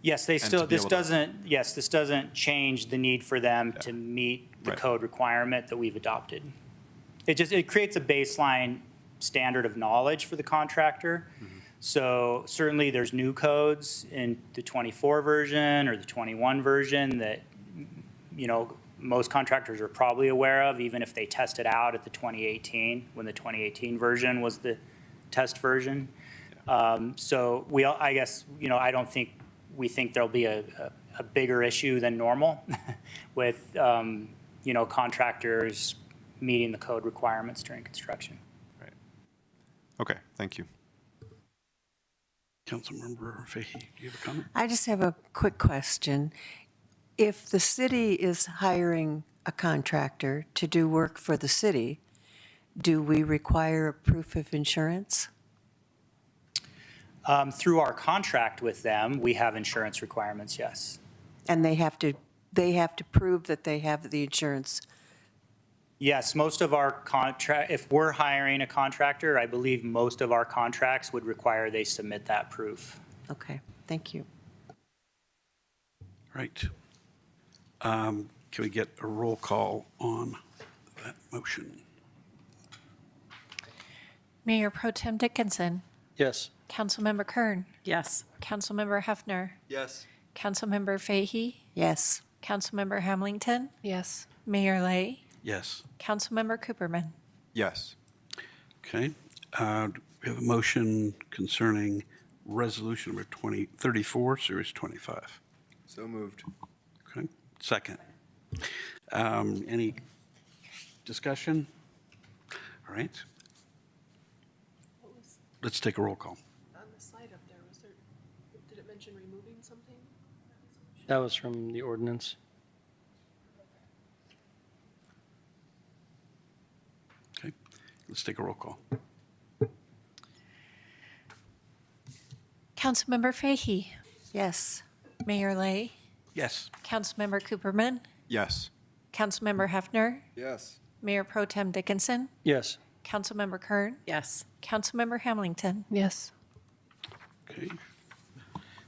Yes, this doesn't change the need for them to meet the code requirement that we've adopted. It creates a baseline standard of knowledge for the contractor. So certainly there's new codes in the 24 version or the 21 version that, most contractors are probably aware of, even if they tested out at the 2018, when the 2018 version was the test version. So I guess, I don't think we think there'll be a bigger issue than normal with, contractors meeting the code requirements during construction. Right. Okay, thank you. Councilmember Fahey, do you have a comment? I just have a quick question. If the city is hiring a contractor to do work for the city, do we require a proof of insurance? Through our contract with them, we have insurance requirements, yes. And they have to prove that they have the insurance. Yes, most of our if we're hiring a contractor, I believe most of our contracts would require they submit that proof. Okay, thank you. Right. Can we get a roll call on that motion? Mayor Pro Tem Dickinson. Yes. Councilmember Kern. Yes. Councilmember Hefner. Yes. Councilmember Fahey. Yes. Councilmember Hamilton. Yes. Mayor Lay. Yes. Councilmember Cooperman. Yes. Okay. We have a motion concerning resolution number 2034, series 25. So moved. Okay. Second. Any discussion? All right. Let's take a roll call. On the slide up there, did it mention removing something? That was from the ordinance. Okay. Let's take a roll call. Councilmember Fahey. Yes. Mayor Lay. Yes. Councilmember Cooperman. Yes. Councilmember Hefner. Yes. Mayor Pro Tem Dickinson. Yes. Councilmember Kern. Yes. Councilmember Hamilton. Yes. Okay.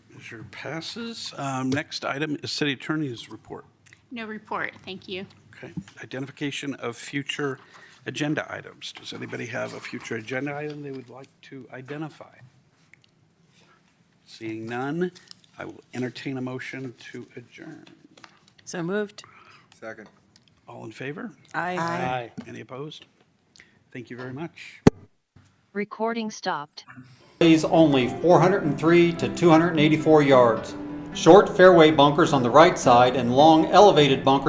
Measure passes. Next item is city attorney's report. No report, thank you. Okay. Identification of future agenda items. Does anybody have a future agenda item they would like to identify? Seeing none, I will entertain a motion to adjourn. So moved. Second. All in favor? Aye. Aye. Any opposed? Thank you very much. Recording stopped. Plays only 403 to 284 yards. Short fairway bunkers on the right side and long elevated bunkers